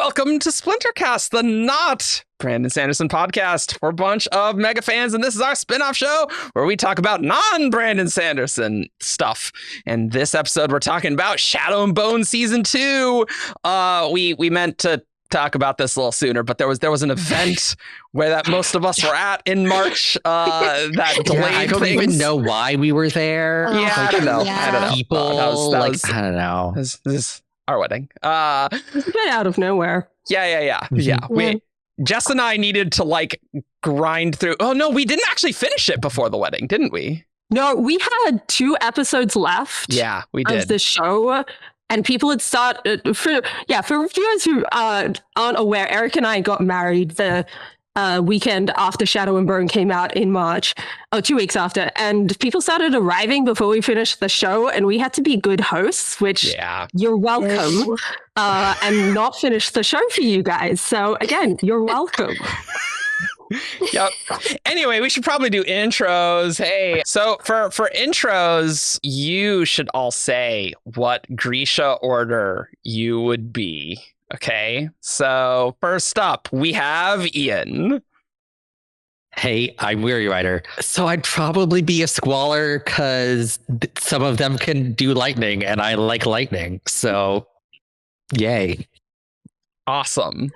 Welcome to Splintercast, the not Brandon Sanderson podcast for a bunch of mega fans. And this is our spin-off show where we talk about non-Brandon Sanderson stuff. And this episode, we're talking about Shadow and Bone Season 2. We meant to talk about this a little sooner, but there was an event where that most of us were at in March that delayed I don't even know why we were there. I don't know. People, that was I don't know. This is our wedding. It's a bit out of nowhere. Yeah. Jess and I needed to grind through. Oh no, we didn't actually finish it before the wedding, didn't we? No, we had 2 episodes left. Yeah, we did. Of the show. And people had started, for viewers who aren't aware, Eric and I got married the weekend after Shadow and Bone came out in March, 2 weeks after, and people started arriving before we finished the show, and we had to be good hosts, which you're welcome, and not finish the show for you guys. So again, you're welcome. Yep. Anyway, we should probably do intros. Hey, so for intros, you should all say what Grisha order you would be. Okay. So first up, we have Ian. Hey, I'm Weiry Rider. So I'd probably be a Squaller because some of them can do lightning, and I like lightning. So, yay. Awesome.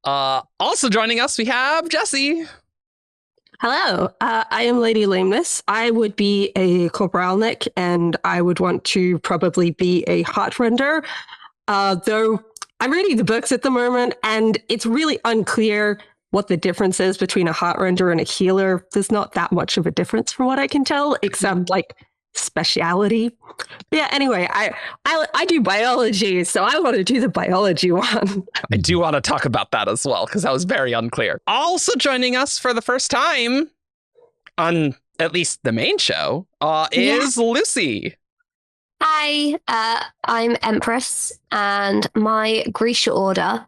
Also joining us, we have Jessie. Hello, I am Lady Lameness. I would be a Corporalnik, and I would want to probably be a Heartrender. Though I'm reading the books at the moment, and it's really unclear what the difference is between a Heartrender and a healer. There's not that much of a difference from what I can tell, except speciality. Yeah, anyway, I do biology, so I want to do the biology one. I do want to talk about that as well, because that was very unclear. Also joining us for the first time on at least the main show is Lucy. Hi, I'm Empress, and my Grisha order,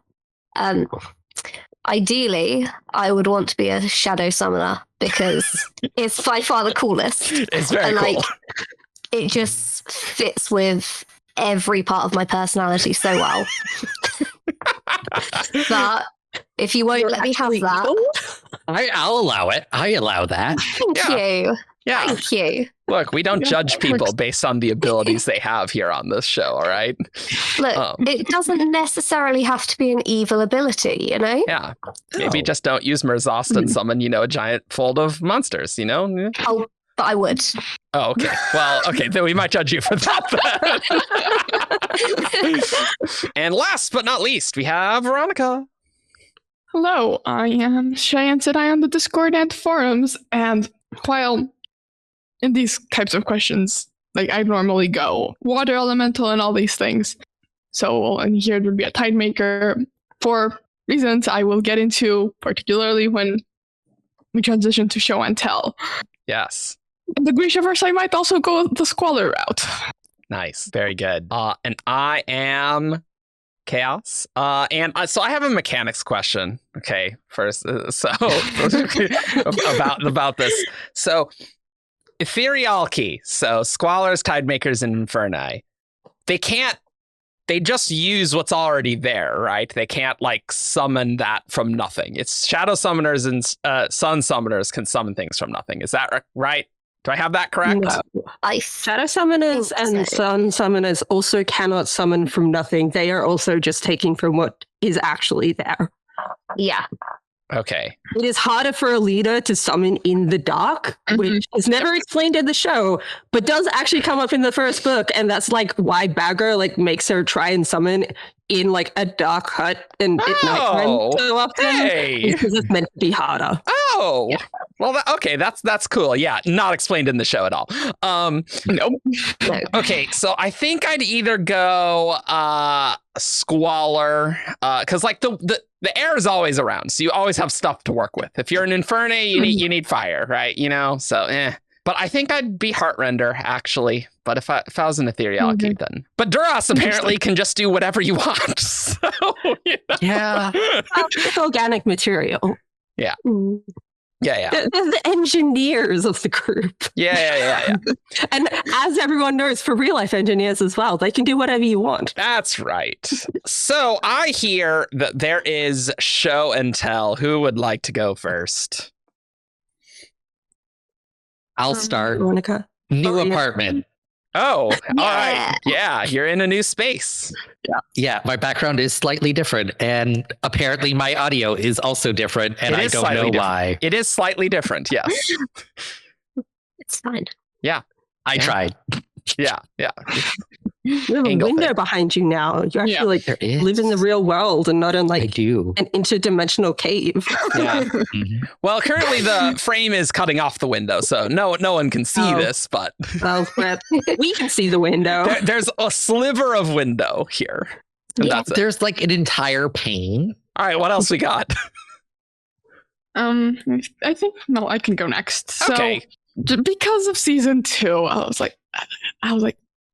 ideally, I would want to be a shadow summoner because it's by far the coolest. It's very cool. It just fits with every part of my personality so well. But if you won't let me have that, I'll allow it. I allow that. Thank you. Yeah. Thank you. Look, we don't judge people based on the abilities they have here on this show, all right? Look, it doesn't necessarily have to be an evil ability, you know? Yeah. Maybe just don't use Merzost and summon, a giant fold of monsters, Oh, but I would. Oh, okay. Well, okay, then we might judge you for that. And last but not least, we have Verónica. Hello, I am Cheyenne Sedai on the Discord and forums, and while in these types of questions, I normally go water elemental and all these things. So, and here it would be a tide maker for reasons I will get into, particularly when we transition to show and tell. Yes. In the Grishaverse, I might also go the Squaller route. Nice. Very good. And I am Chaos. So I have a mechanics question. Okay. First, about this. So, Etherealky, so Squallers, Tidemakers, and Inferni, they just use what's already there, right? They can't summon that from nothing. It's Shadow Summoners and Sun Summoners can summon things from nothing. Is that right? Do I have that correct? No. Shadow Summoners and Sun Summoners also cannot summon from nothing. They are also just taking from what is actually there. Yeah. Okay. It is harder for a leader to summon in the dark, which is never explained in the show, but does actually come up in the first book, and that's why Bagger makes her try and summon in a dark hut and at nighttime so often because it's meant to be harder. Oh, yeah. Well, that's cool. Yeah, not explained in the show at all. Nope. No. Okay, so I think I'd either go Squaller, because the air is always around, so you always have stuff to work with. If you're an Inferni, you need fire, right? So But I think I'd be Heartrender, actually. But if I was an Etherealky, then. But Duras apparently can just do whatever you want. So, Yeah. It's organic material. Yeah. Yeah. They're the engineers of the group. Yeah. And as everyone knows, for real life engineers as well, they can do whatever you want. That's right. So I hear that there is show and tell. Who would like to go first? I'll start. Verónica. New Oh, yeah. apartment. Oh, all Yeah. right. Yeah, you're in a new space. Yeah, my background is slightly different, and apparently my audio is also different, and It I is don't slightly know different. why. It is slightly different, yes. It's fine. I tried. Yeah. You have a Angle window thing. behind you now. You actually Yeah. There is. live in the real world and not in I like do. an interdimensional cave. Yeah. Mhm. Well, currently the frame is cutting off the window, so no one can see Oh. this, but Well, but we can see the window. there's a sliver of window here. And that's it. There's like an entire pane. All right, what else we got? I think I can go next. So, Okay. because of season 2, I was like,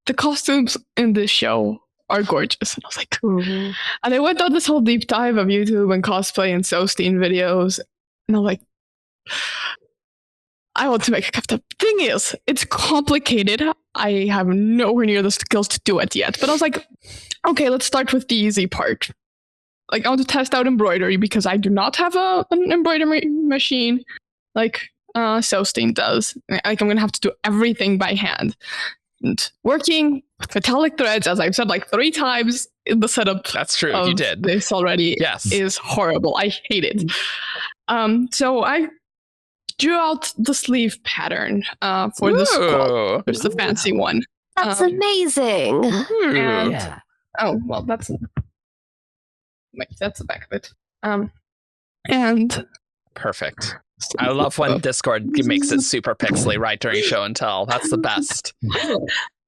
the costumes in this show are gorgeous, and I was like, Mhm. and I went on this whole deep dive of YouTube and cosplay and Sosteen videos, and I'm like, I want to make a custom. Thing is, it's complicated. I have nowhere near the skills to do it yet. But I was like, okay, let's start with the easy part. Like, I want to test out embroidery because I do not have an embroidery machine like Sosteen does. Like, I'm gonna have to do everything by hand. And working with metallic threads, as I've said like 3 times in the setup That's true. of You did. this already, Yes. is horrible. I hate it. So I drew out the sleeve pattern for this quote. Ooh. There's the fancy one. That's Um, amazing. Ooh. And- Yeah. Oh, well, that's the back of it. And Perfect. I love when Discord makes it super pixely right during show and tell. That's the best.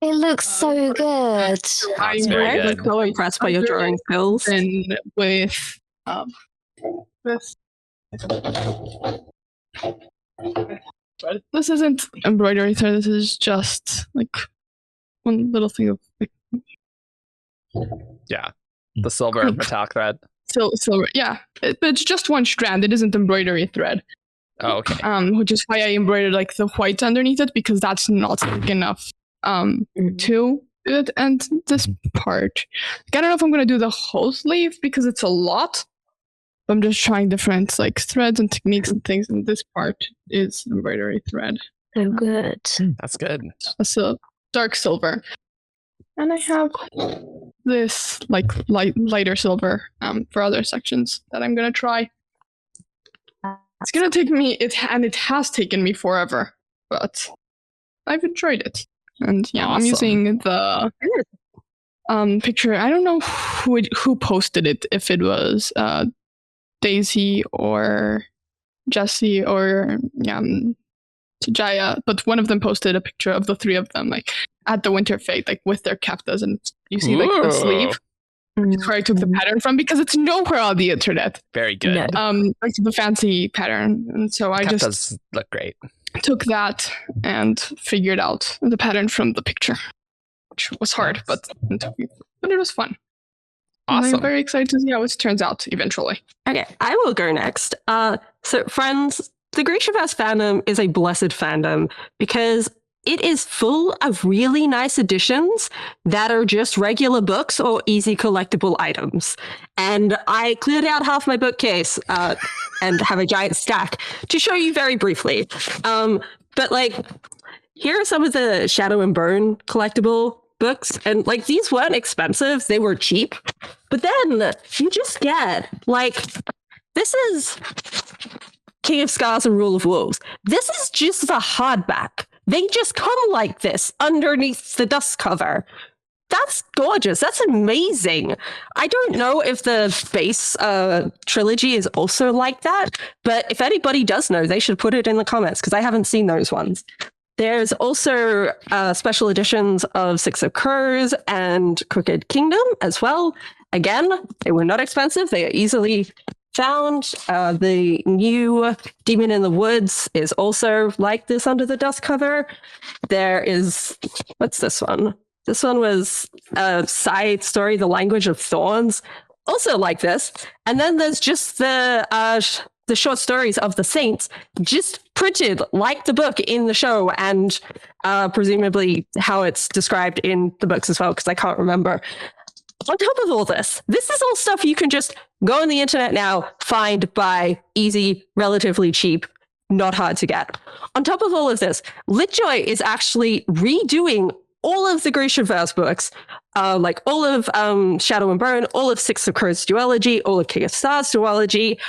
It looks so good. That's very I'm good. so impressed by your drawing skills. then with this. This isn't embroidery thread. This is just like one little thing of like, The silver metallic thread. silver. Yeah, but it's just one strand. It isn't embroidery thread. Oh, okay. Which is why I embroidered like the white underneath it, because that's not thick enough to do it. And this part, I don't know if I'm gonna do the whole sleeve because it's a lot. I'm just trying different like threads and techniques and things, and this part is embroidery thread. So good. That's good. It's a dark silver, and I have this like lighter silver for other sections that I'm gonna try. It's gonna take me it has taken me forever, but I've enjoyed it. And yeah, I'm Awesome. using the picture. I don't know who posted it, if it was Daisy or Jessie or Jaya, but one of them posted a picture of the 3 of them like at the winter fete, like with their keftas, and you see like the Ooh. sleeve. It's where I took the pattern from because it's nowhere on the internet. Very good. No. Like the fancy pattern, and so I That just does look great. took that and figured out the pattern from the picture, which was hard, but it was fun. And Awesome. I'm very excited to see how it turns out eventually. Okay, I will go next. So, friends, the Grishaverse fandom is a blessed fandom because it is full of really nice additions that are just regular books or easy collectible items. And I cleared out half my bookcase and have a giant stack to show you very briefly. But like, here are some of the Shadow and Bone collectible books. And like, these weren't expensive, they were cheap. But then you just get like, this is King of Scars and Rule of Wolves. This is just a hardback. They just come like this underneath the dust cover. That's gorgeous. That's amazing. I don't know if the base trilogy is also like that, but if anybody does know, they should put it in the comments because I haven't seen those ones. There's also special editions of Six of Crows and Crooked Kingdom as well. Again, they were not expensive. They are easily found. The new Demon in the Woods is also like this under the dust cover. There is, what's this one? This one was a side story, The Language of Thorns, also like this. And then there's just the the short stories of the Saints, just printed like the book in the show, and presumably how it's described in the books as well, because I can't remember. On top of all this is all stuff you can just go on the internet now, find, buy, easy, relatively cheap, not hard to get. On top of all of this, LitJoy is actually redoing all of the Grishaverse books, like all of Shadow and Bone, all of Six of Crows duology, all of King of Stars duology,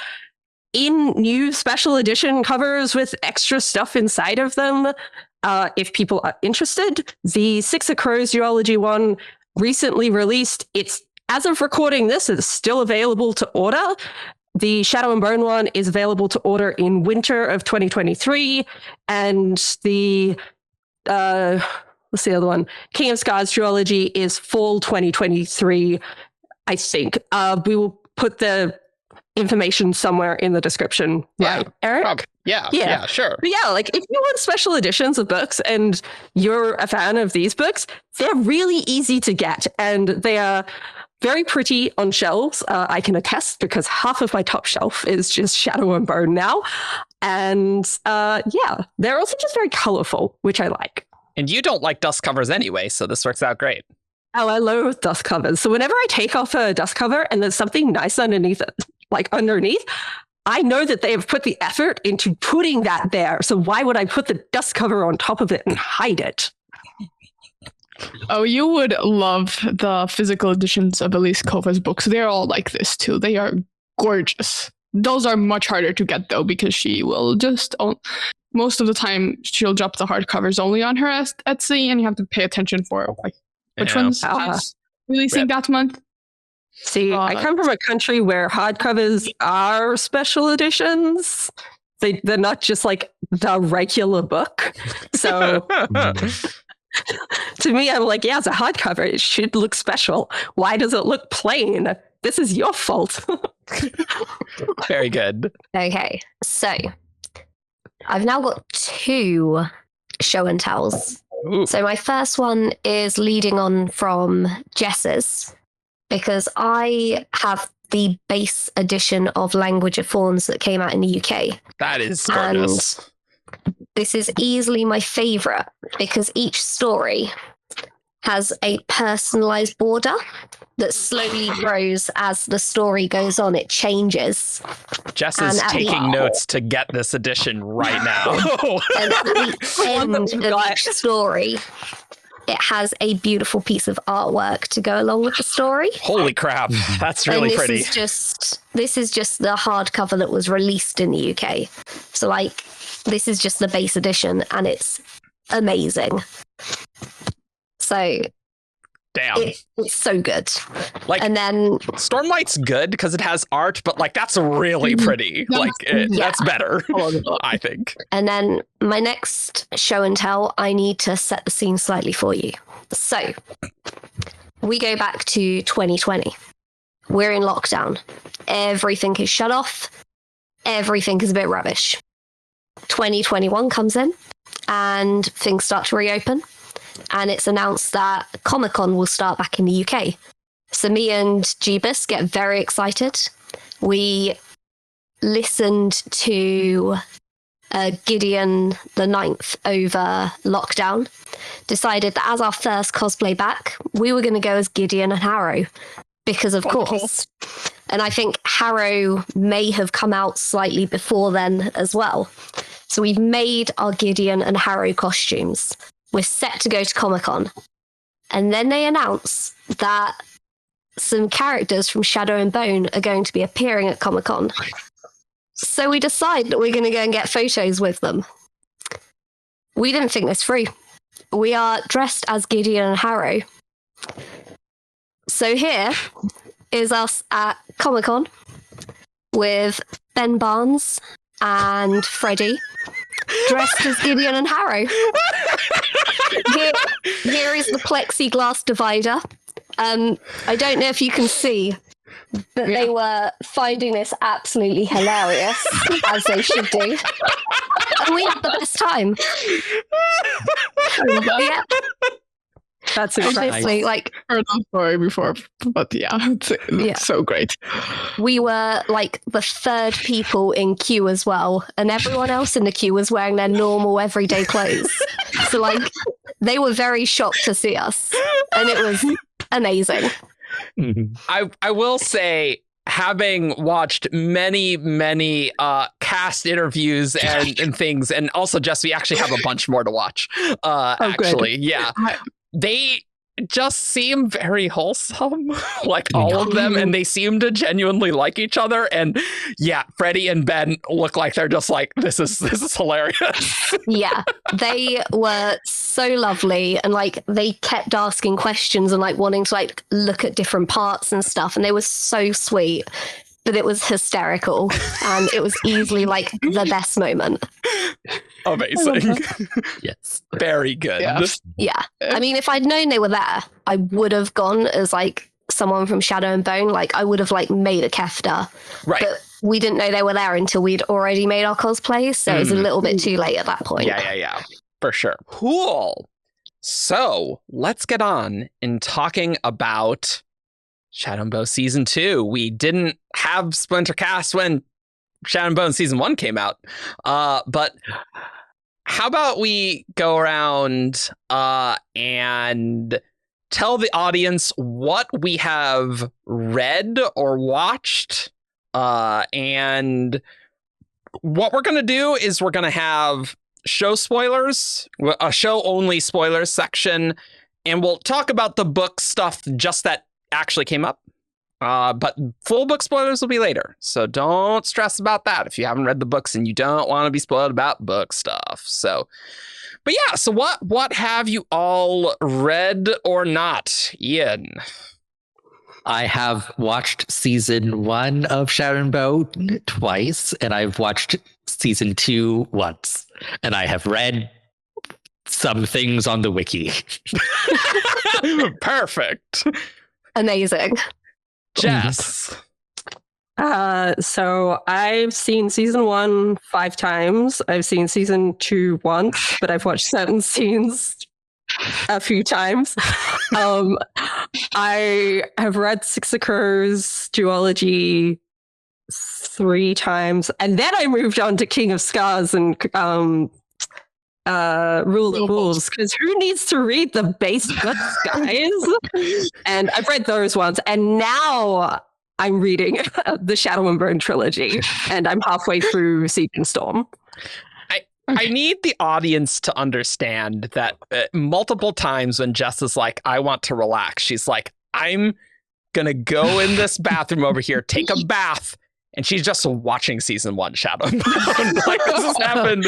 in new special edition covers with extra stuff inside of them. If people are interested, the Six of Crows duology one recently released. It's, as of recording this, it's still available to order. The Shadow and Bone one is available to order in winter of 2023, and the what's the other one? King of Scars duology is fall 2023, I think. We will put the information somewhere in the description. Yeah, right, Eric? Yeah, sure. But yeah, like if you want special editions of books and you're a fan of these books, they're really easy to get, and they are very pretty on shelves. I can attest, because half of my top shelf is just Shadow and Bone now. And yeah, they're also just very colorful, which I like. And you don't like dust covers anyway, so this works out great. Oh, I love dust covers. So whenever I take off a dust cover and there's something nice underneath it, I know that they have put the effort into putting that there. So why would I put the dust cover on top of it and hide it? Oh, you would love the physical editions of Elise Kova's books. They're all like this too. They are gorgeous. Those are much harder to get though, because she will just most of the time she'll drop the hardcovers only on her Etsy, and you have to pay attention for like which ones she's releasing that month. See, I come from a country where hardcovers are special editions. They're not just like the regular book. So to me, I'm like, yeah, it's a hardcover. It should look special. Why does it look plain? This is your fault. Very good. Okay, so I've now got 2 show and tells. Ooh. So my first one is leading on from Jess's, because I have the base edition of Language of Fawns that came out in the UK. That is gorgeous. And this is easily my favorite, because each story has a personalized border that slowly grows as the story goes on. It changes. Jess is taking notes to get this edition right now. And at the end of each story, it has a beautiful piece of artwork to go along with the story. Holy crap, that's really and pretty. This is just the hardcover that was released in the UK. So like, this is just the base edition, and it's amazing. So damn, It's so good. Like, and then Stormlight's good because it has art, but like that's really pretty. Like that's better, I think. And then my next show and tell, I need to set the scene slightly for you. So we go back to 2020. We're in lockdown. Everything is shut off. Everything is a bit rubbish. 2021 comes in and things start to reopen. And it's announced that Comic-Con will start back in the UK. So me and Jeebus get very excited. We listened to Gideon the Ninth over lockdown, decided that as our first cosplay back, we were going to go as Gideon and Harrow, because of course. And I think Harrow may have come out slightly before then as well. So we've made our Gideon and Harrow costumes. We're set to go to Comic-Con. And then they announce that some characters from Shadow and Bone are going to be appearing at Comic-Con. So we decide that we're going to go and get photos with them. We didn't think this through. We are dressed as Gideon and Harrow. So here is us at Comic-Con with Ben Barnes and Freddie, dressed as Gideon and Harrow. Here is the plexiglass divider. I don't know if you can see, but they were finding this absolutely hilarious, as they should do. And we had the best time. Yeah. That's incredible. Honestly, like Heard that story before, but yeah, it's so great. we were like the third people in queue as well, and everyone else in the queue was wearing their normal everyday clothes. So like they were very shocked to see us, and it was amazing. I will say, having watched many cast interviews and things, and also Jessie, we actually have a bunch more to watch. Actually, yeah, they just seem very wholesome, like all of them, and they seem to genuinely like each other. And yeah, Freddie and Ben look like they're just like, this is hilarious. Yeah, they were so lovely, and like they kept asking questions and like wanting to like look at different parts and stuff, and they were so sweet. But it was hysterical, and it was easily like the best moment. Amazing. Yes. Very good. Yeah. I mean, if I'd known they were there, I would have gone as like someone from Shadow and Bone. Like I would have like made a kefta. Right. But we didn't know they were there until we'd already made our cosplays. So it was a little bit too late at that point. Yeah. For sure. Cool. So let's get on in talking about Shadow and Bone Season 2. We didn't have Splintercast when Shadow and Bone Season 1 came out. But how about we go around and tell the audience what we have read or watched. And what we're going to do is we're going to have show spoilers, a show only spoilers section, and we'll talk about the book stuff just that actually came up. But full book spoilers will be later, so don't stress about that if you haven't read the books and you don't want to be spoiled about book stuff. So, but yeah, so what have you all read or not, Ian? I have watched season 1 of Shadow and Bone twice, and I've watched season 2 once, and I have read some things on the wiki. Perfect. Amazing. Jess. So I've seen season 1 5 times. I've seen season 2 once, but I've watched certain scenes a few times. I have read Six of Crows duology 3 times, and then I moved on to King of Scars and Rule of Wolves, because who needs to read the base books, guys? And I've read those ones, and now I'm reading the Shadow and Bone trilogy, and I'm halfway through Siege and Storm. I need the audience to understand that multiple times when Jess is like, I want to relax, she's like, I'm gonna go in this bathroom over here, take a bath, and she's just watching season 1 Shadow and Bone. Like, this has happened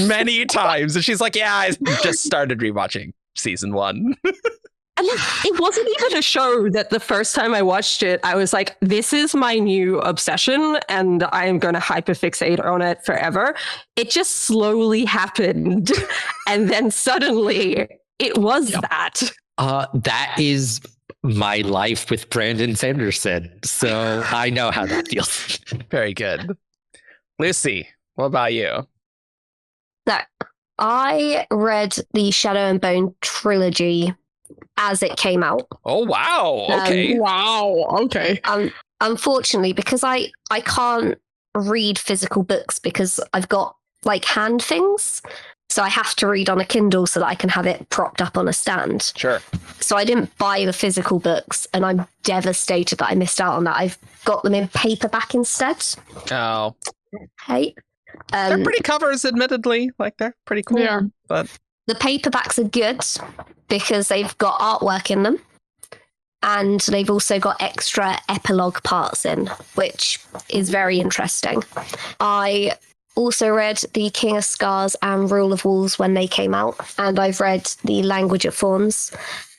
many times. And she's like, yeah, I just started rewatching season 1. And it wasn't even a show that the first time I watched it, I was like, this is my new obsession and I'm going to hyperfixate on it forever. It just slowly happened. And then suddenly it was that. That is my life with Brandon Sanderson. So I know how that feels. Very good. Lucy, what about you? So I read the Shadow and Bone trilogy as it came out. Oh, wow. Okay. Wow. Okay. Unfortunately, because I can't read physical books because I've got like hand things. So I have to read on a Kindle so that I can have it propped up on a stand. Sure. So I didn't buy the physical books, and I'm devastated that I missed out on that. I've got them in paperback instead. Oh. Hey. They're pretty covers, admittedly. Like, they're pretty cool. Yeah. But the paperbacks are good because they've got artwork in them. And they've also got extra epilogue parts in, which is very interesting. I also read the King of Scars and Rule of Wolves when they came out, and I've read the Language of Fawns,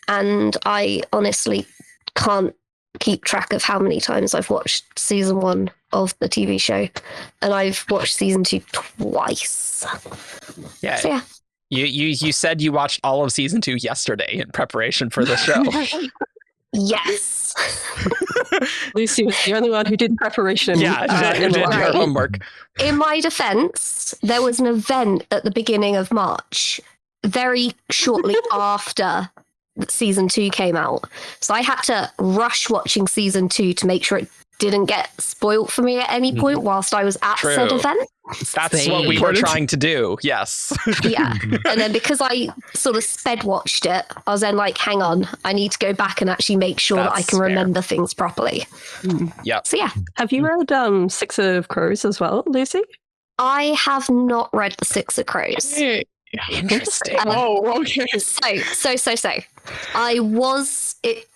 and I honestly can't keep track of how many times I've watched season 1 of the TV show, and I've watched season 2 twice. yeah. So, yeah. You said you watched all of season 2 yesterday in preparation for the show. Yes. Lucy was the only one who did preparation. Yeah, she did her homework. In my defense, there was an event at the beginning of March, very shortly after season 2 came out. So I had to rush watching season 2 to make sure it didn't get spoiled for me at any point whilst I was at said True. event. That's what we were trying to do. Yes. Yeah. And then because I sort of sped watched it, I was then like, hang on, I need to go back and actually make sure that I That's can fair. remember things properly. Yep. So yeah, Have you read Six of Crows as well, Lucy? I have not read The Six of Crows. Hey. Interesting. Oh, okay. So.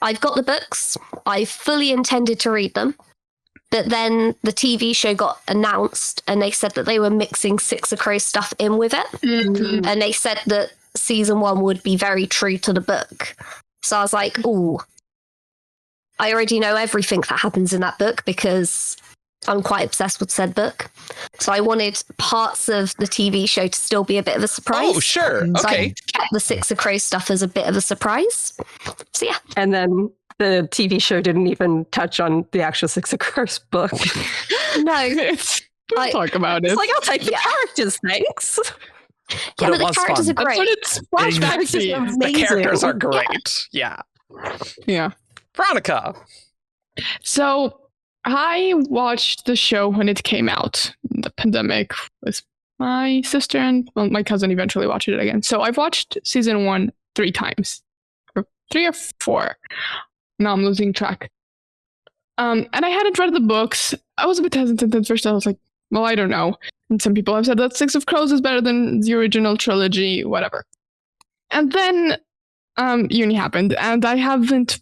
I've got the books. I fully intended to read them. But then the TV show got announced and they said that they were mixing Six of Crows stuff in with it. Mhm. And they said that season 1 would be very true to the book. So I was like, ooh, I already know everything that happens in that book because I'm quite obsessed with said book. So I wanted parts of the TV show to still be a bit of a surprise. Oh, sure. So Okay. I kept the Six of Crows stuff as a bit of a surprise. So yeah. And then the TV show didn't even touch on the actual Six of Crows book. No. Don't talk about it. It's like, I'll take the characters, thanks. Yeah, But but it the was characters fun. are That's great. what it's Flashbacks is flashback. The amazing. characters are great. Yeah. Yeah. Verónica. So I watched the show when it came out. The pandemic with my sister and my cousin eventually watched it again. So I've watched season 1 3 times, or 3 or 4. Now I'm losing track. And I hadn't read the books. I was a bit hesitant at first. I was like, well, I don't know. And some people have said that Six of Crows is better than the original trilogy, whatever. And then uni happened, and I haven't,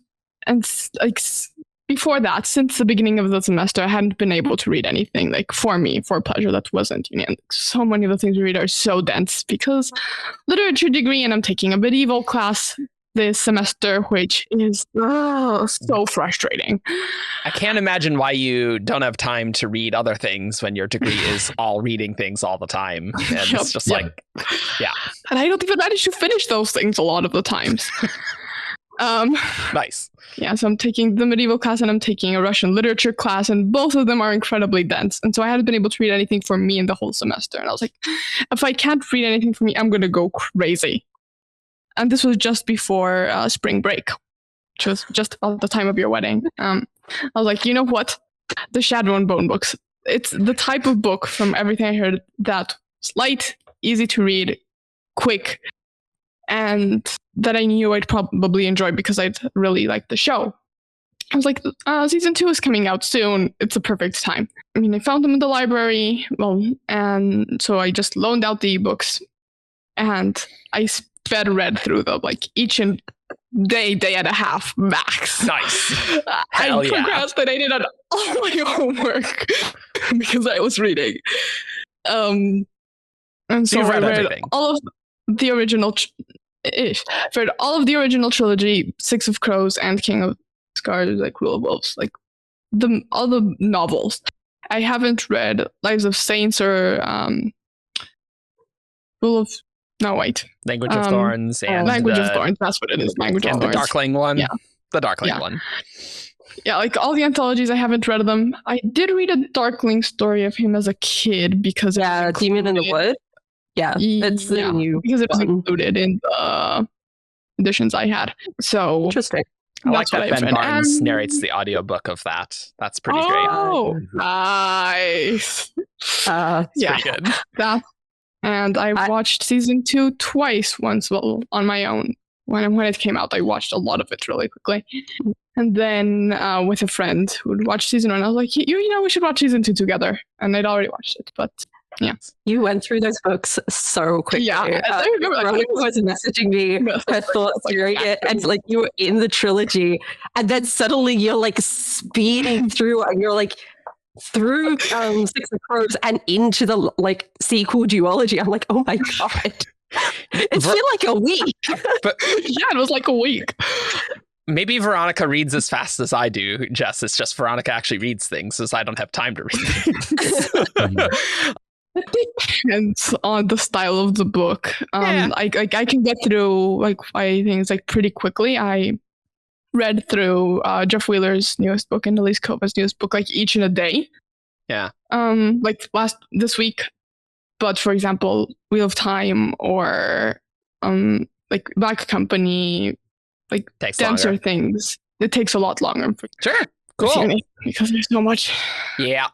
before that, since the beginning of the semester, I hadn't been able to read anything like for me, for pleasure, that wasn't uni. And so many of the things we read are so dense because literature degree, and I'm taking a medieval class this semester, which is so frustrating. I can't imagine why you don't have time to read other things when your degree is all reading things all the time. And it's just Yep. like, yeah, And I don't even manage to finish those things a lot of the times. nice. Yeah, so I'm taking the medieval class and I'm taking a Russian literature class, and both of them are incredibly dense. And so I hadn't been able to read anything for me in the whole semester. And I was like, if I can't read anything for me, I'm going to go crazy. And this was just before spring break, which was just about the time of your wedding. I was like, you know what? The Shadow and Bone books. It's the type of book, from everything I heard, that's light, easy to read, quick, and that I knew I'd probably enjoy because I'd really liked the show. I was like, season 2 is coming out soon. It's a perfect time. I mean, I found them in the library, and so I just loaned out the ebooks, and I sped read through them, like each and day and a half max. Nice. I Hell yeah. procrastinated on all my homework because I was reading. And so You've I read read everything. all of the original read all of the original trilogy, Six of Crows and King of Scars, like Rule of Wolves, like all the novels. I haven't read Lives of Saints or Language of Thorns and Language of Thorns. That's what it is. Language of and the Thorns. Darkling one. Yeah. The Darkling Yeah. one. Yeah, like all the anthologies, I haven't read them. I did read a Darkling story of him as a kid because Yeah, Demon in the Wood. Yeah, it's the new because it was one. included in the editions I had. So Interesting. I like that's what that I've Ben read. Barnes narrates the audiobook of that. That's pretty great. Oh, nice. It's Yeah, pretty good. that. And I watched season 2 twice. Once, on my own. When it came out, I watched a lot of it really quickly. And then with a friend who would watch season 1, I was like, you know, we should watch season 2 together. And they'd already watched it, but yeah. You went through those books so quickly. Yeah, I remember, like, Verónica was messaging me her thoughts during it, and like you were in the trilogy, and then suddenly you're like speeding through, and you're like through Six of Crows and into the like sequel duology. I'm like, oh my god, it's been like a week. But Yeah, it was like a week. maybe Verónica reads as fast as I do, Jess. It's just Verónica actually reads things, as I don't have time to read things. It depends on the style of the book. I can get through like things like pretty quickly. I read through Jeff Wheeler's newest book and Elise Kova's newest book like each in a day. Yeah. Like this week. But for example, Wheel of Time or like Black Company, like Takes denser longer. things, it takes a lot longer. Sure. Cool. Because there's so much. Yeah.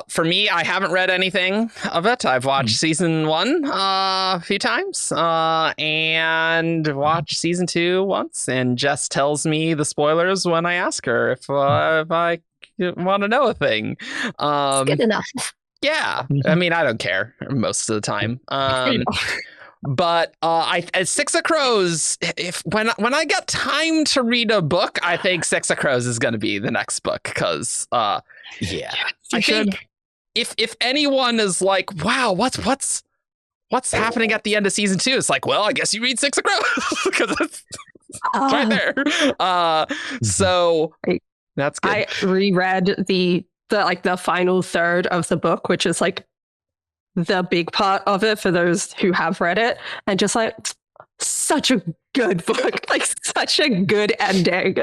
For me, I haven't read anything of it. I've watched season 1 a few times, and watched season 2 once. And Jess tells me the spoilers when I ask her if I want to know a thing. It's good enough. Yeah, I mean, I don't care most of the time. But Six of Crows, when I get time to read a book, I think Six of Crows is going to be the next book, because I think if anyone is like, wow, what's happening at the end of season 2, it's like, well, I guess you read Six of Crows, because it's right there. So that's good. I reread the final third of the book, which is like the big part of it for those who have read it, and just like, such a good book, like such a good ending.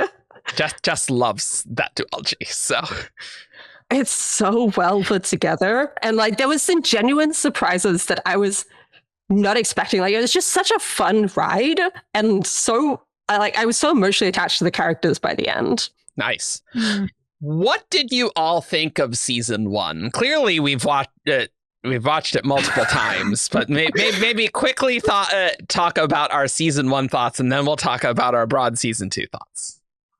Just loves that duology, so it's so well put together, and like there was some genuine surprises that I was not expecting. Like it was just such a fun ride, and so I was so emotionally attached to the characters by the end. Nice. What did you all think of season 1? Clearly, we've watched it multiple times, but maybe quickly talk about our season 1 thoughts, and then we'll talk about our broad season 2 thoughts.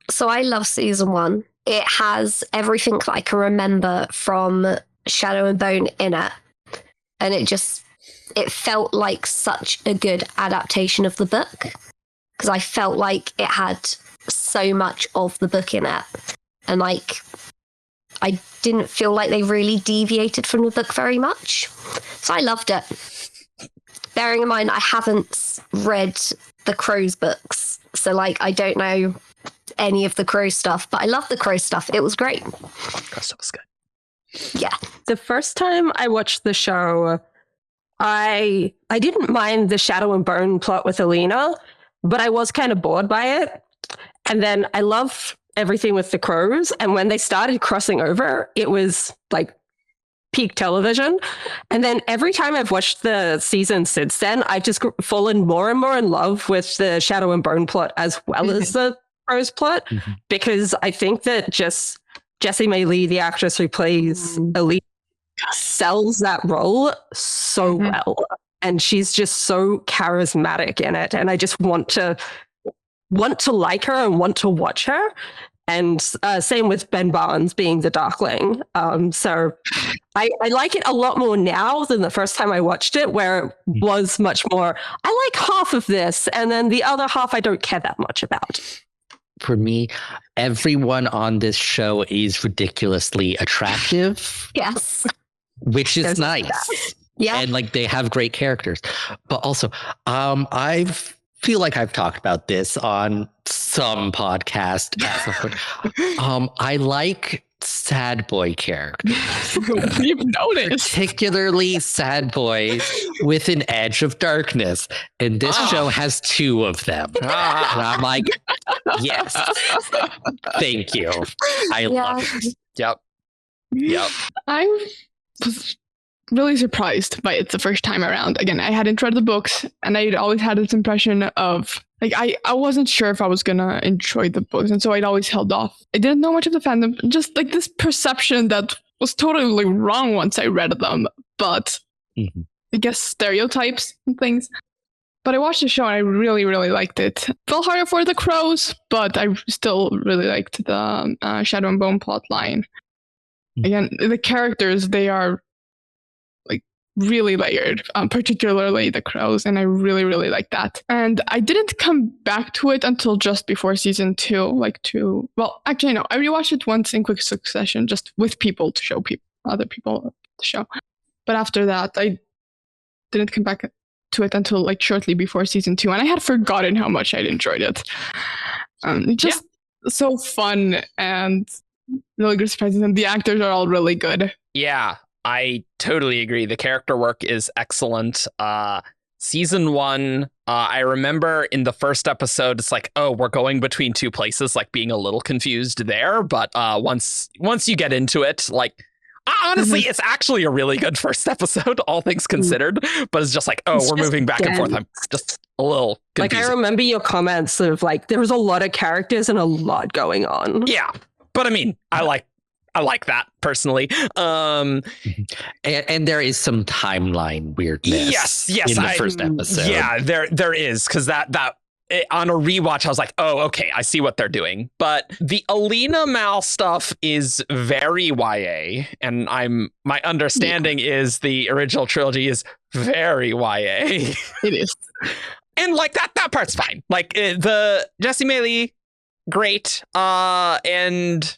So I love season 1. It has everything that I can remember from Shadow and Bone in it. And it felt like such a good adaptation of the book, because I felt like it had so much of the book in it. And like, I didn't feel like they really deviated from the book very much. So I loved it. Bearing in mind, I haven't read the Crows books. So like, I don't know any of the Crow stuff, but I love the Crow stuff. It was great. Crow stuff was good. Yeah. The first time I watched the show, I didn't mind the Shadow and Bone plot with Alina, but I was kind of bored by it. And then I love everything with the Crows, and when they started crossing over, it was like peak television. And then every time I've watched the season since then, I've just fallen more and more in love with the Shadow and Bone plot as well as the Crows plot, because I think that just Jessie May-Lee, the actress who plays Elite, sells that role so well, and she's just so charismatic in it, and I just want to like her and want to watch her. And same with Ben Barnes being the Darkling. So I like it a lot more now than the first time I watched it, where it was much more, I like half of this, and then the other half I don't care that much about. For me, everyone on this show is ridiculously attractive. Yes. Which is There's nice. that. Yeah. And like, they have great characters. But also, I feel like I've talked about this on some podcast at some point. I like sad boy characters. We've noticed. Particularly sad boys with an edge of darkness. And this show has 2 of them. And I'm like, yes. Thank you. I love it. Yep. I was really surprised by it the first time around. Again, I hadn't read the books, and I'd always had this impression of, like, I wasn't sure if I was gonna enjoy the books, and so I'd always held off. I didn't know much of the fandom, just like this perception that was totally wrong once I read them, but I guess stereotypes and things. But I watched the show and I really, really liked it. Fell harder for the Crows, but I still really liked the Shadow and Bone plot line. Again, the characters, they are like really layered, particularly the Crows, and I really, really like that. And I didn't come back to it until just before season 2, well, actually, no, I rewatched it once in quick succession, just with people to show other people the show. But after that, I didn't come back to it until like shortly before season 2, and I had forgotten how much I'd enjoyed it. Just so fun and really good surprises, and the actors are all really good. Yeah, I totally agree. The character work is excellent. Season 1, I remember in the first episode, it's like, oh, we're going between 2 places, like being a little confused there. But once you get into it, like, honestly, it's actually a really good first episode, all things considered. But it's just like, oh, we're moving back and forth. I'm just a little Like, confusing. I remember your comments of like, there was a lot of characters and a lot going on. Yeah, but I mean, I like that personally. And there is some timeline weirdness. Yes, in the first episode. Yeah, there is, because that on a rewatch, I was like, oh, okay, I see what they're doing. But the Alina Mal stuff is very YA, and my understanding is the original trilogy is very YA. It is. And like that part's fine. Like the Jessie Meili, great. And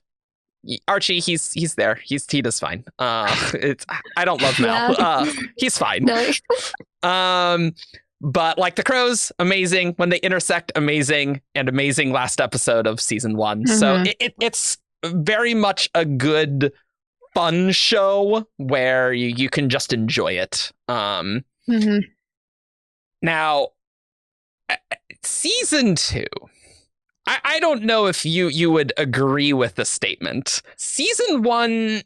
Archie, he's there. He does fine. I don't love Mal. Yeah. He's fine. No. But like the crows, amazing. When they intersect, amazing. And amazing last episode of season 1. Mm-hmm. So it's very much a good, fun show where you can just enjoy it. Mm-hmm. Now, season 2. I don't know if you would agree with the statement. Season 1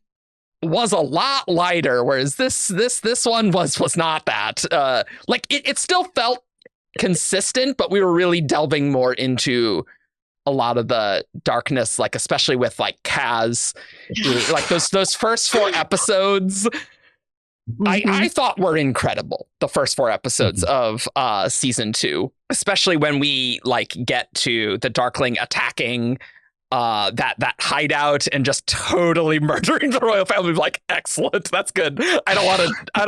was a lot lighter, whereas this one was not that. Like it still felt consistent, but we were really delving more into a lot of the darkness, like especially with like Kaz. Like those first 4 episodes, I thought were incredible. The first 4 episodes of season 2, especially when we like get to the Darkling attacking that hideout and just totally murdering the royal family. Like, excellent, that's good. I don't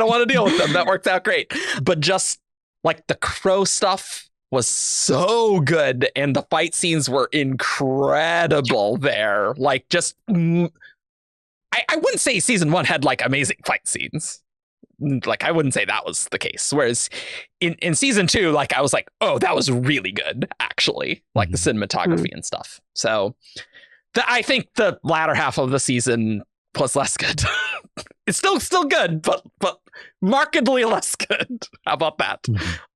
want to deal with them. That worked out great. But just like the crow stuff was so good, and the fight scenes were incredible there. Like, just I wouldn't say season 1 had like amazing fight scenes. Like, I wouldn't say that was the case. Whereas in season 2, like, I was like, oh, that was really good, actually. Like the cinematography and stuff. So I think the latter half of the season was less good. It's still good, but markedly less good. How about that?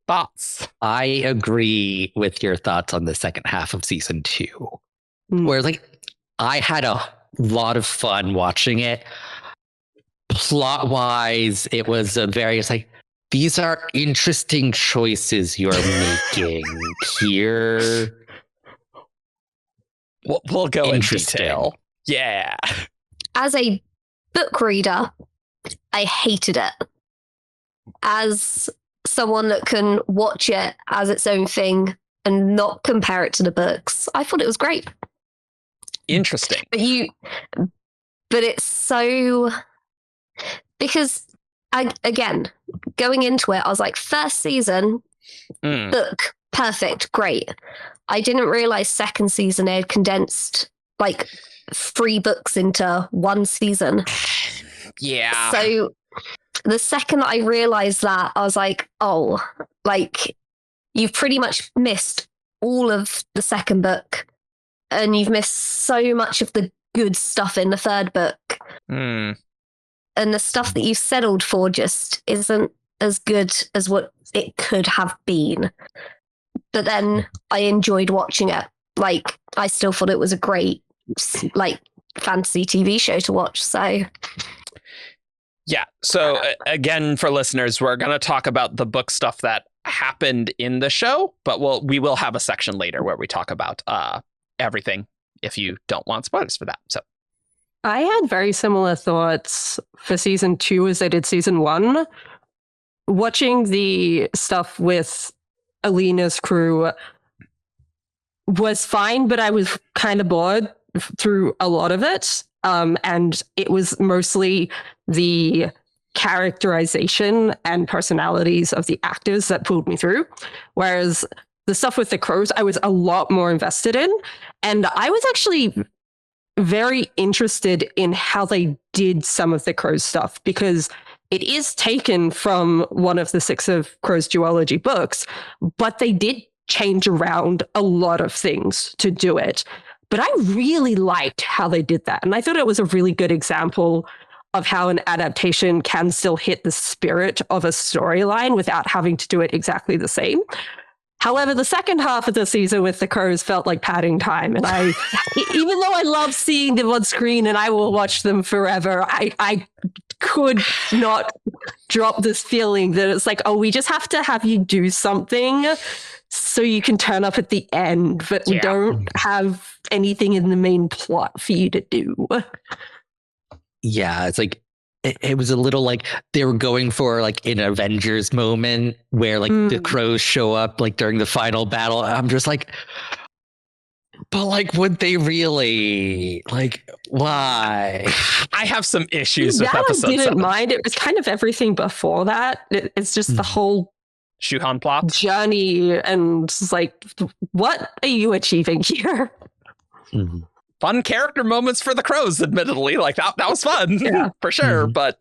Thoughts? I agree with your thoughts on the second half of season 2, where like I had a lot of fun watching it. Plot wise, it was a various like, these are interesting choices you're making here. We'll go in detail. Yeah. As a book reader, I hated it. As someone that can watch it as its own thing and not compare it to the books, I thought it was great. Interesting. But it's so... Because, again, going into it, I was like, first season, book, perfect, great. I didn't realize second season they had condensed like 3 books into 1 season. Yeah. So the second that I realized that, I was like, oh, like, you've pretty much missed all of the second book, and you've missed so much of the good stuff in the third book. And the stuff that you settled for just isn't as good as what it could have been. But then I enjoyed watching it. Like, I still thought it was a great, like, fantasy TV show to watch. So, yeah. So again, for listeners, we're going to talk about the book stuff that happened in the show, but we will have a section later where we talk about everything if you don't want spoilers for that. So I had very similar thoughts for season 2 as I did season 1. Watching the stuff with Alina's crew was fine, but I was kind of bored through a lot of it. And it was mostly the characterization and personalities of the actors that pulled me through. Whereas the stuff with the crows, I was a lot more invested in. And I was actually very interested in how they did some of the Crows stuff, because it is taken from one of the 6 of Crows duology books, but they did change around a lot of things to do it. But I really liked how they did that. And I thought it was a really good example of how an adaptation can still hit the spirit of a storyline without having to do it exactly the same. However, the second half of the season with the crows felt like padding time. And I, even though I love seeing them on screen and I will watch them forever, I could not drop this feeling that it's like, oh, we just have to have you do something so you can turn up at the end, but we don't have anything in the main plot for you to do. Yeah, it's like it was a little like they were going for like an Avengers moment where like the crows show up like during the final battle. I'm just like, but like, would they really? Like, why? I have some issues with that episode I didn't 7. mind. It was kind of everything before that. It's just the whole Shuhan plot. journey, and it's like, what are you achieving here? Mhm. Fun character moments for the crows, admittedly. Like that was fun for sure. But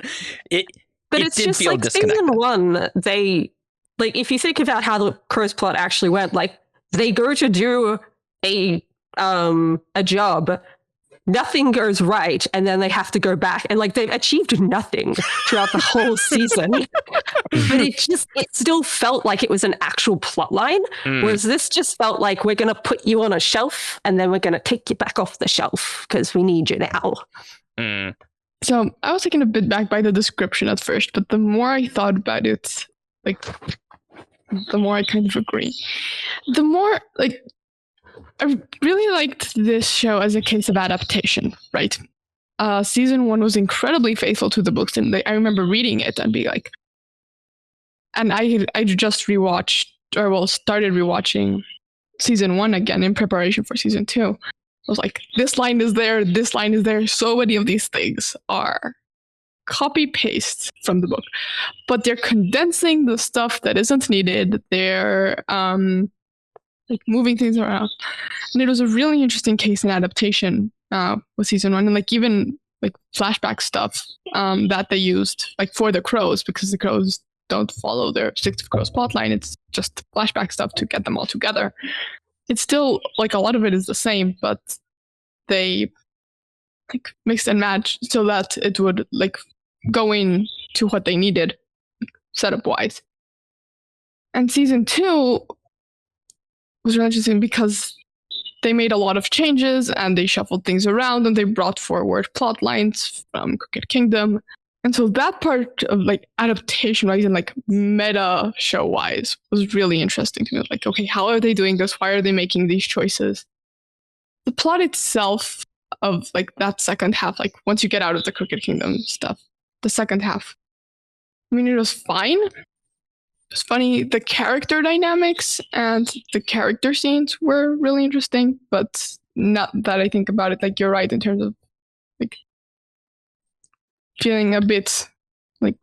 it It's did just feel like disconnected. season 1, they, like, if you think about how the crows plot actually went, like they go to do a job, nothing goes right, and then they have to go back, and like they've achieved nothing throughout the whole season. But it still felt like it was an actual plot line, whereas this just felt like we're going to put you on a shelf and then we're going to take you back off the shelf because we need you now. So I was taken a bit back by the description at first, but the more I thought about it, like, the more I kind of agree. The more, like, I really liked this show as a case of adaptation, right? Season 1 was incredibly faithful to the books, and I remember reading it and being like, and I just rewatched, or well, started rewatching season 1 again in preparation for season 2. I was like, this line is there, this line is there. So many of these things are copy paste from the book, but they're condensing the stuff that isn't needed. They're like moving things around, and it was a really interesting case in adaptation with season 1, and like even like flashback stuff that they used like for the crows, because the crows don't follow their Six of Crows plotline. It's just flashback stuff to get them all together. It's still like a lot of it is the same, but they like mix and match so that it would like go into what they needed setup wise. And season 2 was really interesting because they made a lot of changes and they shuffled things around and they brought forward plot lines from Crooked Kingdom. And so that part of like adaptation wise and like meta show wise was really interesting to me. Like, okay, how are they doing this? Why are they making these choices? The plot itself of like that second half, like once you get out of the Crooked Kingdom stuff, the second half, I mean, it was fine. It was funny. The character dynamics and the character scenes were really interesting, but not that I think about it. Like, you're right in terms of like feeling a bit like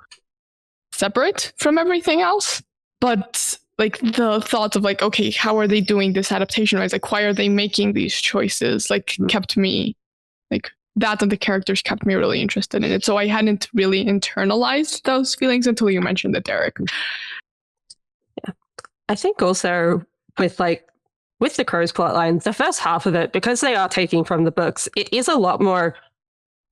separate from everything else. But like the thought of like, okay, how are they doing this adaptation wise? Like, why are they making these choices? Like, kept me like that, and the characters kept me really interested in it. So I hadn't really internalized those feelings until you mentioned it, Derek. Yeah, I think also with the Crows plotline, the first half of it, because they are taking from the books, it is a lot more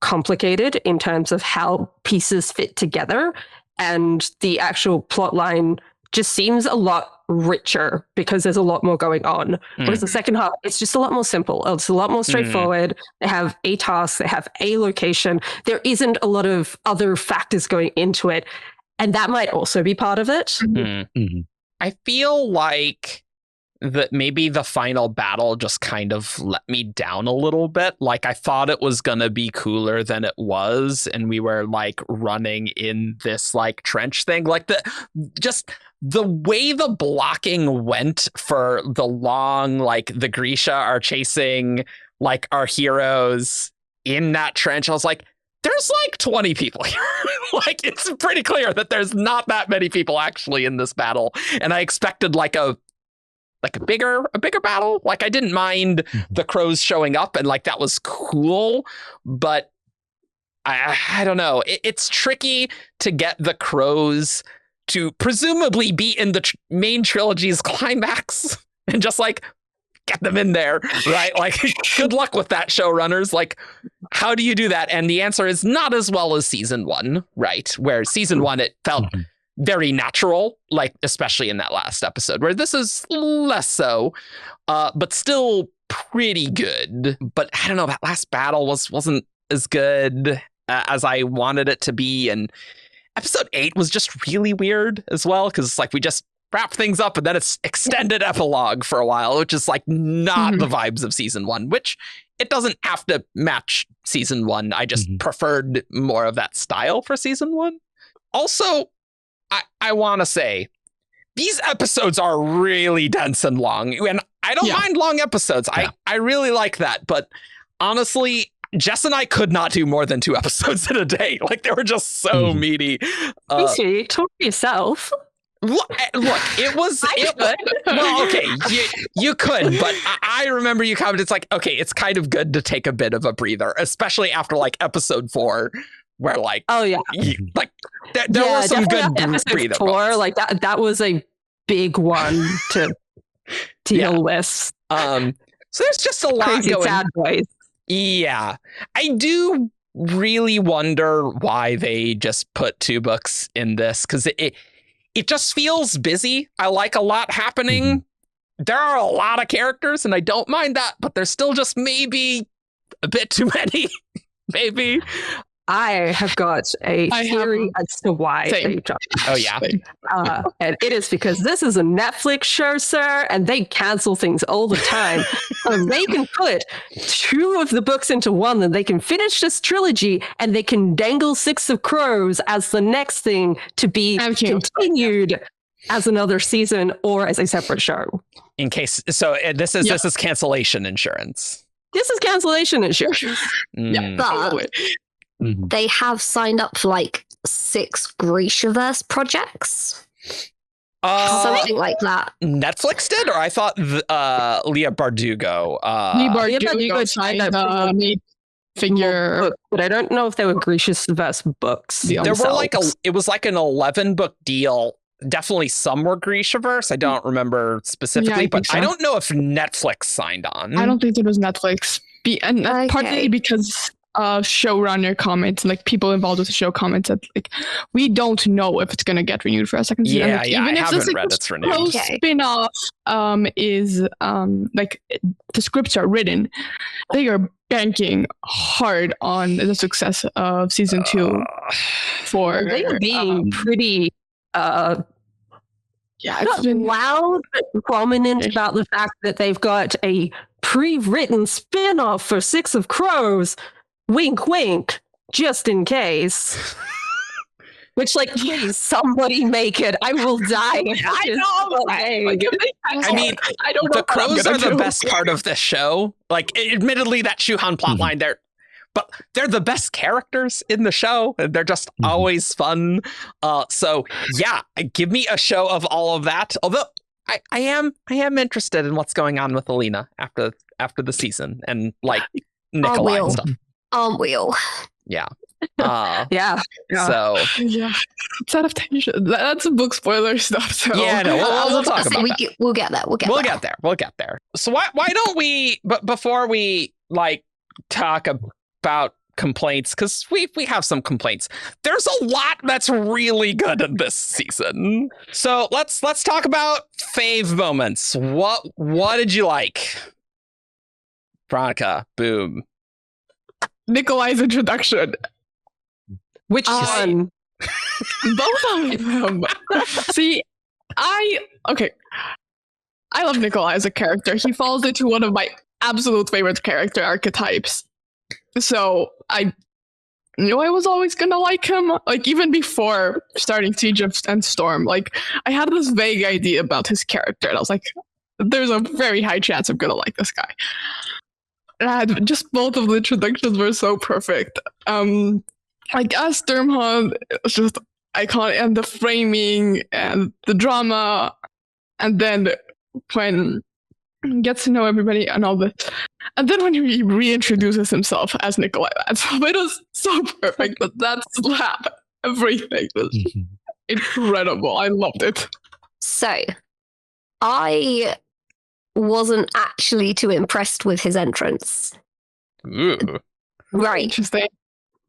complicated in terms of how pieces fit together, and the actual plotline just seems a lot richer because there's a lot more going on. Whereas the second half, it's just a lot more simple. It's a lot more straightforward. They have a task, they have a location. There isn't a lot of other factors going into it, and that might also be part of it. I feel like that maybe the final battle just kind of let me down a little bit. Like, I thought it was gonna be cooler than it was, and we were like running in this like trench thing. Like the way the blocking went for the long, like the Grisha are chasing like our heroes in that trench. I was like, there's like 20 people here. Like, it's pretty clear that there's not that many people actually in this battle. And I expected like a bigger battle. Like, I didn't mind the crows showing up, and like that was cool, but I don't know. It's tricky to get the crows to presumably be in the main trilogy's climax and just like get them in there, right? Like, good luck with that, showrunners. Like, how do you do that? And the answer is not as well as season 1, right? Where season 1, it felt very natural, like especially in that last episode, where this is less so, but still pretty good. But I don't know, that last battle wasn't as good as I wanted it to be, and episode 8 was just really weird as well, because it's like we just wrap things up and then it's extended epilogue for a while, which is like not the vibes of season 1, which it doesn't have to match season 1. I just preferred more of that style for season 1. Also, I want to say these episodes are really dense and long, and I don't mind long episodes. I really like that, but honestly, Jess and I could not do more than 2 episodes in a day. Like, they were just so meaty. Grisha, talk for yourself. Look, it was. Well, okay, you could, but I remember you commented. It's like, okay, it's kind of good to take a bit of a breather, especially after like episode 4, where like, oh yeah, there were some good breather 4, moments. like that was a big one to deal with. So there's just a lot Crazy going. sad boys. Yeah, I do really wonder why they just put 2 books in this, because it just feels busy. I like a lot happening. There are a lot of characters, and I don't mind that, but there's still just maybe a bit too many. Maybe. I have got a theory as to why they dropped it. Oh, yeah. And it is because this is a Netflix show, sir, and they cancel things all the time. So they can put 2 of the books into one, and they can finish this trilogy, and they can dangle Six of Crows as the next thing to be continued as another season or as a separate show. In case, so this is cancellation insurance. This is cancellation insurance. But they have signed up for like 6 Grishaverse projects. Something like that. Netflix did, or I thought Leah Bardugo. Leah Bardugo signed up figure, but I don't know if they were Grishaverse books. There were like it was like an 11-book deal. Definitely some were Grishaverse. I don't remember specifically, but I don't know if Netflix signed on. I don't think it was Netflix. Partly because showrunner comments, like people involved with the show comments that like we don't know if it's gonna get renewed for a second season. Yeah, like, yeah, even I if haven't read it's renewed. Spin-off is like the scripts are written, they are banking hard on the success of season 2 for they are being pretty it's been loud but prominent about the fact that they've got a pre-written spin-off for Six of Crows. Wink, wink, just in case. Which, like, please, somebody make it. I will die. I know. I mean, I don't know. The crows are the best part of this show. Like, admittedly, that Shuhan plotline there, but they're the best characters in the show. They're just always fun. So yeah, give me a show of all of that. Although I am interested in what's going on with Alina after the season and like Nikolai and stuff. Aren't we all? Yeah. Yeah. So it's adaptation. That's book spoiler stuff. So yeah, no, we'll talk about that. We'll get there. We'll get there. So why don't we? But before we like talk about complaints, because we have some complaints. There's a lot that's really good in this season. So let's talk about fave moments. What did you like? Verónica, boom. Nikolai's introduction. Which one? Both of them. See, I love Nikolai as a character. He falls into one of my absolute favorite character archetypes. So I knew I was always gonna like him. Like even before starting Siege and Storm, like I had this vague idea about his character, and I was like, "There's a very high chance I'm gonna like this guy." And just both of the introductions were so perfect. Like as Sturmhond, it's just iconic, and the framing and the drama, and then when he gets to know everybody and all this, and then when he reintroduces himself as Nikolai, it was so perfect. But that slap, everything was incredible. I loved it. So, I wasn't actually too impressed with his entrance. Ooh. Right. Interesting.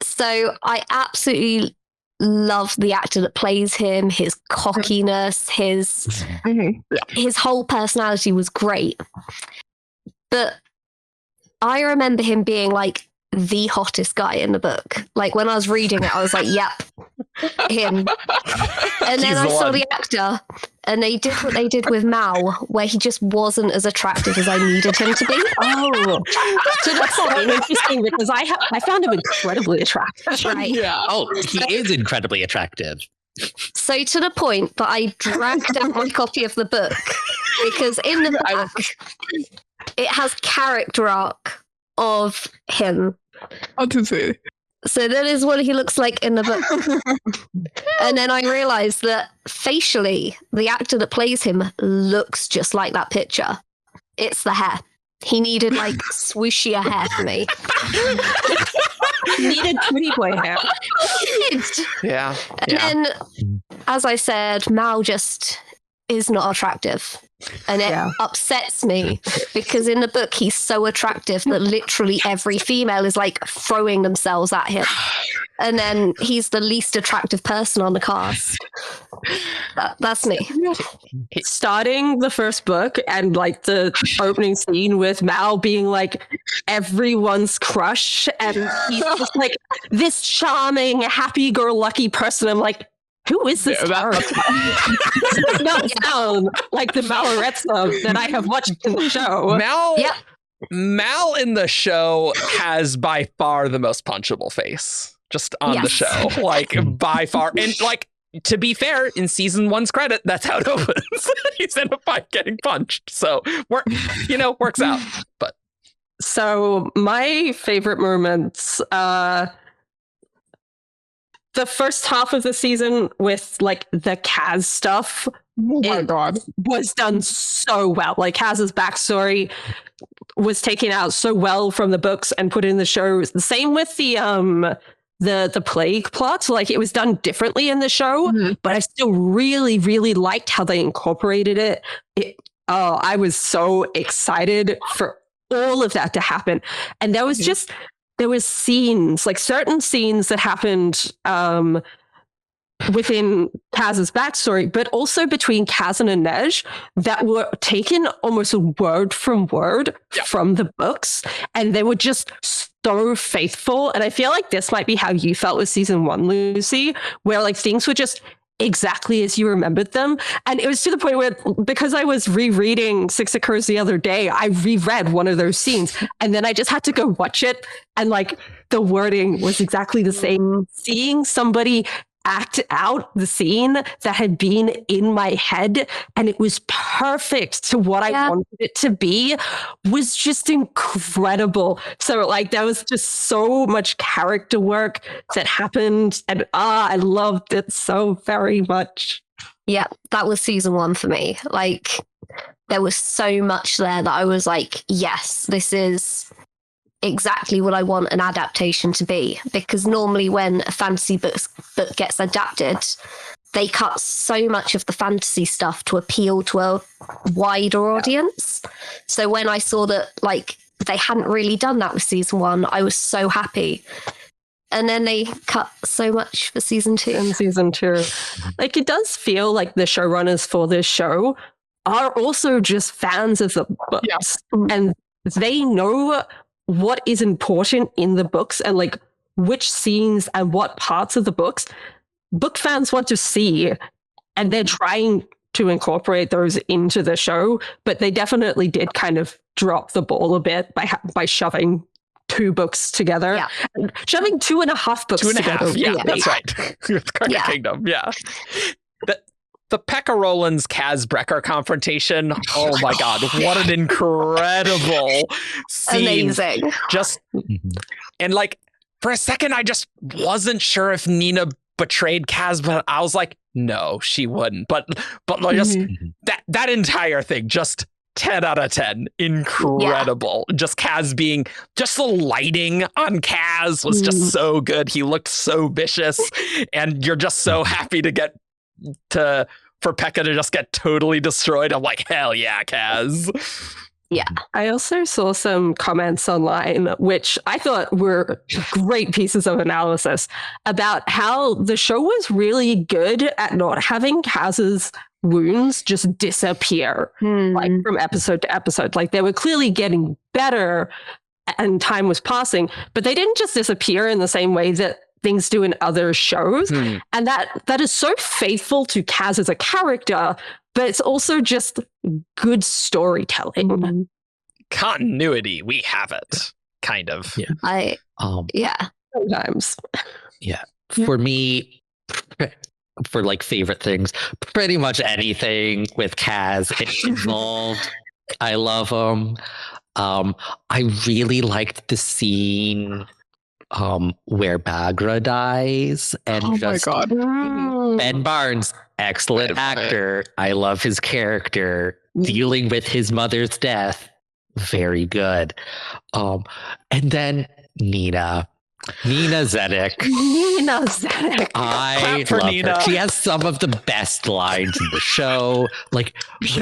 So I absolutely love the actor that plays him, his cockiness, his whole personality was great. But I remember him being like the hottest guy in the book. Like when I was reading it, I was like, yep, him. And then I saw the actor and they did what they did with Mal, where he just wasn't as attractive as I needed him to be. Oh, so that's so interesting because I found him incredibly attractive. Right. Yeah. Oh, he is incredibly attractive. So to the point that I dragged out my copy of the book because in the back, it has character arc of him. Oh, to see. So that is what he looks like in the book. And then I realized that facially, the actor that plays him looks just like that picture. It's the hair. He needed like swooshier hair for me. He needed pretty boy hair. He did. Yeah. And then, as I said, Mal just is not attractive. And it upsets me because in the book, he's so attractive that literally every female is like throwing themselves at him. And then he's the least attractive person on the cast. That's me. Starting the first book and like the opening scene with Mal being like everyone's crush and he's just like this charming, happy-go-lucky person. I'm like, who is this character? This does not sound like the Malaretsa that I have watched in the show. Mal in the show has by far the most punchable face just on the show. Like by far. And like, to be fair, in season 1's credit, that's how it opens. He's in a fight getting punched. So works out. But so my favorite moments, the first half of the season with like the Kaz stuff, oh my God, was done so well. Like Kaz's backstory was taken out so well from the books and put in the show. The same with the plague plot. Like it was done differently in the show, but I still really, really liked how they incorporated it. I was so excited for all of that to happen. And there was scenes, like certain scenes that happened within Kaz's backstory, but also between Kaz and Inej that were taken almost word from word from the books. And they were just so faithful. And I feel like this might be how you felt with season 1, Lucy, where like things were just exactly as you remembered them. And it was to the point where, because I was rereading Six Occurs the other day, I reread one of those scenes and then I just had to go watch it. And like the wording was exactly the same. Seeing somebody act out the scene that had been in my head and it was perfect to what I wanted it to be was just incredible. So like there was just so much character work that happened and I loved it so very much. Yeah, that was season 1 for me. Like there was so much there that I was like, yes, this is exactly what I want an adaptation to be, because normally when a fantasy book gets adapted, they cut so much of the fantasy stuff to appeal to a wider audience. So when I saw that like they hadn't really done that with season 1, I was so happy. And then they cut so much for season 2. And season 2. Like it does feel like the showrunners for this show are also just fans of the books. And they know what is important in the books and like which scenes and what parts of the books book fans want to see, and they're trying to incorporate those into the show, but they definitely did kind of drop the ball a bit by shoving 2 books together, shoving 2.5 books together. That's right. Carnage Kingdom, The Pekka Rollins Kaz Brecker confrontation. Oh my God, what an incredible scene. Amazing. Just and like for a second I just wasn't sure if Nina betrayed Kaz, but I was like, no, she wouldn't. But like just that entire thing, just 10 out of 10. Incredible. Just Kaz being, just the lighting on Kaz was just so good. He looked so vicious, and you're just so happy for Pekka to just get totally destroyed. I'm like, hell yeah, Kaz. I also saw some comments online, which I thought were great pieces of analysis about how the show was really good at not having Kaz's wounds just disappear like from episode to episode. Like they were clearly getting better and time was passing, but they didn't just disappear in the same way that things do in other shows. And that is so faithful to Kaz as a character, but it's also just good storytelling. Continuity, we have it. Kind of. Sometimes. For me, for like favorite things, pretty much anything with Kaz involved. I love him. I really liked the scene where Bagra dies, and my God. Ben Barnes, excellent actor. I love his character dealing with his mother's death. Very good. And then Nina Zedek. I love Nina. her. She has some of the best lines in the show. Like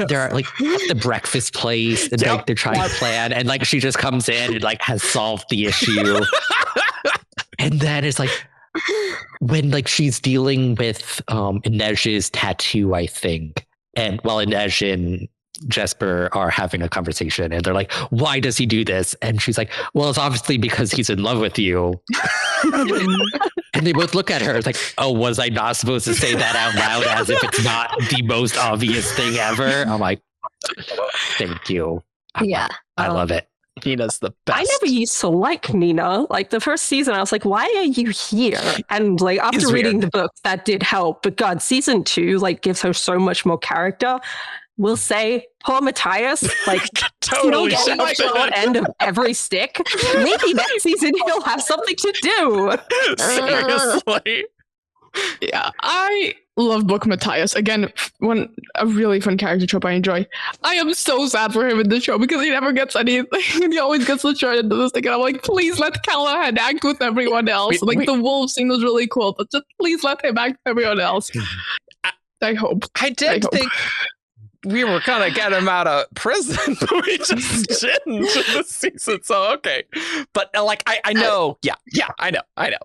they're like at the breakfast place and like they're trying to plan, and like she just comes in and like has solved the issue. And then it's like when like she's dealing with Inej's tattoo, I think. And while Inej and Jesper are having a conversation and they're like, why does he do this? And she's like, well, it's obviously because he's in love with you. And they both look at her. It's like, oh, was I not supposed to say that out loud as if it's not the most obvious thing ever? I'm like, thank you. Yeah. I love it. Nina's the best. I never used to like Nina. Like the first season, I was like, why are you here? And like after reading the book, that did help. But God, season 2 like gives her so much more character. We'll say poor Matthias, like totally getting the short end of every stick. Maybe next season he'll have something to do. Seriously. Yeah, I love Book Matthias. Again, a really fun character trope I enjoy. I am so sad for him in the show because he never gets anything. He always gets the short end of the stick. And I'm like, please let Callahan act with everyone else. The wolf scene was really cool, but just please let him act with everyone else. I hope. I think we were gonna get him out of prison, but we just didn't this season. So okay, but like I know, I know.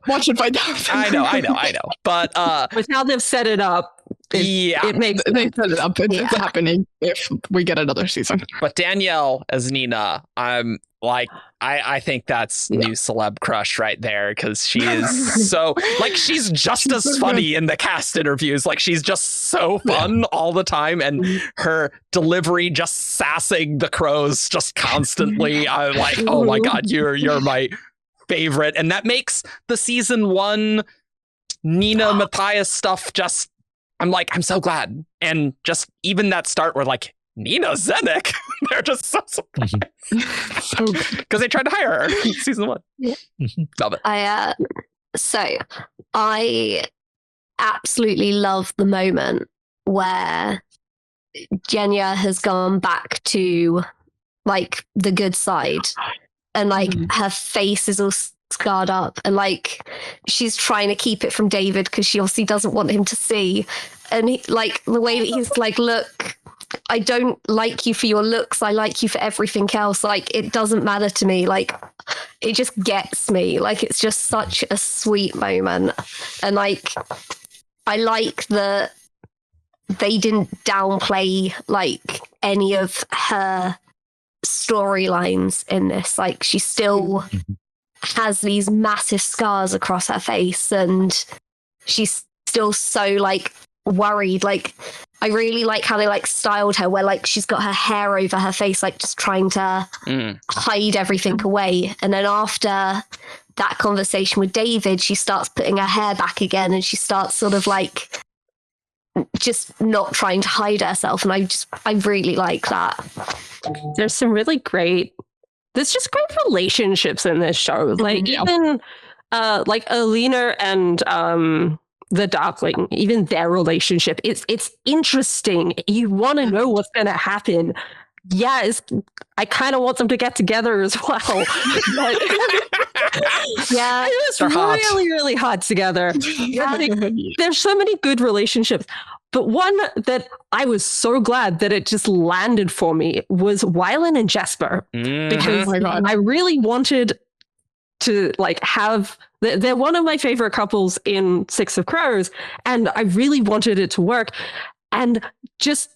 Watch it find out. I know. But with how they've set it up, it makes they set it up. It's happening if we get another season. But Danielle as Nina, I'm like, I think that's new celeb crush right there because she is so like she's just as funny in the cast interviews. Like she's just so fun all the time, and her delivery just sassing the crows just constantly. I'm like, oh my God, you're my favorite, and that makes the season 1 Nina Matthias stuff just. I'm like, I'm so glad, and just even that start where like. Nina Zedek, they're just so surprised. So good. Because they tried to hire her in season 1. Yeah. Love it. So I absolutely love the moment where Genya has gone back to like the good side and like her face is all scarred up and like she's trying to keep it from David because she obviously doesn't want him to see. And he, like the way that he's like, look, I don't like you for your looks. I like you for everything else. Like, it doesn't matter to me. Like, it just gets me. Like, it's just such a sweet moment. And, like, I like that they didn't downplay, like, any of her storylines in this. Like, she still has these massive scars across her face. And she's still so, like, worried. Like, I really like how they like styled her where like she's got her hair over her face, like just trying to hide everything away. And then after that conversation with David, she starts putting her hair back again and she starts sort of like just not trying to hide herself. And I really like that. There's just great relationships in this show. Like even like Alina and the Darkling, even their relationship, it's interesting. You want to know what's going to happen. Yeah, I kind of want them to get together as well. But, yeah, it was really, really hot together. Yeah, there's so many good relationships. But one that I was so glad that it just landed for me was Wylan and Jesper, because Oh my God. I really wanted to have they're one of my favorite couples in Six of Crows, and I really wanted it to work. And just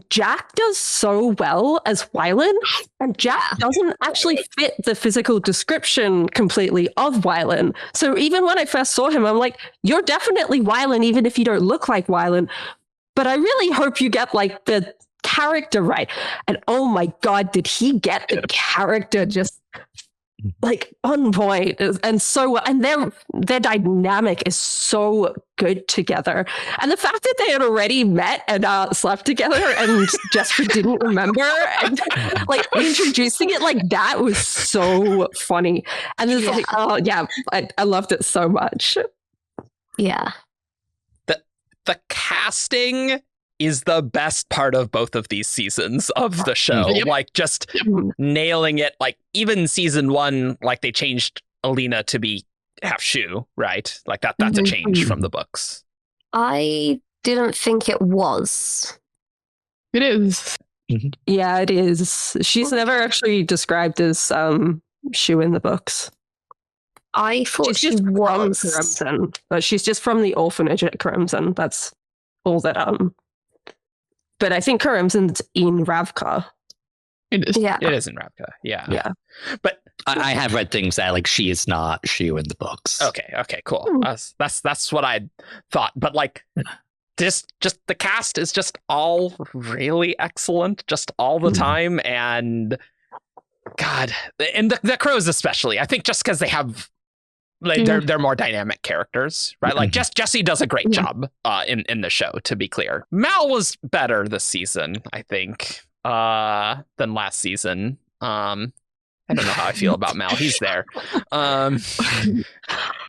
Jack does so well as Wylan, and Jack doesn't actually fit the physical description completely of Wylan. So even when I first saw him, I'm like, you're definitely Wylan, even if you don't look like Wylan. But I really hope you get the character right. And oh my God, did he get the character just on point, and so and their dynamic is so good together. And the fact that they had already met and slept together and Jesper didn't remember, and introducing it like that was so funny. And it's I loved it so much. Yeah. The casting is the best part of both of these seasons of the show. Yep. Just nailing it. Even season 1, they changed Alina to be half Shu, right? That's a change from the books. I didn't think it was. It is. Yeah, it is. She's never actually described as Shu in the books. I thought She's just she from was. Crimson. But she's just from the orphanage at Crimson. That's all that But I think Crimson's in Ravka. It is. Yeah. It is in Ravka. Yeah. Yeah. But I have read things that she is not Shu in the books. okay, cool. That's what I thought. But just the cast is just all really excellent, just all the time. And God, and the Crows especially. I think just because they have they're more dynamic characters, right? Jessie does a great job in the show, to be clear. Mal was better this season, I think, than last season. I don't know how I feel about Mal. He's there. I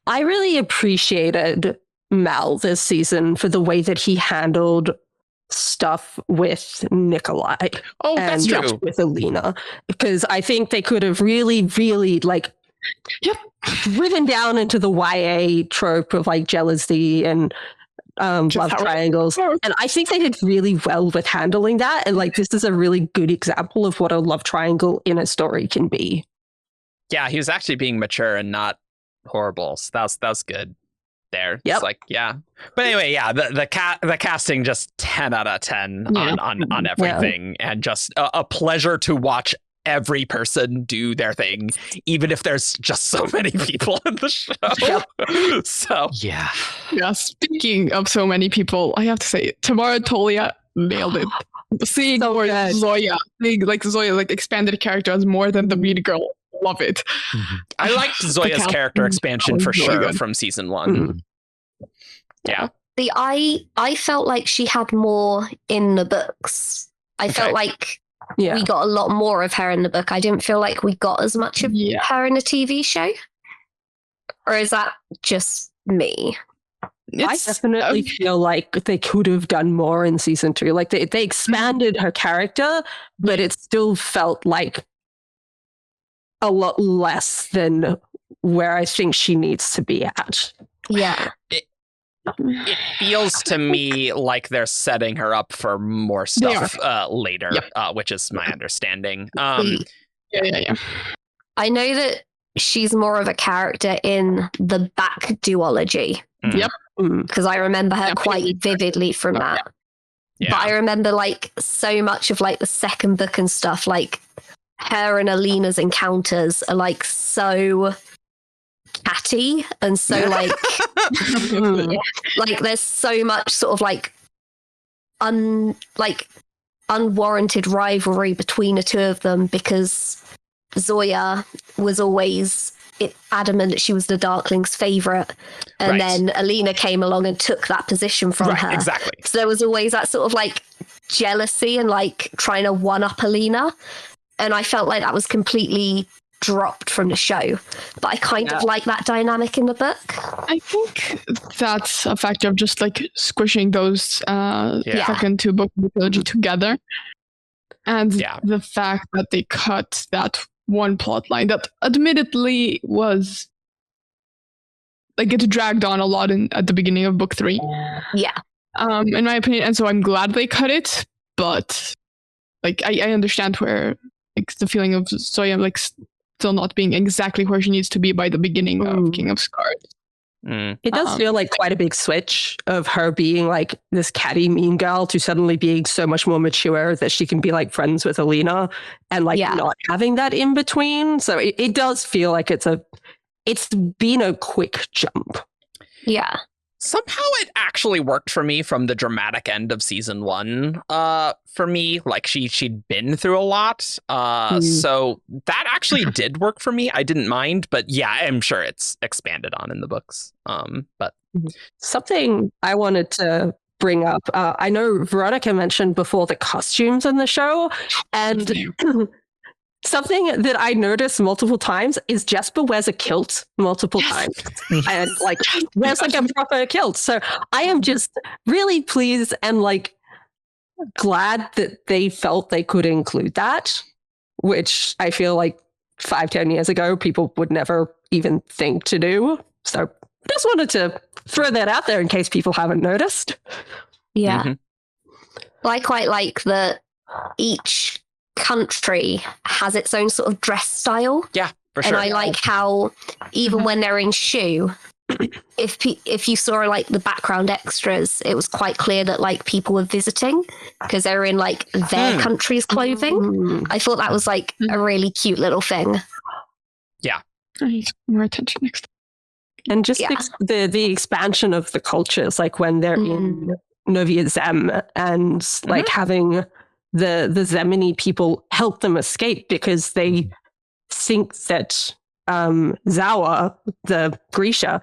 really appreciated Mal this season for the way that he handled stuff with Nikolai that's and true. with Alina, because I think they could have really driven down into the YA trope of jealousy and love triangles, and I think they did really well with handling that. And this is a really good example of what a love triangle in a story can be. Yeah, he was actually being mature and not horrible. So that was good. There, yep. It's But anyway, the casting just 10 out of 10 on everything, and just a pleasure to watch every person do their thing, even if there's just so many people in the show. So yeah. Speaking of so many people, I have to say, Tamara Tolia nailed it. Seeing more Zoya, Zoya expanded character as more than the Reed girl. Love it. I liked Zoya's character expansion for sure from season 1. Yeah. I felt like she had more in the books. I felt like we got a lot more of her in the book. I didn't feel like we got as much of her in the TV show. Or is that just me? I definitely feel like they could have done more in season 2. They expanded her character, but it still felt like a lot less than where I think she needs to be at. Yeah. It feels to me like they're setting her up for more stuff later, which is my understanding. Yeah. I know that she's more of a character in the back duology. Yep. Because I remember her quite vividly from that. Yeah. But I remember so much of the second book and stuff, her and Alina's encounters are so catty and so there's so much sort of unwarranted rivalry between the two of them, because Zoya was always adamant that she was the Darkling's favorite, and then Alina came along and took that position from her. Exactly. So there was always that sort of jealousy and trying to one up Alina. And I felt like that was completely dropped from the show. But I kind of like that dynamic in the book. I think that's a factor of just squishing those second 2 books of the trilogy together. And the fact that they cut that one plot line that admittedly was it dragged on a lot at the beginning of book 3. Yeah. in my opinion, and so I'm glad they cut it. But like, I understand where like the feeling of Soya like still not being exactly where she needs to be by the beginning of King of Scars. It does feel like quite a big switch of her being like this catty mean girl to suddenly being so much more mature that she can be like friends with Alina and like not having that in between. So it does feel like it's been a quick jump. Yeah. Somehow it actually worked for me from the dramatic end of season 1. For me, like she'd been through a lot. So that actually did work for me. I didn't mind, but yeah, I'm sure it's expanded on in the books. But something I wanted to bring up. I know Verónica mentioned before the costumes in the show, and something that I noticed multiple times is Jesper wears a kilt multiple times and like wears like a proper kilt. So I am just really pleased and like glad that they felt they could include that, which I feel like 5-10 years ago people would never even think to do. So I just wanted to throw that out there in case people haven't noticed. Yeah. Well, I quite like that each country has its own sort of dress style. Yeah, for sure. And I like how even when they're in Shu, if you saw like the background extras, it was quite clear that like people were visiting because they were in like their country's clothing. I thought that was like a really cute little thing. Yeah. I need more attention next time. And just the expansion of the cultures, like when they're in Novia Zem and like having the Zemini people help them escape because they think that Zawa, the Grisha,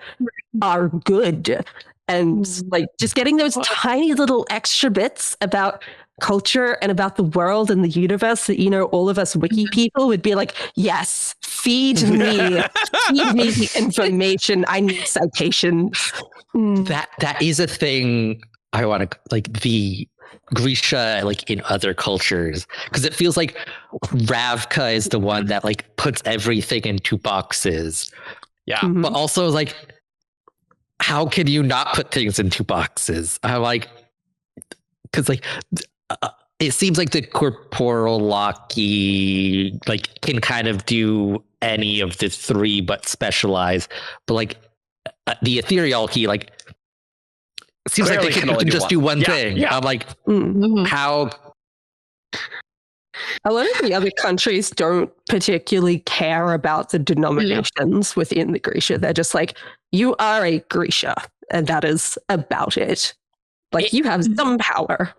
are good. And like just getting those tiny little extra bits about culture and about the world and the universe that, you know, all of us wiki people would be like, yes, feed me the information. I need citations. That is a thing I want to like the Grisha like in other cultures, because it feels like Ravka is the one that like puts everything into boxes. Yeah. But also like, how can you not put things into boxes? I'm like, because like it seems like the corporal Loki like can kind of do any of the three but specialize, but like the ethereal key like seems Clearly like they can just do one thing. Yeah. I'm like, how? A lot of the other countries don't particularly care about the denominations within the Grisha. They're just like, you are a Grisha, and that is about it. Like, you have some power.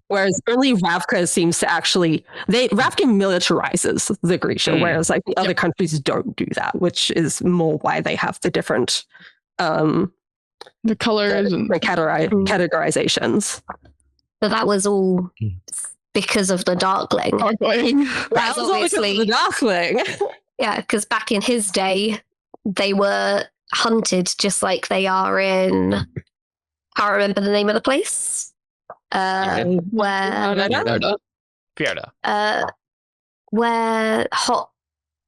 Whereas only Ravka seems to actually... Ravka militarizes the Grisha, whereas like the other countries don't do that, which is more why they have the different... the colors and categorizations. But that was all because of the Darkling. That was obviously the Darkling. Yeah, because back in his day, they were hunted just like they are in... I can't remember the name of the place. Where Hot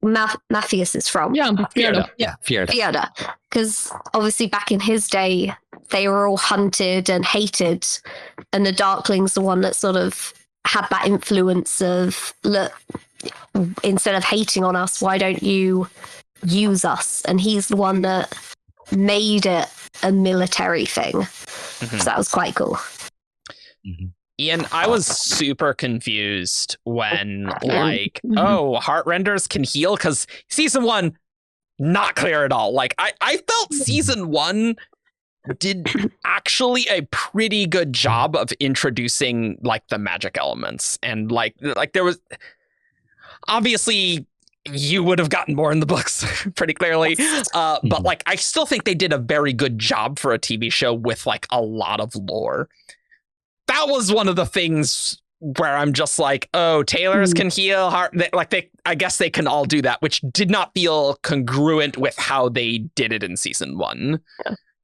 Matthias is from. Yeah, Fjerda. Yeah, Fjerda. Fjerda. Because obviously back in his day, they were all hunted and hated, and the Darkling's the one that sort of had that influence of, look, instead of hating on us, why don't you use us? And he's the one that made it a military thing. So that was quite cool. Ian, I was super confused when like, Heartrenders can heal, because season 1, not clear at all. Like I felt season 1 did actually a pretty good job of introducing like the magic elements, and like there was obviously you would have gotten more in the books pretty clearly, but like I still think they did a very good job for a TV show with like a lot of lore. That was one of the things where I'm just like, oh, Taylors can heal I guess they can all do that, which did not feel congruent with how they did it in season 1.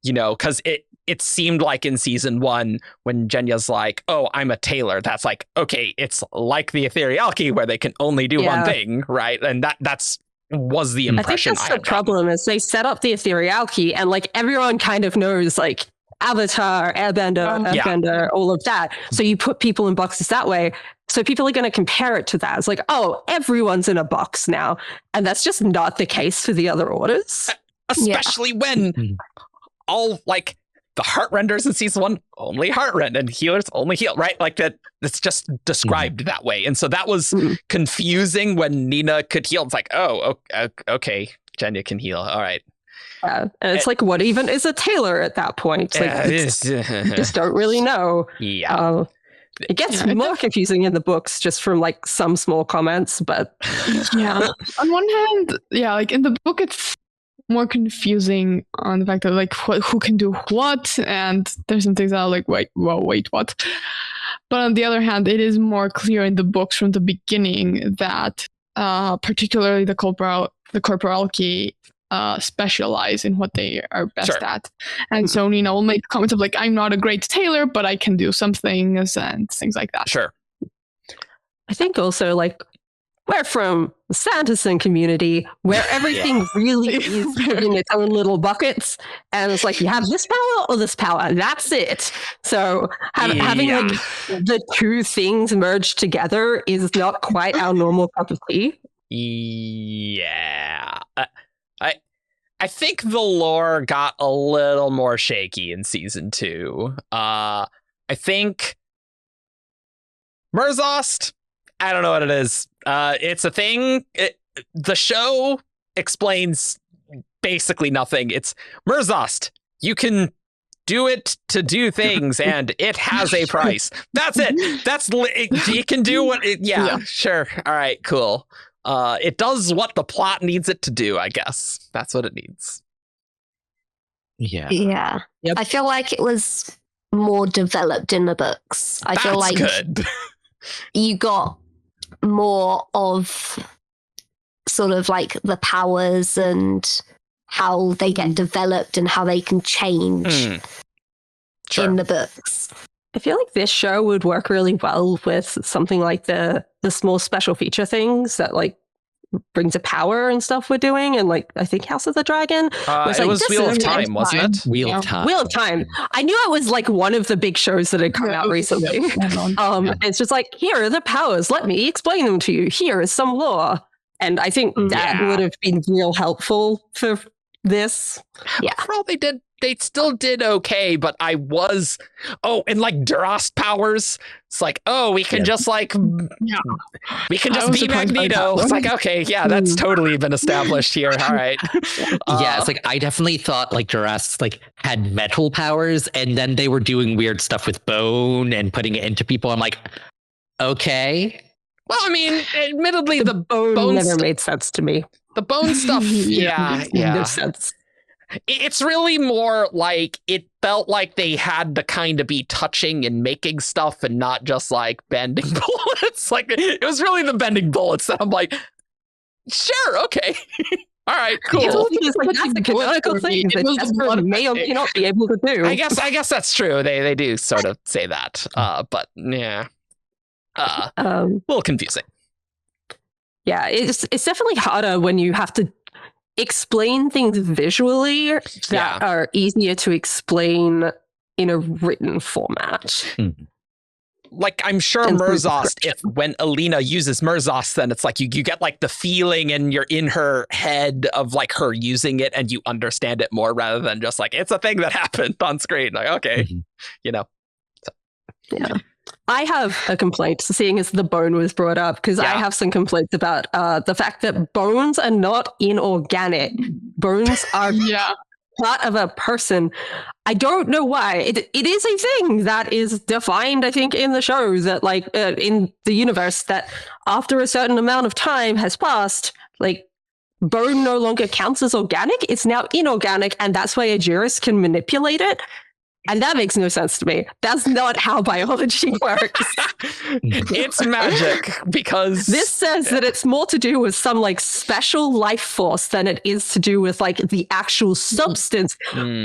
You know, because it seemed like in season 1 when Jenya's like, oh, I'm a Taylor, that's like, okay, it's like the Etherealki where they can only do one thing, right? And that's was the impression. I think that's the problem is they set up the Etherealki and like everyone kind of knows like Avatar, Airbender, Earthbender, all of that. So you put people in boxes that way. So people are going to compare it to that. It's like, oh, everyone's in a box now. And that's just not the case for the other orders. Especially when all like the Heartrenders in season 1 only Heartrend and healers only heal, right? Like that, it's just described that way. And so that was confusing when Nina could heal. It's like, oh, okay, Jenya can heal. All right. And it's like, what even is a tailor at that point? Like, you just don't really know. Yeah. It gets more confusing in the books just from like some small comments, but on one hand, like in the book, it's more confusing on the fact that like who can do what, and there's some things that are like, wait, what? But on the other hand, it is more clear in the books from the beginning that particularly the corporality specialize in what they are best at. And so Nina will make comments of like, I'm not a great tailor, but I can do some things and things like that. Sure. I think also like we're from the Sanderson community where everything really is in its own little buckets. And it's like, you have this power or this power. That's it. So having like the two things merged together is not quite our normal cup of tea. Yeah. I think the lore got a little more shaky in season 2. I think Murzost, I don't know what it is. It's a thing. The show explains basically nothing. It's Murzost. You can do it to do things, and it has a price. That's it. You can do what it. Yeah, sure. All right, cool. It does what the plot needs it to do, I guess. That's what it needs. Yeah. Yep. I feel like it was more developed in the books. I feel like good. You got more of sort of like the powers and how they get developed and how they can change in the books. I feel like this show would work really well with something like the small special feature things that like brings a power and stuff we're doing, and like I think House of the Dragon. It was Wheel of Time, wasn't it? Wheel of Time. Wheel of Time. I knew it was like one of the big shows that had come out recently. It's just like, here are the powers. Let me explain them to you. Here is some lore. And I think that would have been real helpful for this. Yeah. Well, they still did okay, but and like Duras powers, it's like, we can just like, we can just be Magneto. It's like, okay, that's totally been established here. All right. It's like, I definitely thought like Duras like had metal powers, and then they were doing weird stuff with bone and putting it into people. I'm like, okay. Well, I mean, admittedly, the bone never made sense to me. The bone stuff, No sense. It's really more like it felt like they had to kind of be touching and making stuff and not just like bending bullets. Like it was really the bending bullets that I'm like, sure, okay. All right, cool. It's like, that's a canonical thing that Jesper may or may not be able to do. I guess that's true. They do sort of say that. But yeah. A little confusing. Yeah, it's definitely harder when you have to explain things visually that are easier to explain in a written format. Like, I'm sure Murzost, when Alina uses Murzost, then it's like you get like the feeling and you're in her head of like her using it and you understand it more rather than just like, it's a thing that happened on screen. Like, okay, So. Yeah. I have a complaint, seeing as the bone was brought up, because I have some complaints about the fact that bones are not inorganic. Bones are part of a person. I don't know why. It is a thing that is defined, I think, in the show, that like in the universe, that after a certain amount of time has passed, like bone no longer counts as organic. It's now inorganic, and that's why a jurist can manipulate it. And that makes no sense to me. That's not how biology works. It's magic, because this says that it's more to do with some like special life force than it is to do with like the actual substance,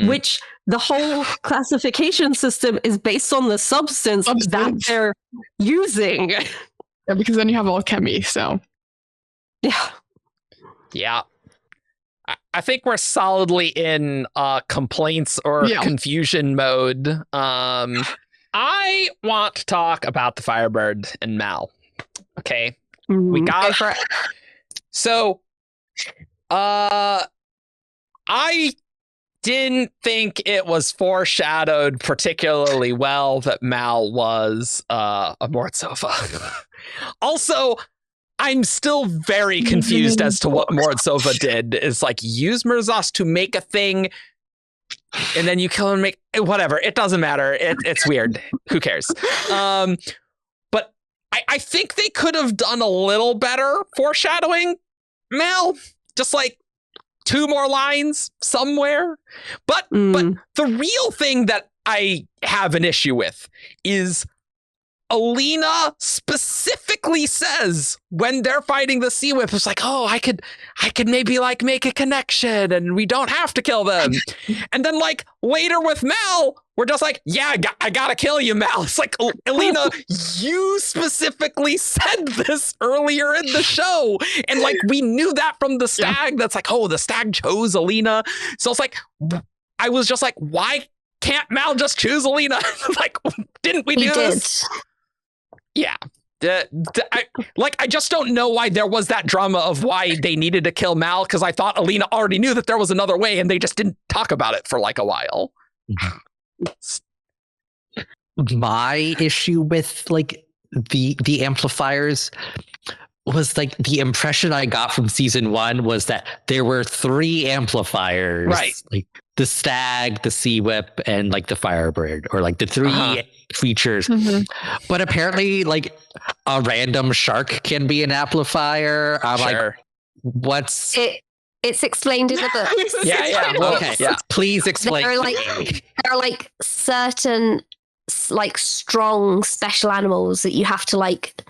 which the whole classification system is based on the substance that they're using. Yeah, because then you have alchemy, so. Yeah. Yeah. I think we're solidly in complaints or confusion mode. I want to talk about the Firebird and Mal. Okay, we got for it. So, I didn't think it was foreshadowed particularly well that Mal was a Mortzova. Also, I'm still very confused as to what Mortzova did. It's like, use Mirzos to make a thing, and then you kill and make whatever. It doesn't matter. It's weird. Who cares? But I think they could have done a little better foreshadowing Mal. Just like 2 more lines somewhere. But the real thing that I have an issue with is Alina specifically says when they're fighting the Sea Whip, it's like, oh, I could maybe like make a connection and we don't have to kill them. And then like later with Mal, we're just like, yeah, I gotta kill you, Mal. It's like, Alina, you specifically said this earlier in the show. And like, we knew that from the stag. That's like, oh, the stag chose Alina. So it's like, I was just like, why can't Mal just choose Alina? Like, didn't we do this? Yeah. I just don't know why there was that drama of why they needed to kill Mal, because I thought Alina already knew that there was another way and they just didn't talk about it for like a while. My issue with like the amplifiers was like the impression I got from season 1 was that there were 3 amplifiers, right? Like the stag, the sea whip, and like the firebird, or like the 3 creatures. But apparently, like a random shark can be an amplifier. I'm like, what's it? It's explained in the book. Okay. Please explain. There are like certain like strong special animals that you have to like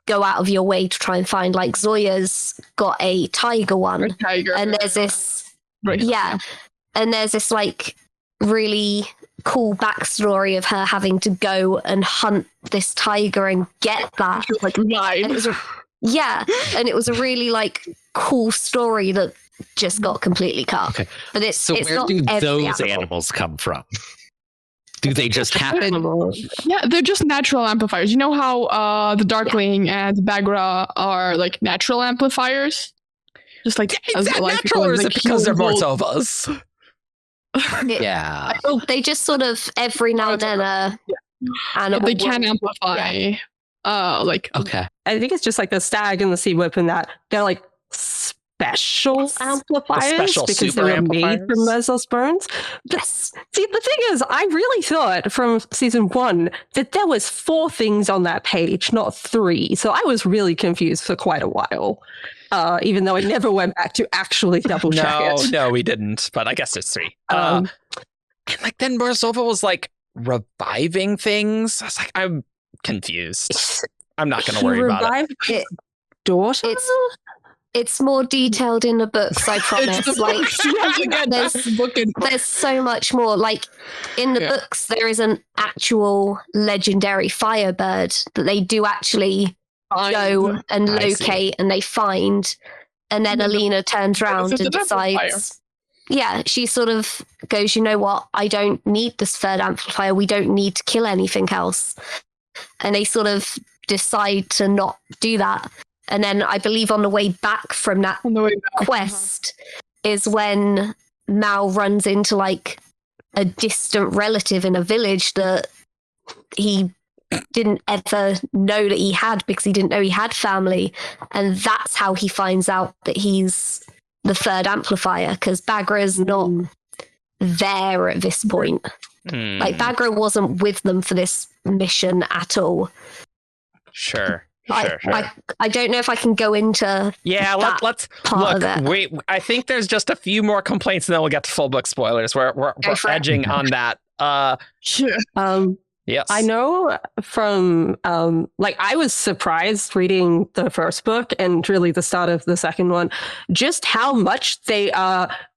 go out of your way to try and find. Like Zoya's got a tiger one, and there's this and there's this like really cool backstory of her having to go and hunt this tiger and get that. Like mine. And it was a really like cool story that just got completely cut. Okay. But it's so it's where not do every those animal. animals come from? Do they just happen? Yeah, they're just natural amplifiers. You know how the Darkling and Bagra are like natural amplifiers? Just like is that natural, or is it because they're Mortzovas? Yeah. They just sort of every now and then animal. They can amplify. Okay. I think it's just like the stag and the sea whip and that they're like special amplifiers because they were made from Mesos burns. Yes. See, the thing is, I really thought from season 1 that there was 4 things on that page, not 3. So I was really confused for quite a while. Even though I never went back to actually double check it. No, we didn't. But I guess it's 3. And like then Morozova was like reviving things. I was like, I'm confused. I'm not going to worry about it. Daughter? It's more detailed in the books, I promise. Like, there's so much more. Like, in the books, there is an actual legendary firebird that they do actually go and locate and they find. And then Alina turns around and decides... Yeah, she sort of goes, you know what? I don't need this 3rd amplifier. We don't need to kill anything else. And they sort of decide to not do that. And then I believe on the way back from that quest is when Mal runs into like a distant relative in a village that he didn't ever know that he had because he didn't know he had family. And that's how he finds out that he's the 3rd amplifier, because Bagra is not there at this point. Like Bagra wasn't with them for this mission at all. Sure. I don't know if I can go into let's part look. of it. Wait, I think there's just a few more complaints, and then we'll get to full book spoilers. We're edging on that. Yes. I know from I was surprised reading the first book and really the start of the second one, just how much they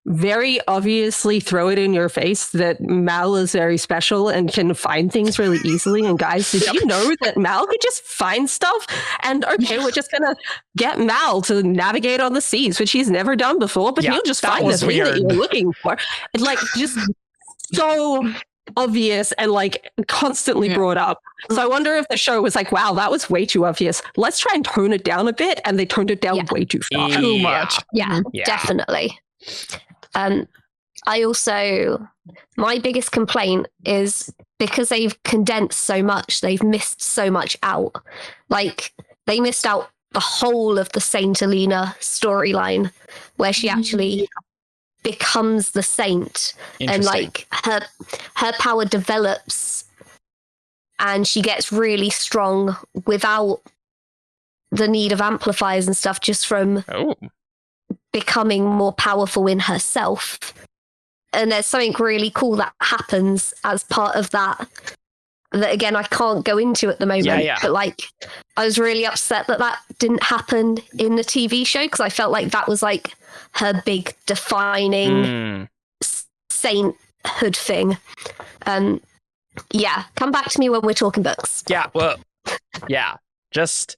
very obviously throw it in your face that Mal is very special and can find things really easily. And guys, did you know that Mal could just find stuff? And okay, we're just gonna get Mal to navigate on the seas, which he's never done before, but he'll just find the thing that you're looking for. It's like just so obvious and like constantly brought up. So I wonder if the show was like, wow, that was way too obvious. Let's try and tone it down a bit. And they toned it down way too far. Too much. Yeah, definitely. I also, my biggest complaint is because they've condensed so much, they've missed so much out. Like, they missed out the whole of the Saint Alina storyline, where she actually becomes the saint, and like her power develops and she gets really strong without the need of amplifiers and stuff, just from becoming more powerful in herself. And there's something really cool that happens as part of that again I can't go into at the moment, but like I was really upset that didn't happen in the TV show, because I felt like that was like her big defining sainthood thing. Come back to me when we're talking books. Just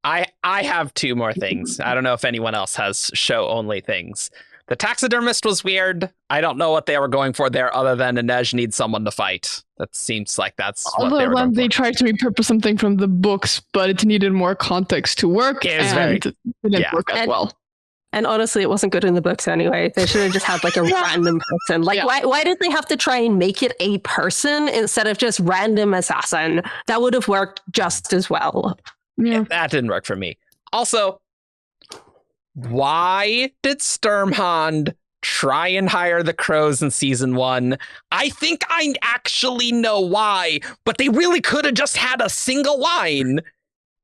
I have two more things. I don't know if anyone else has show only things. The taxidermist was weird. I don't know what they were going for there, other than Inej needs someone to fight. That seems like that's what they were going for. They tried to repurpose something from the books, but it needed more context to work. It didn't work as well. And honestly, it wasn't good in the books anyway. They should have just had like a random person. Like, why did they have to try and make it a person instead of just random assassin? That would have worked just as well. Yeah, that didn't work for me. Also, why did Sturmhond try and hire the crows in season 1? I think I actually know why, but they really could have just had a single line.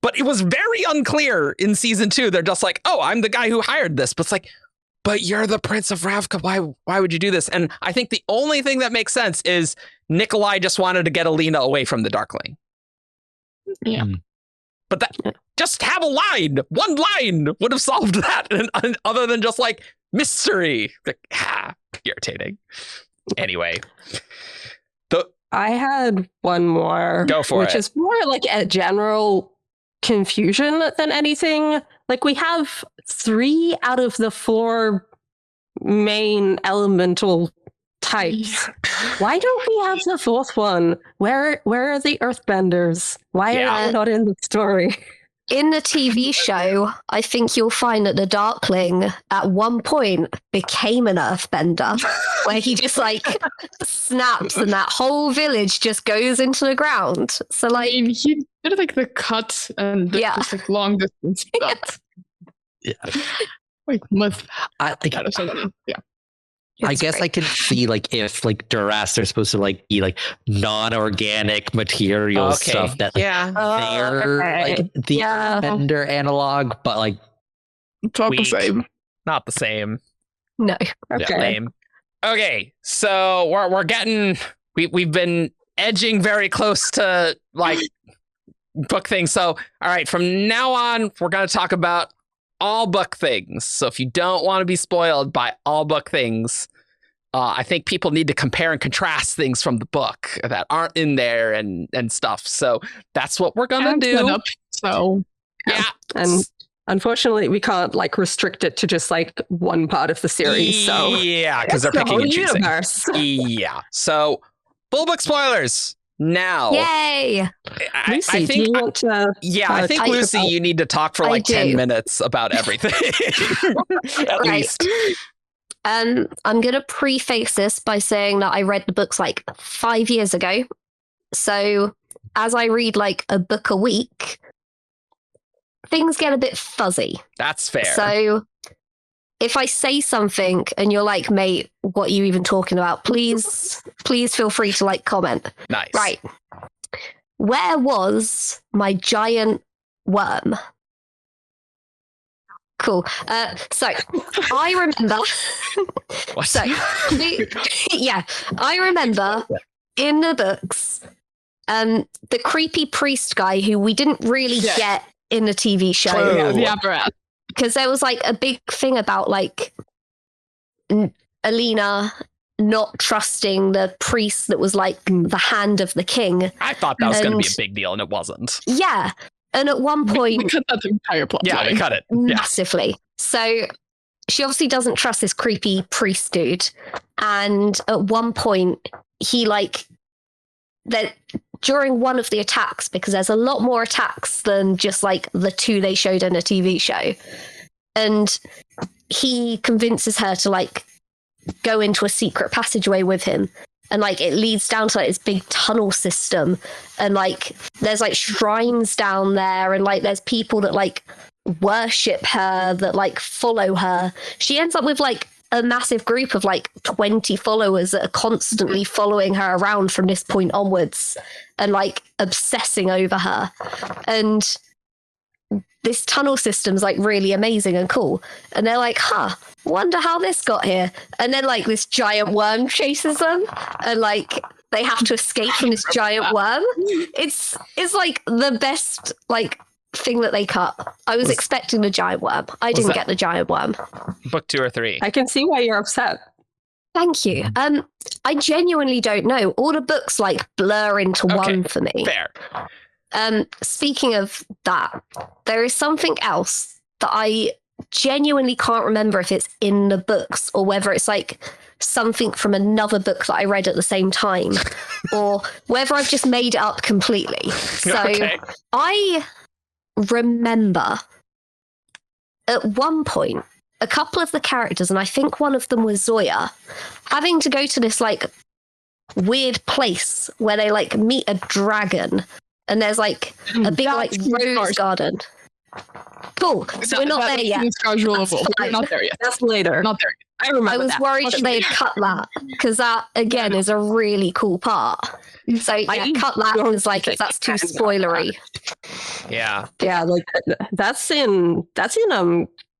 But it was very unclear in season 2. They're just like, oh, I'm the guy who hired this. But it's like, but you're the Prince of Ravka. Why would you do this? And I think the only thing that makes sense is Nikolai just wanted to get Alina away from the Darkling. Yeah. But that just have a line. One line would have solved that. And other than just like mystery. Like, irritating. Anyway. I had one more. Go for it. Which is more like a general confusion than anything. Like, we have 3 out of the 4 main elemental types. Why don't we have the 4th one? Where are the earthbenders? Why are they not in the story? In the TV show, I think you'll find that the Darkling at one point became an earthbender, where he just like snaps and that whole village just goes into the ground. So like, I mean, he did like the cut and just like long distance stuff. Like I guess I can see like if like Duras are supposed to like be like non-organic material stuff that like they're like the Bender analog, but like it's not the same. Not the same. No. Okay. Lame. Okay, so we're getting we've been edging very close to like book things. So all right, from now on we're gonna talk about all book things. So if you don't want to be spoiled by all book things, I think people need to compare and contrast things from the book that aren't in there and stuff. So that's what we're gonna do. And unfortunately, we can't like restrict it to just like one part of the series. So because they're picking and choosing. Universe. So full book spoilers. Now, yay! Lucy, I think, do you want to, I think Lucy, you need to talk for like 10 minutes about everything, at least. I'm gonna preface this by saying that I read the books like 5 years ago. So as I read like a book a week, things get a bit fuzzy. That's fair. So if I say something and you're like, mate, what are you even talking about? Please feel free to like comment. Nice. Right. Where was my giant worm? Cool. So I remember. What? So I remember in the books the creepy priest guy who we didn't really get in the TV show. Yeah, the apparatus. Because there was like a big thing about like Alina not trusting the priest that was like the hand of the king. I thought that was going to be a big deal, and it wasn't. Yeah. And at one point... We cut that entire plot. Yeah, we cut it. Massively. So she obviously doesn't trust this creepy priest dude. And at one point, he like... that during one of the attacks, because there's a lot more attacks than just like the 2 they showed in a TV show. And he convinces her to like go into a secret passageway with him. And like it leads down to like this big tunnel system. And like there's like shrines down there. And like there's people that like worship her, that like follow her. She ends up with like a massive group of like 20 followers that are constantly following her around from this point onwards and like obsessing over her. And this tunnel system's like really amazing and cool. And they're like, wonder how this got here. And then like this giant worm chases them and like they have to escape from this giant worm. It's like the best like thing that they cut. I was expecting the giant worm. I didn't get the giant worm. Book 2 or 3? I can see why you're upset. Thank you. I genuinely don't know. All the books like blur into one for me. Fair. Speaking of that, there is something else that I genuinely can't remember if it's in the books or whether it's like something from another book that I read at the same time or whether I've just made it up completely. So I remember at one point a couple of the characters, and I think one of them was Zoya, having to go to this like weird place where they like meet a dragon and there's like a big like rose garden. Cool. So we're not there yet. We're not there yet. That's later. Not there yet. I remember I was that. worried that they'd cut that because that again is a really cool part. So yeah, cut that because like that's too spoilery. Yeah. Yeah, like that's in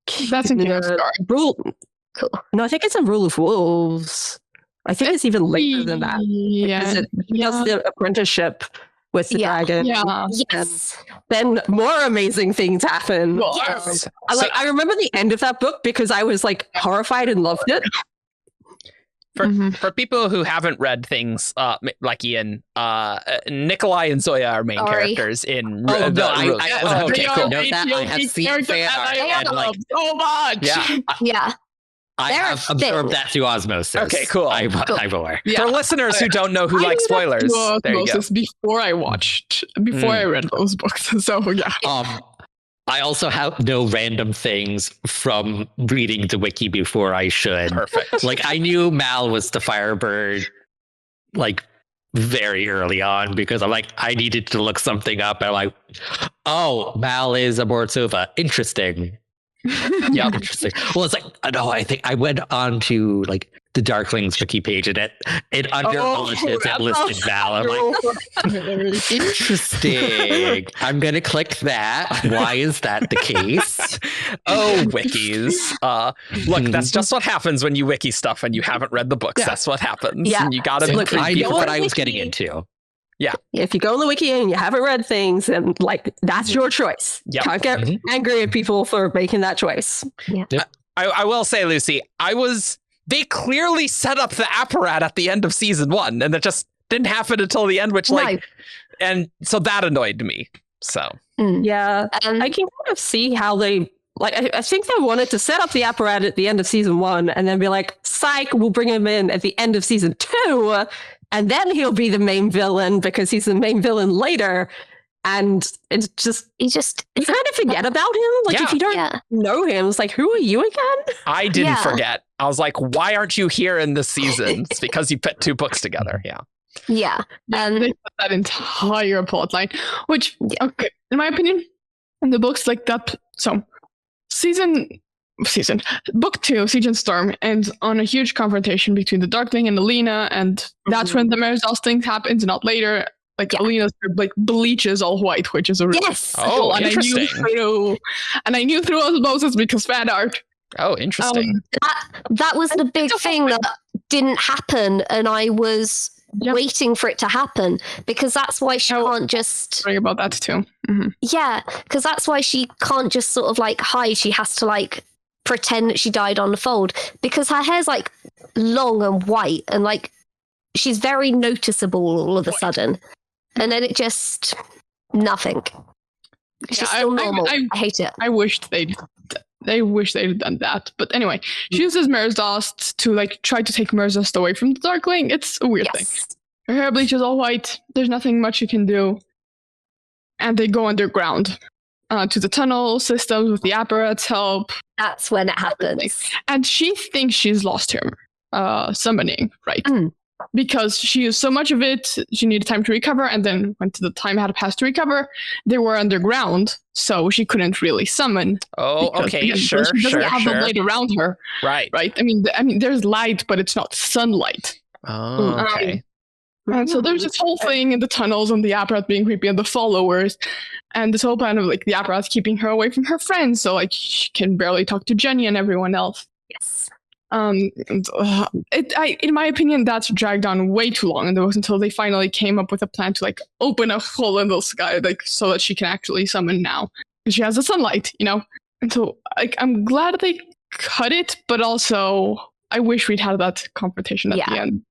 Kingsguard. Rule. Cool. No, I think it's in Rule of Wolves. I think it's even later than that. Yeah. He does the apprenticeship with the dragon. Yeah. Yes. Then more amazing things happen. Yes. I remember the end of that book because I was like horrified and loved it. For people who haven't read things like Ian, Nikolai and Zoya are main characters in I have seen fan art and like so much. Yeah. I have absorbed that through osmosis. Okay, cool. I'm aware. For listeners who don't know who like spoilers, there you go. Before I read those books. So yeah. I also know random things from reading the wiki before I should. Perfect. Like I knew Mal was the Firebird like very early on because I'm like, I needed to look something up. And I'm like, oh, Mal is a Borzova. Interesting. Yeah, interesting. Well, it's like, no, I think I went on to like the Darklings wiki page and it under bulleted it listed Val. I'm like, interesting. I'm gonna click that. Why is that the case? Oh, wikis. Look, that's just what happens when you wiki stuff and you haven't read the books. That's what happens. Yeah. And you gotta Look, I knew go what on I was wiki. getting into. Yeah. If you go on the wiki and you haven't read things, and like that's your choice. Yep. Can't get angry at people for making that choice. I will say, Lucy, they clearly set up the apparatus at the end of season 1, and that just didn't happen until the end, which and so that annoyed me. So yeah, I can kind of see how they I think they wanted to set up the apparatus at the end of season 1 and then be like, psych, we'll bring him in at the end of season 2, and then he'll be the main villain because he's the main villain later. And it's just you kind of forget about him. Like if you don't know him, it's like, who are you again? I didn't forget. I was like, why aren't you here in this season? It's because you put 2 books together. They put that entire plot line, which okay, in my opinion, in the books like that. So book 2, Siege and Storm, ends on a huge confrontation between the Darkling and Alina, and that's when the Marisol thing happens, not later. Alina's like bleaches all white, which is a real interesting. And I knew through osmosis because fan art. Oh, interesting. That was the big thing that didn't happen, and I was waiting for it to happen, because that's why she can't just... Sorry about that too. Mm-hmm. Yeah, because that's why she can't just sort of like hide. She has to like pretend that she died on the fold, because her hair's like long and white and like she's very noticeable all of a sudden. And then it just... nothing. She's still normal. I hate it. I wished they'd done that. But anyway, she uses Mirror's Dust to like try to take Mirror's Dust away from the Darkling. It's a weird thing. Her hair bleach is all white. There's nothing much you can do. And they go underground to the tunnel systems with the apparatus help. That's when it happens. And she thinks she's lost her summoning, right? Because she used so much of it, she needed time to recover, and then when the time had passed to recover, they were underground, so she couldn't really summon. Oh, okay, sure, she doesn't have the light around her. Right. I mean, there's light, but it's not sunlight. Oh, okay. And so there's this whole thing in the tunnels and the apparatus being creepy and the followers, and this whole plan of like the apparatus keeping her away from her friends, so like she can barely talk to Jenny and everyone else. Yes. In my opinion, that's dragged on way too long, and it was until they finally came up with a plan to like open a hole in the sky, like so that she can actually summon now, because she has the sunlight, you know. And so, like, I'm glad they cut it, but also I wish we'd had that confrontation at the end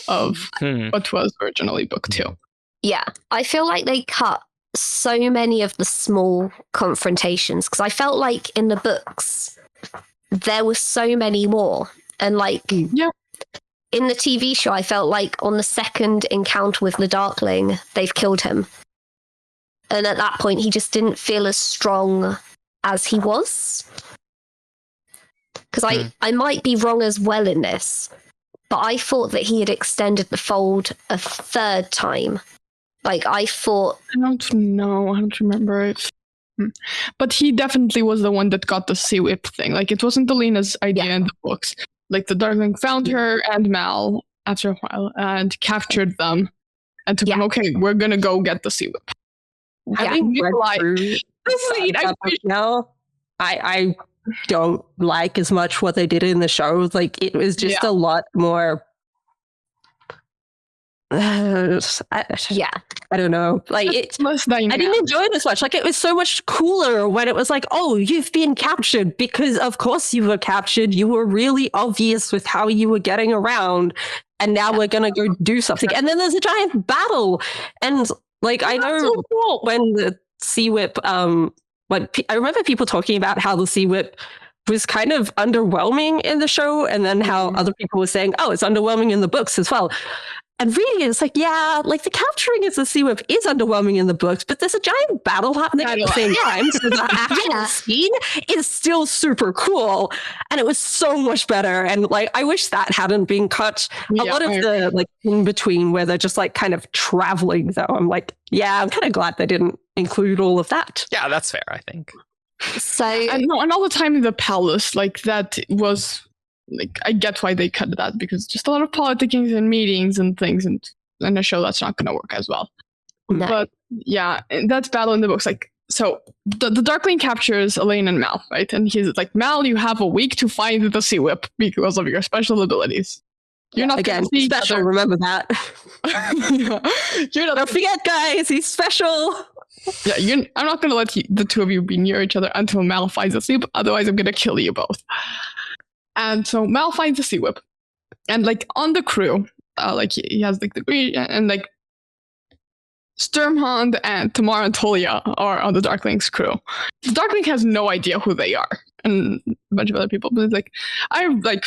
of what was originally book 2. Yeah, I feel like they cut so many of the small confrontations, because I felt like in the books there were so many more. And like in the TV show, I felt like on the second encounter with the Darkling, they've killed him. And at that point, he just didn't feel as strong as he was. Because I might be wrong as well in this, but I thought that he had extended the fold a third time. Like, I thought... I don't know. I don't remember it. But he definitely was the one that got the sea whip thing. Like, it wasn't Alina's idea in the books. Like, the Darkling found her and Mal after a while and captured them and took them, okay, we're gonna go get the sea whip. Having read through now, I don't like as much what they did in the show. Like, it was just a lot more... I don't know. Like, I didn't enjoy it as much. Like, it was so much cooler when it was like, oh, you've been captured, because of course you were captured. You were really obvious with how you were getting around, and now we're gonna go do something. And then there's a giant battle, and like, I know when the sea whip, I remember people talking about how the sea whip was kind of underwhelming in the show, and then how other people were saying, oh, it's underwhelming in the books as well. And really, it's like, like the capturing of the sea whip is underwhelming in the books, but there's a giant battle happening at the same time. So the actual scene is still super cool, and it was so much better. And like, I wish that hadn't been cut. A lot of the like in between where they're just like kind of traveling, though, I'm like, I'm kind of glad they didn't include all of that. Yeah, that's fair, I think. So and all the time in the palace, like that was. Like, I get why they cut that, because just a lot of politicking and meetings and things, and in a show that's not going to work as well. No. But that's battle in the books. Like, so the Darkling captures Elaine and Mal, right? And he's like, Mal, you have a week to find the sea whip because of your special abilities. You're not again special. Remember that. Don't forget, guys. He's special. Yeah, I'm not going to let the two of you be near each other until Mal finds the sea whip. Otherwise, I'm going to kill you both. And so Mal finds the sea whip, and like on the crew, like he has like the green, and like Sturmhond and Tamara and Tolia are on the Darkling's crew. The Darkling has no idea who they are, and a bunch of other people. But it's like, I like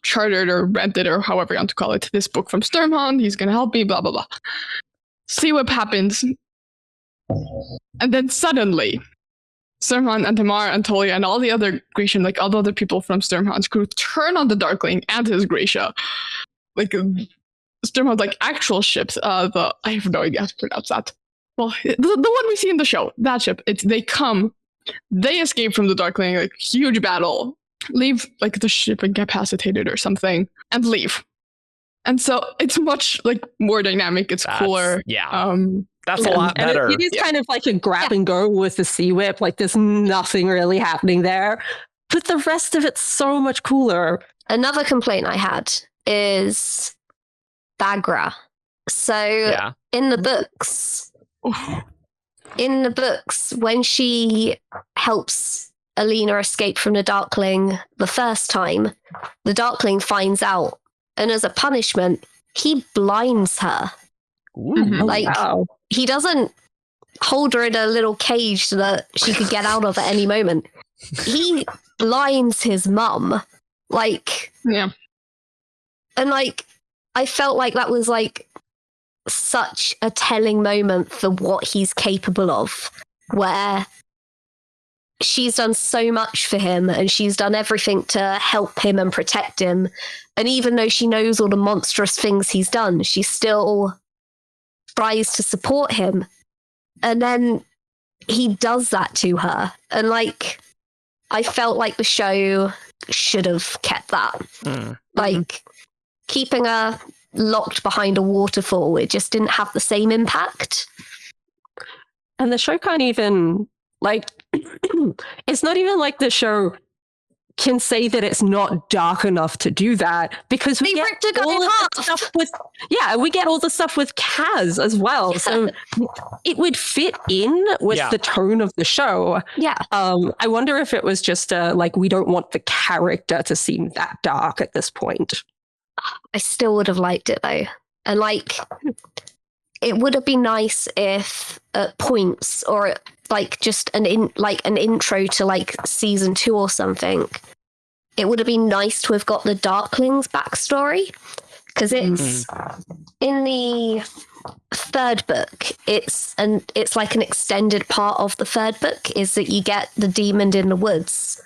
chartered or rented or however you want to call it this book from Sturmhond. He's gonna help me. Blah blah blah. Sea whip happens, and then suddenly. Sturmhond and Tamar and Tolia and all the other Grecian, like all the other people from Sturmhond's crew, turn on the Darkling and his Grisha. Like, Sturmhond, like actual ships. I have no idea how to pronounce that. Well, the one we see in the show, that ship, they escape from the Darkling, like huge battle, leave like the ship incapacitated or something, and leave. And so it's much like more dynamic. It's cooler. Yeah. That's a lot better. It is kind of like a grab and go with the sea whip. Like, there's nothing really happening there. But the rest of it's so much cooler. Another complaint I had is Bagra. So in the books, when she helps Alina escape from the Darkling the first time, the Darkling finds out, and as a punishment, he blinds her. Ooh. He doesn't hold her in a little cage so that she could get out of at any moment. He blinds his mum. And I felt like that was such a telling moment for what he's capable of, where she's done so much for him and she's done everything to help him and protect him. And even though she knows all the monstrous things he's done, she still tries to support him. And then he does that to her. And I felt like the show should have kept that. Keeping her locked behind a waterfall, it just didn't have the same impact. And the show can't even, it's not even like the show can say that it's not dark enough to do that, because we get all the stuff with we get all the stuff with Kaz as well. So it would fit in with the tone of the show. I wonder if it was just we don't want the character to seem that dark at this point. I still would have liked it though. And it would have been nice if at points, or just an intro to season 2 or something, it would have been nice to have got the Darkling's backstory, because it's in the third book. It's an extended part of the third book is that you get the demon in the woods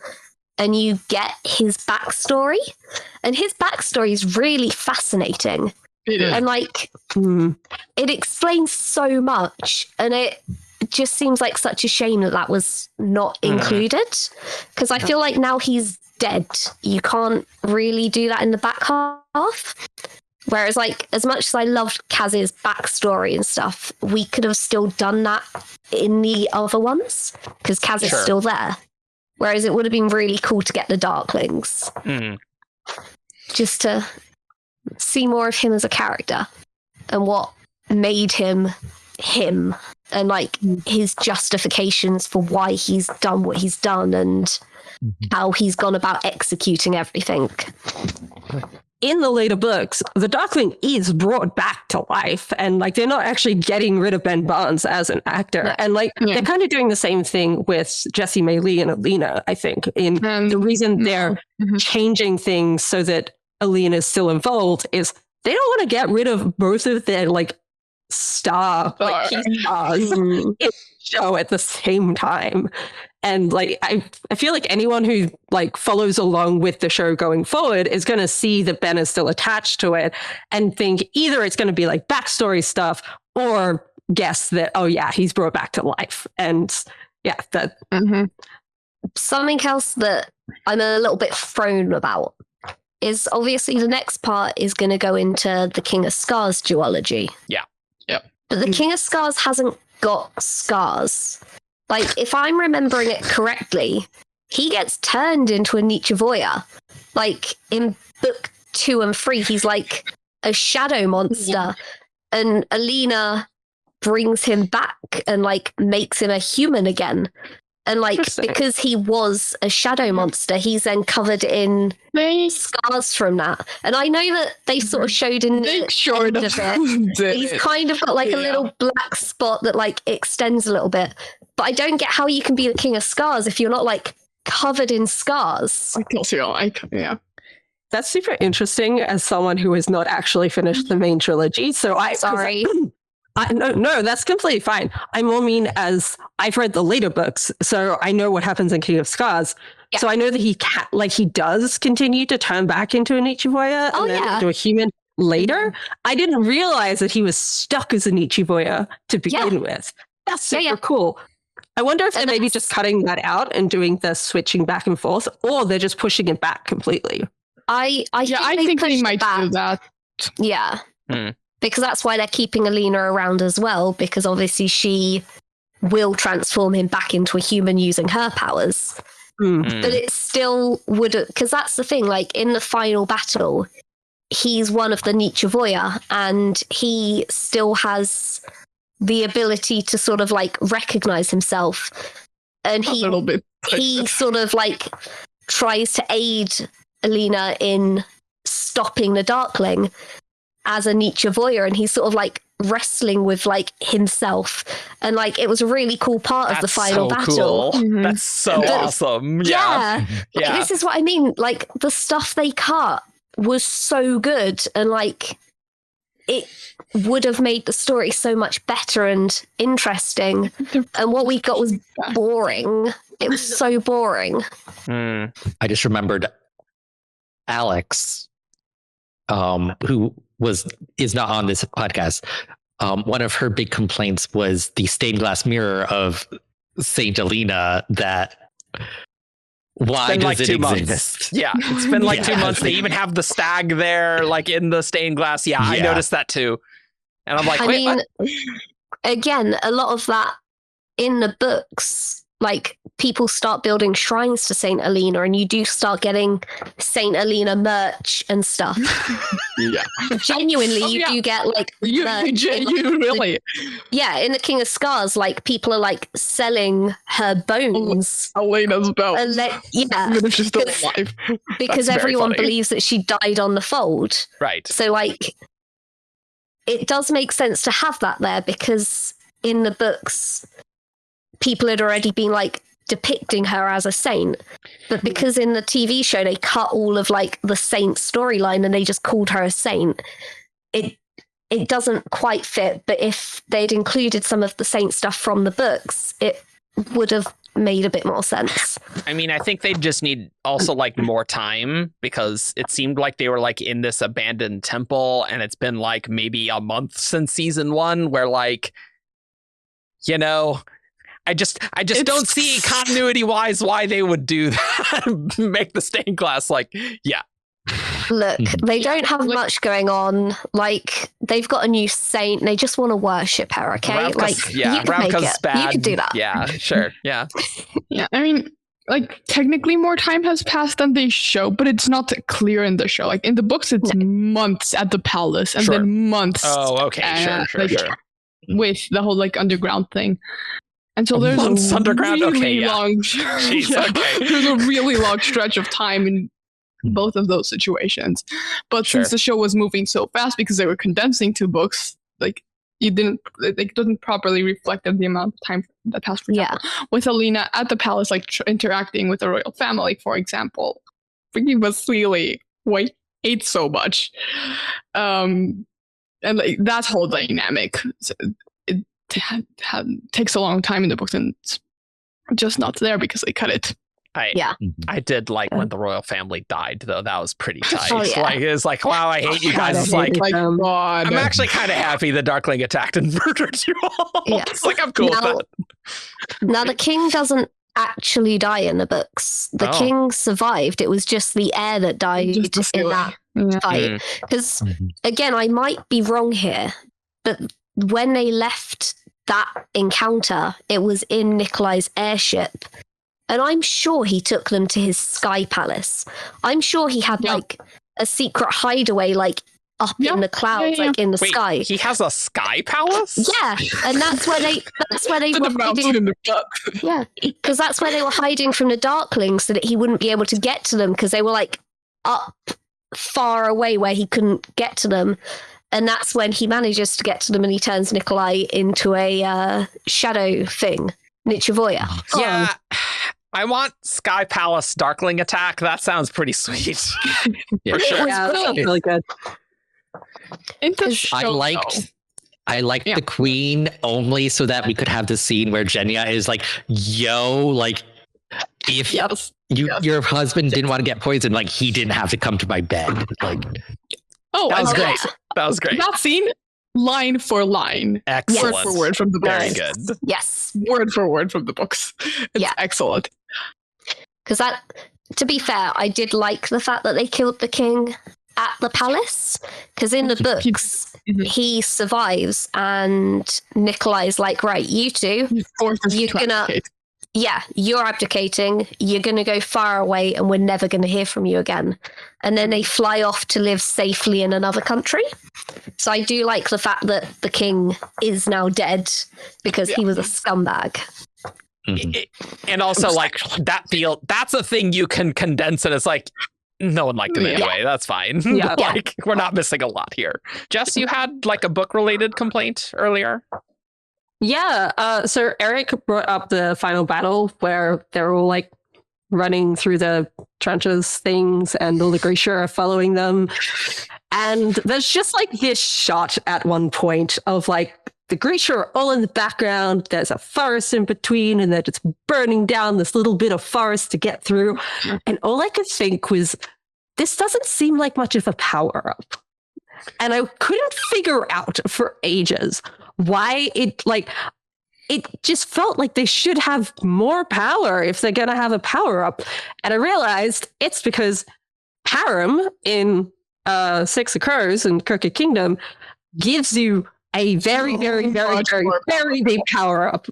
and you get his backstory, and his backstory is really fascinating. And it explains so much, and it just seems like such a shame that was not included, because I feel like now he's dead, you can't really do that in the back half. Whereas as much as I loved Kaz's backstory and stuff, we could have still done that in the other ones, because Kaz is still there. Whereas it would have been really cool to get the Darklings, just to see more of him as a character and what made him him, and his justifications for why he's done what he's done, and how he's gone about executing everything. In the later books, the Darkling is brought back to life, and they're not actually getting rid of Ben Barnes as an actor. And they're kind of doing the same thing with Jessie May Lee and Alina, I think. In the reason they're changing things so that Alina is still involved is they don't want to get rid of both of their star key stars in the show at the same time. And I feel like anyone who follows along with the show going forward is going to see that Ben is still attached to it and think either it's going to be backstory stuff, or guess that he's brought back to life. And that something else that I'm a little bit thrown about is obviously the next part is going to go into the King of Scars duology. But the King of Scars hasn't got scars. If I'm remembering it correctly, he gets turned into a Nichevoya. In book 2 and 3, he's a shadow monster. And Alina brings him back and makes him a human again. And because he was a shadow monster, he's then covered in scars from that. And I know that they sort of showed in the end of it, he's kind of got a little black spot that extends a little bit. But I don't get how you can be the King of Scars if you're not covered in scars. I can see That's super interesting as someone who has not actually finished the main trilogy. So sorry. No, that's completely fine. I more mean as I've read the later books, so I know what happens in King of Scars. So I know that he does continue to turn back into a Nichevoya and then into a human later. I didn't realize that he was stuck as a Nichevoya to begin with. That's super cool. I wonder if they're maybe just cutting that out and doing the switching back and forth, or they're just pushing it back completely. I think they might do that. Yeah. Because that's why they're keeping Alina around as well, because obviously she will transform him back into a human using her powers. But it still would, because that's the thing, in the final battle, he's one of the Nichavoya, and he still has the ability to sort of like recognize himself, and A little bit. he sort of like tries to aid Alina in stopping the Darkling as a Nichavoya, and he's sort of like wrestling with like himself, and like it was a really cool part of the final battle. Cool. That's so awesome. Yeah. Like, this is what I mean. Like the stuff they cut was so good, and like it would have made the story so much better and interesting. And what we got was boring. It was so boring. I just remembered Alex, who is not on this podcast. One of her big complaints was the stained glass mirror of Saint Alina. That why does like it 2 exist? months. Yeah, it's been like 2 months. They even have the stag there, like in the stained glass. Yeah, I noticed that too. And I'm like, again, a lot of that in the books, like people start building shrines to Saint Alina, and you do start getting Saint Alina merch and stuff. Yeah. Genuinely, you do get like you really. Yeah, in the King of Scars, like people are like selling her bones. Alina's belt. Even if she's still alive. Because everyone believes that she died on the fold. Right. So like it does make sense to have that there, because in the books people had already been like depicting her as a saint, but because in the TV show they cut all of like the saint storyline and they just called her a saint, it doesn't quite fit. But if they'd included some of the saint stuff from the books, it would have made a bit more sense. I mean, I think they just need also like more time, because it seemed like they were like in this abandoned temple, and it's been like maybe a month since season 1, where like, you know, I just don't see continuity wise why they would do that. Make the stained glass like, yeah. Look, they don't have much going on. Like, they've got a new saint. They just want to worship her, okay? Ravka's, you can make it. bad. You can do that. Yeah, sure. Yeah. Yeah, I mean, like, technically more time has passed than they show, but it's not clear in the show. Like, in the books, it's months at the palace, and then months. Oh, okay. Sure. With the whole, like, underground thing. And so there's months a underground? really Okay, long... Jeez, okay. There's a really long stretch of time in both of those situations. But since the show was moving so fast because they were condensing 2 books, like it doesn't properly reflect the amount of time that passed. For example, with Alina at the palace, like interacting with the royal family, for example, freaking Vasily ate so much, and like that whole dynamic, it takes a long time in the books, and it's just not there because they cut it. I did like when the royal family died, though. That was pretty tight. Oh, yeah. Like, it's like, wow, I hate you guys. It's like, God. I'm actually kind of happy the Darkling attacked and murdered you all. Yeah. It's like, I'm cool with that. Now, the king doesn't actually die in the books. The king survived. It was just the heir that died in that fight. Because, again, I might be wrong here, but when they left that encounter, it was in Nikolai's airship. And I'm sure he took them to his sky palace. I'm sure he had like a secret hideaway, like up in the clouds, like in the sky. He has a sky palace? Yeah, and that's where they were hiding. Yeah, because that's where they were hiding from the Darklings, so that he wouldn't be able to get to them, because they were like up far away where he couldn't get to them. And that's when he manages to get to them, and he turns Nikolai into a shadow thing, Nichavoya. Yeah. I want Sky Palace Darkling attack. That sounds pretty sweet. For sure. Yeah, that sounds really good. I liked the queen only so that we could have the scene where Genya is like, yo, like, if your husband didn't want to get poisoned, like, he didn't have to come to my bed. Like, that was great. That was great. That scene, line for line. Excellent. Word for word from the books. Very good. Yes. Word for word from the books. It's excellent. Because that, to be fair, I did like the fact that they killed the king at the palace. Because in the books, he survives, and Nikolai's like, right, you two, you're gonna yeah, you're abdicating, you're going to go far away and we're never going to hear from you again. And then they fly off to live safely in another country. So I do like the fact that the king is now dead because he was a scumbag. And also, like, that's a thing you can condense, and it's like, no one liked him anyway. That's fine. Yeah. Like, we're not missing a lot here. Jess, you had like a book-related complaint earlier. Yeah, so Eric brought up the final battle where they're all like running through the trenches things and all the Grisha are following them. And there's just like this shot at one point of like the Grisha are all in the background. There's a forest in between and they're just burning down this little bit of forest to get through. And all I could think was, this doesn't seem like much of a power up. And I couldn't figure out for ages why it just felt like they should have more power if they're going to have a power up. And I realized it's because Harem in Six of Crows and Crooked Kingdom gives you a very big power up.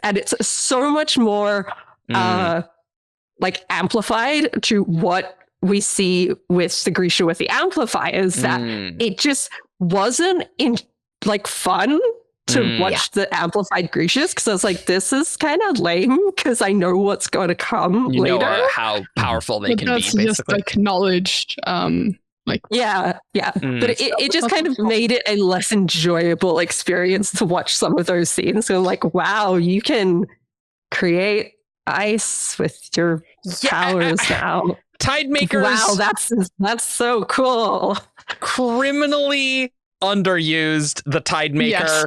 And it's so much more like amplified to what we see with the Grisha with the amplifiers, that it just wasn't fun to watch the amplified Grishas, because I was like, this is kind of lame because I know what's going to come later. Know how powerful they can be, basically. Just acknowledged. But it just kind of made it a less enjoyable experience to watch some of those scenes. So I'm like, wow, you can create ice with your powers now. Tide makers. Wow, that's so cool. Criminally underused the Tide Maker. Yes.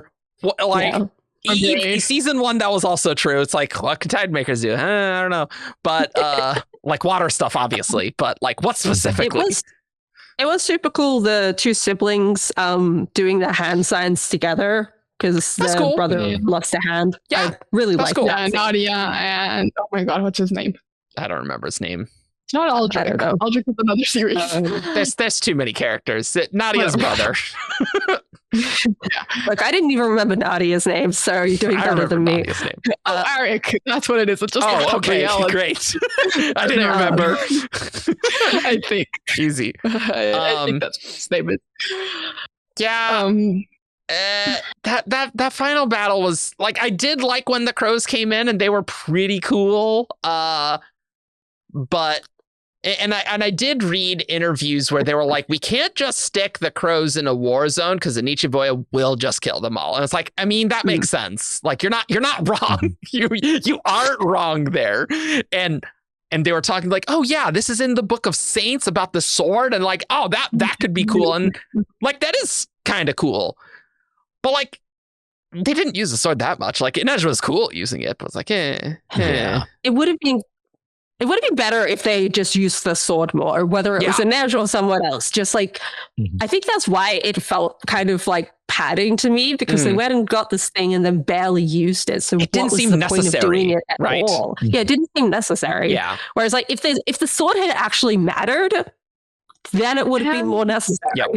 Season 1, that was also true. It's like, what can Tide makers do? I don't know. But like water stuff, obviously. But like, what specifically? It was super cool. The two siblings doing the hand signs together because their cool. brother lost a hand. Yeah, I really like cool. that. Nadia and oh my god, what's his name? I don't remember his name. It's not Aldrich. I don't know. Aldrich is another series. There's too many characters. Nadia's brother. Look, I didn't even remember Nadia's name, so you're doing better than me. Nadia's name. Eric. That's what it is. It's just okay, great. I didn't remember. I think. Easy. I think that's his name. Yeah. That final battle was like, I did like when the crows came in and they were pretty cool. But I did read interviews where they were like, we can't just stick the crows in a war zone because the Nichivoya will just kill them all. And it's like, I mean, that makes sense. Like, you're not wrong. You aren't wrong there. And they were talking like, oh yeah, this is in the Book of Saints about the sword, and like, oh, that could be cool. And like, that is kind of cool. But like, they didn't use the sword that much. Like, Inej was cool using it, but it's like, Yeah. It would have been better if they just used the sword more, whether it was Inej or someone else. Just like, I think that's why it felt kind of like padding to me, because they went and got this thing and then barely used it. So it didn't seem necessary, point of doing it at all? Yeah, it didn't seem necessary. Yeah. Whereas like, if the sword had actually mattered, then it would have been more necessary. Yep.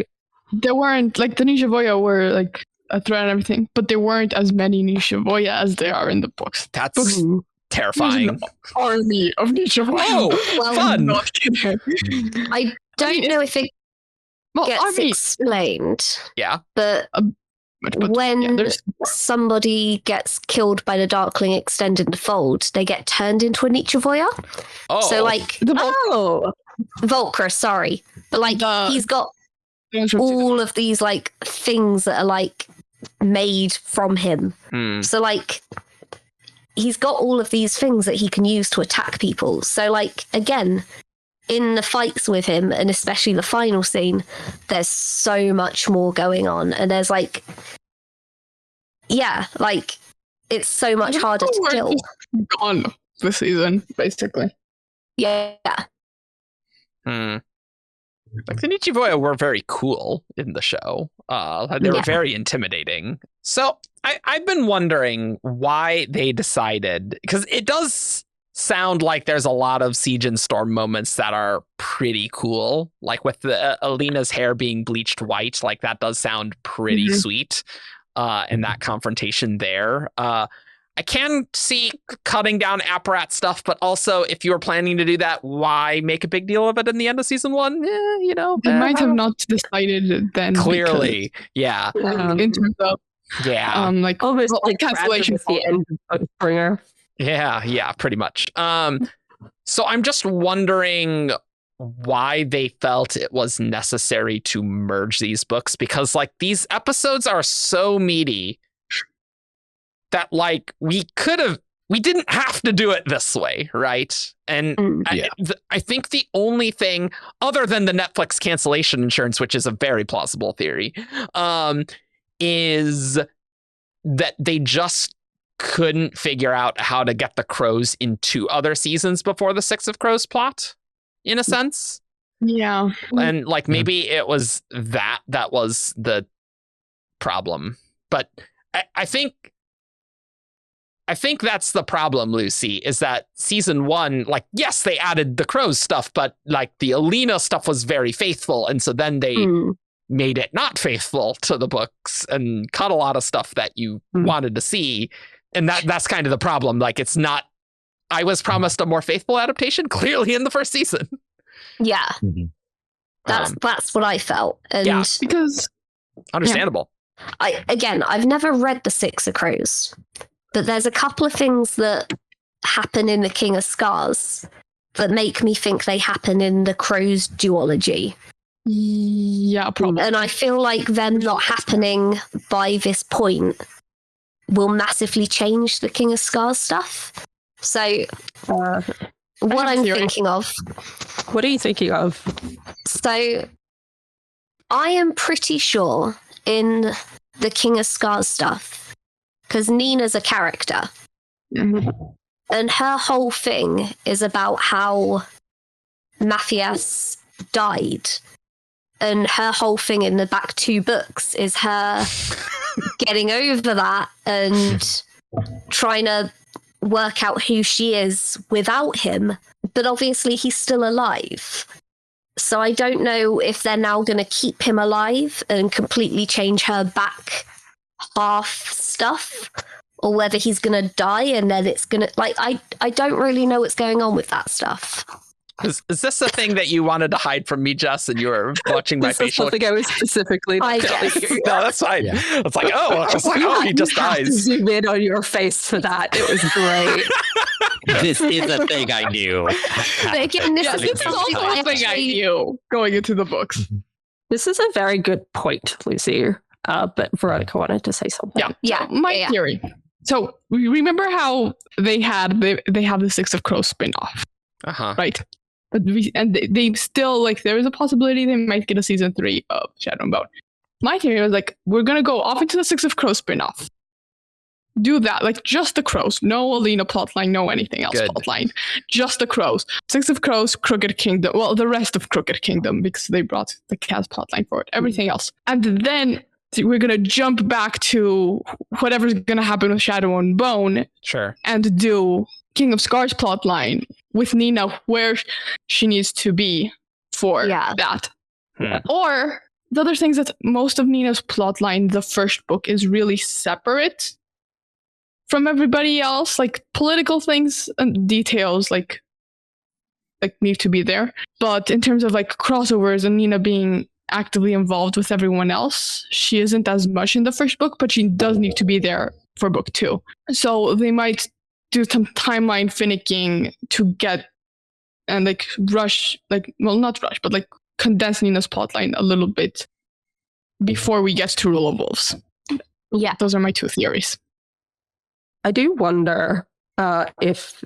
There weren't, like, the Nichivoya were like a threat and everything, but there weren't as many Nichivoya as there are in the books. That's terrifying. An army of Nichivoya. Oh, Well, fun. I don't know if it gets explained. Yeah. But when somebody gets killed by the Darkling extended the fold, they get turned into a Nichivoya. Oh. So like Volcra, sorry. But like he's got all of these like things that are like made from him. So like he's got all of these things that he can use to attack people. So like, again, in the fights with him, and especially the final scene, there's so much more going on. And there's like, like it's so much harder to kill. Gone this season, basically. Yeah. Like, the Nichivoya were very cool in the show. They were very intimidating. So I've been wondering why they decided, because it does sound like there's a lot of Siege and Storm moments that are pretty cool. Like with the Alina's hair being bleached white, like that does sound pretty sweet. And that confrontation there. I I can see cutting down apparat stuff, but also if you were planning to do that, why make a big deal of it in the end of season 1? They might have not decided then. Clearly, yeah. In terms of like almost like cancellation at the end of Springer. Yeah, pretty much. So I'm just wondering why they felt it was necessary to merge these books, because like these episodes are so meaty that like we didn't have to do it this way, right? And I think the only thing other than the Netflix cancellation insurance, which is a very plausible theory, is that they just couldn't figure out how to get the Crows in 2 other seasons before the Six of Crows plot, in a sense. Yeah. And like maybe it was that was the problem. But I think that's the problem, Lucy, is that season 1, like, yes, they added the Crows stuff, but like the Alina stuff was very faithful. And so then they made it not faithful to the books and cut a lot of stuff that you wanted to see. And that's kind of the problem. Like, it's not, I was promised a more faithful adaptation clearly in the first season. Yeah. That's what I felt. And because understandable. I've never read the Six of Crows, but there's a couple of things that happen in the King of Scars that make me think they happen in the Crows duology. Yeah, probably. And I feel like them not happening by this point will massively change the King of Scars stuff. So what I'm thinking of... What are you thinking of? So I am pretty sure in the King of Scars stuff, because Nina's a character, and her whole thing is about how Matthias died, and her whole thing in the back 2 books is her getting over that and trying to work out who she is without him. But obviously he's still alive. So I don't know if they're now going to keep him alive and completely change her back half stuff, or whether he's going to die and then it's going to, like, I don't really know what's going on with that stuff. Is this a thing that you wanted to hide from me, Jess, and you were watching my facial? Something I was specifically. I guess. No, that's fine. Yeah. It's like, he just dies. Zoom in on your face for that. It was great. This is a thing I knew. But again, this is also a thing I knew going into the books. This is a very good point, Lucy. But Verónica wanted to say something. Yeah. My theory. So remember how they have the Six of Crows spin-off, right? But they still, like, there is a possibility they might get a season 3 of Shadow and Bone. My theory was like, we're gonna go off into the Six of Crows spin-off. Do that, like, just the Crows, no Alina plotline, no anything else plotline, just the Crows. Six of Crows, Crooked Kingdom, well, the rest of Crooked Kingdom, because they brought the Cats plotline for it, everything else. And then we're going to jump back to whatever's going to happen with Shadow and Bone. Sure. And do King of Scars plotline with Nina where she needs to be for that. Or the other things that most of Nina's plotline, the first book, is really separate from everybody else. Like, political things and details like need to be there. But in terms of like crossovers and Nina being actively involved with everyone else, she isn't as much in the first book, but she does need to be there for book 2. So they might do some timeline finicking to get and like rush, like, well, not rush, but like condense Nina's plotline a little bit before we get to Rule of Wolves. Yeah. Those are my 2 theories. I do wonder if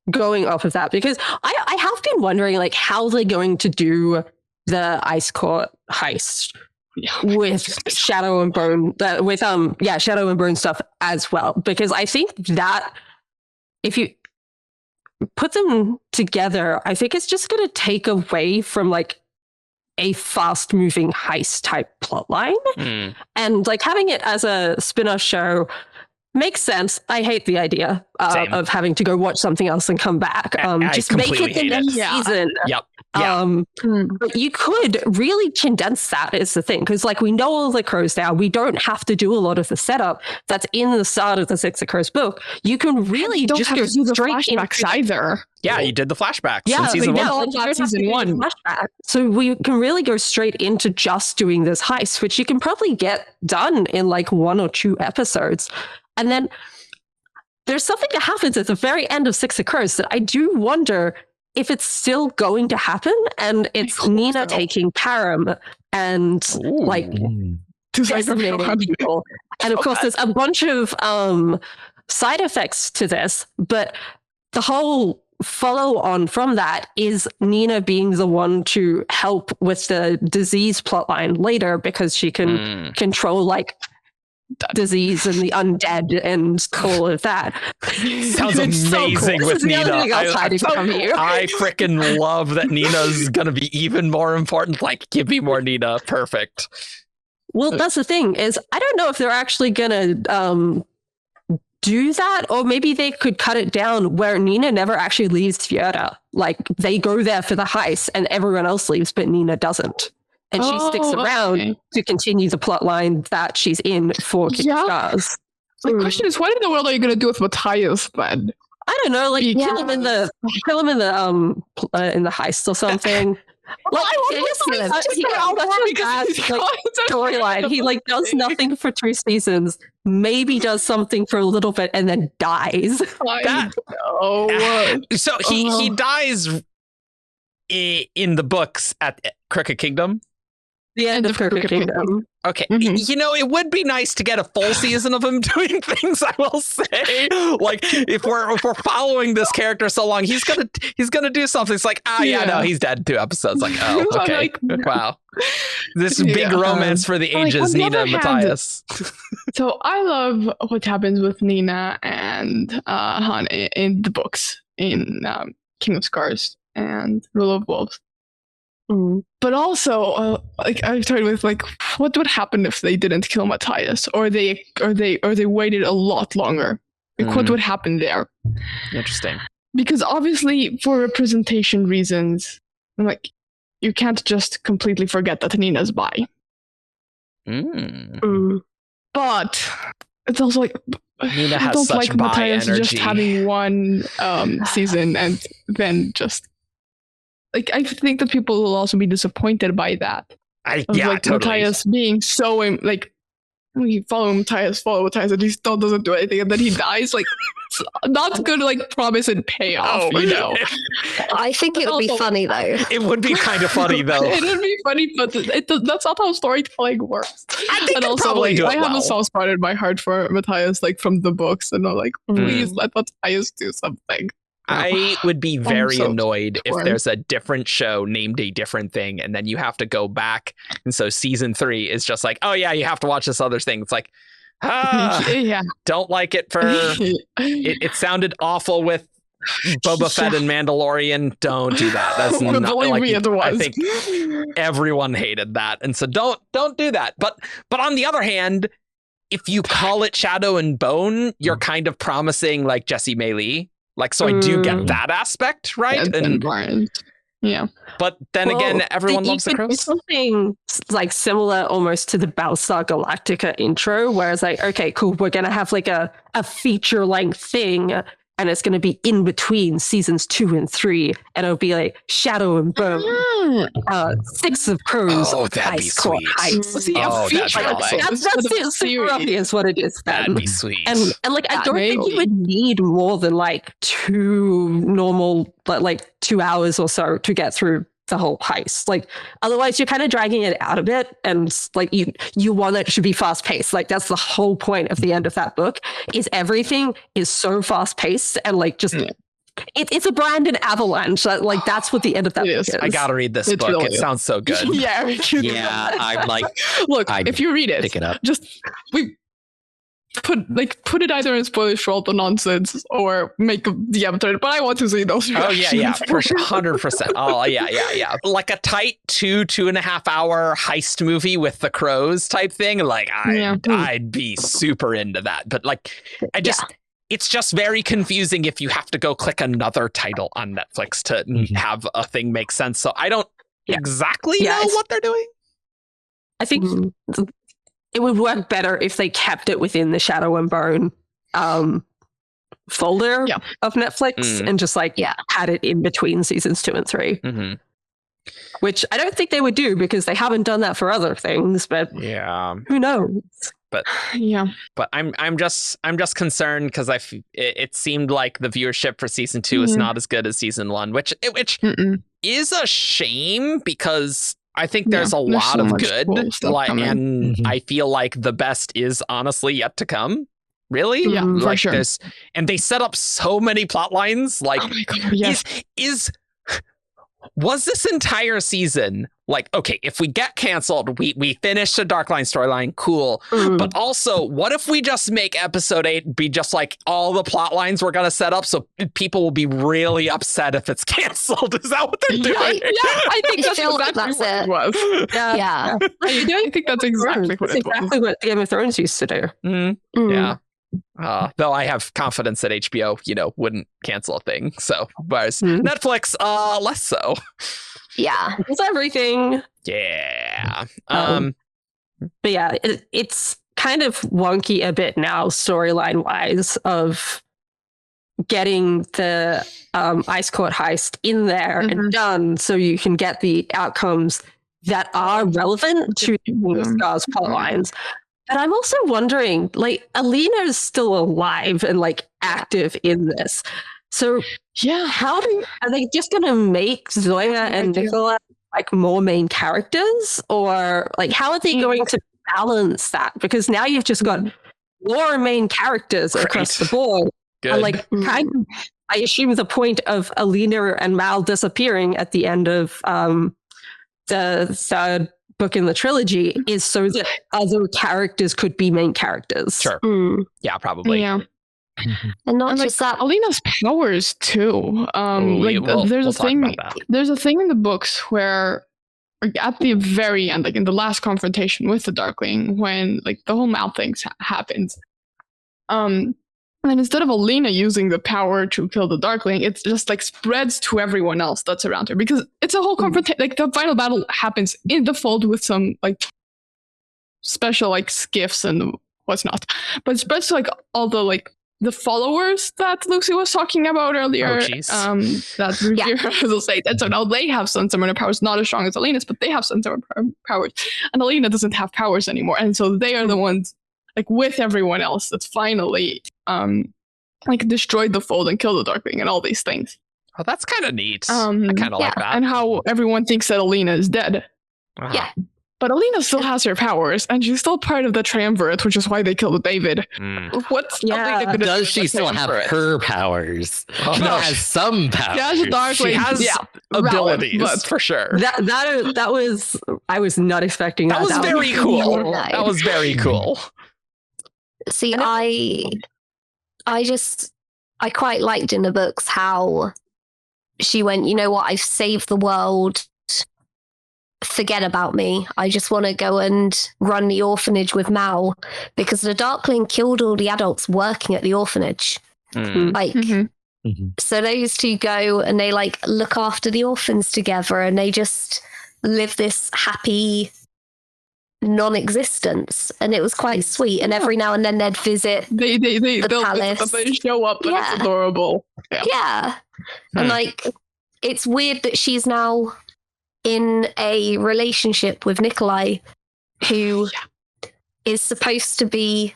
going off of that, because I have been wondering, like, how they're going to do the Ice Court heist with Shadow and Bone, Shadow and Bone stuff as well, because I think that if you put them together, I think it's just going to take away from like a fast moving heist type plotline, and like having it as a spin-off show makes sense. I hate the idea of having to go watch something else and come back. Just make it the next season. Yep. Yeah. But you could really condense that is the thing. Because like we know all the crows now. We don't have to do a lot of the setup that's in the start of the Six of Crows book. You can really don't just have go to do the straight flashbacks into either. Yeah, you did the flashbacks yeah, in season like, one. yeah, like, you don't have to season do the one. flashback. So we can really go straight into just doing this heist, which you can probably get done in like 1 or 2 episodes. And then there's something that happens at the very end of Six of Crows that I do wonder if it's still going to happen. And it's Nina taking Param and like decimating people. And of course, there's a bunch of side effects to this, but the whole follow on from that is Nina being the one to help with the disease plotline later because she can control like disease and the undead and all of that. Sounds amazing with Nina. I freaking love that Nina's gonna be even more important. Like, give me more Nina. Perfect. Well, that's the thing is I don't know if they're actually gonna do that, or maybe they could cut it down where Nina never actually leaves Fjerda. Like they go there for the heist and everyone else leaves, but Nina doesn't. And she sticks around to continue the plot line that she's in for King Stars. The question is, what in the world are you going to do with Matthias then? I don't know, like kill him in the heist or something. Like, storyline. He like does nothing for 2 seasons, maybe does something for a little bit, and then dies. So he dies in the books at Crooked Kingdom. The end of Crooked Kingdom. Okay, you know, it would be nice to get a full season of him doing things. I will say, like, if we're following this character so long, he's gonna do something. It's like, no, he's dead in 2 episodes. Like, oh, okay, wow, this big romance for the ages, Nina and Matthias. So I love what happens with Nina and Han in the books in King of Scars and Rule of Wolves. But also, like I started with, like, what would happen if they didn't kill Matthias, or they waited a lot longer? Like, what would happen there? Interesting. Because obviously, for representation reasons, like you can't just completely forget that Nina's bi. But it's also like Nina has I don't such like Matthias energy. just having one season and then just. Like, I think that people will also be disappointed by that. Totally. Matthias being so, like, we follow Matthias, and he still doesn't do anything, and then he dies. Like, it's not good, like, promise and payoff, you know? I think it would be funny, though. It would be kind of funny, though. It would be funny, but that's not how storytelling works. I think probably do it I have a soft spot in my heart for Matthias, like, from the books, and I'm like, please let Matthias do something. I would be very annoyed if there's a different show named a different thing, and then you have to go back. And so season 3 is just like, oh yeah, you have to watch this other thing. It's like, don't like it for it sounded awful with Boba Fett and Mandalorian. Don't do that. That's not like me, I think everyone hated that. And so don't do that. But on the other hand, if you call it Shadow and Bone, you're kind of promising like Jessie Maylee. Like, so I do get that aspect, right? Yeah. But then again, everyone loves the crows. Something like similar almost to the Battlestar Galactica intro, where it's like, okay, cool, we're going to have like a feature-length thing, and it's going to be in between seasons 2 and 3, and it'll be like Shadow and Bone, Six of Crows. Oh, that'd be sweet. That's super obvious what it is. That'd be sweet. And like, I don't think you would need more than like 2 normal, like 2 hours or so to get through the whole heist. Like, otherwise you're kind of dragging it out a bit, and like you want it to be fast paced. Like, that's the whole point of the end of that book, is everything is so fast paced, and like just it's a Brandon avalanche. Like, that's what the end of that book is. I gotta read this book. Really, it sounds so good. I'm like, look, if you read it, pick it up. Just put it either in spoilers for all the nonsense or make the avatar. But I want to see those reactions. Oh yeah, for sure, 100%. Oh yeah. Like a tight 2.5 hour heist movie with the crows type thing. Like I'd be super into that. But like, it's just very confusing if you have to go click another title on Netflix to have a thing make sense. So I don't exactly know what they're doing. I think it would work better if they kept it within the Shadow and Bone folder of Netflix and just had it in between seasons 2 and 3. Mm-hmm. Which I don't think they would do because they haven't done that for other things, but who knows? But but I'm just concerned because it seemed like the viewership for season 2 is not as good as season 1, which is a shame because I think there's a lot of good, and I feel like the best is honestly yet to come. Really? Yeah, for sure. And they set up so many plot lines. Like, oh my God, yes. Was this entire season like, okay, if we get canceled, we finish the Darkline storyline, cool. But also, what if we just make episode 8 be just like all the plot lines we're gonna set up so people will be really upset if it's canceled? Is that what they're doing? I think that's exactly what it was. Yeah. I think that's exactly what it was. Exactly what Game of Thrones used to do. Yeah. Though I have confidence that HBO, wouldn't cancel a thing. So, whereas Netflix, less so. Yeah. It's everything. Yeah. But yeah, it's kind of wonky a bit now, storyline wise, of getting the Ice Court heist in there and done so you can get the outcomes that are relevant to the Scars plot lines. But I'm also wondering, like, Alina is still alive and like active in this. So are they just going to make Zoya and Nicola like more main characters, or like how are they going to balance that? Because now you've just got more main characters across the board. Good. And like, I assume the point of Alina and Mal disappearing at the end of the third book in the trilogy is so that other characters could be main characters. Sure. Yeah, probably. Yeah. And not just that. Alina's powers too. There's a thing. There's a thing in the books where, like, at the very end, like in the last confrontation with the Darkling, when like the whole Mal thing happens, and instead of Alina using the power to kill the Darkling, it just like spreads to everyone else that's around her, because it's a whole confrontation. Like the final battle happens in the fold with some like special like skiffs and what's not, but it spreads to like all the like the followers that Lucy was talking about earlier. That Grisha will say that. So now they have sun summoner powers, not as strong as Alina's, but they have sun summoner powers, and Alina doesn't have powers anymore, and so they are the ones like with everyone else that's finally like destroyed the fold and killed the Darkling and all these things. Oh, that's kind of neat. I kind of like that. And how everyone thinks that Alina is dead. Yeah. But Alina still has her powers, and she's still part of the Triumvirate, which is why they killed David. What's does she still have her powers? She has some powers. She has a Darkling. She has abilities, for sure. That was, I was not expecting that. That was very cool. That was very cool. See, I quite liked in the books how she went, you know what, I've saved the world. Forget about me. I just want to go and run the orphanage with Mal, because the Darkling killed all the adults working at the orphanage. So those two go and they like look after the orphans together, and they just live this happy non-existence, and it was quite sweet. And every now and then they'd visit the palace. They show up, and it's adorable. And like, it's weird that she's now in a relationship with Nikolai, who is supposed to be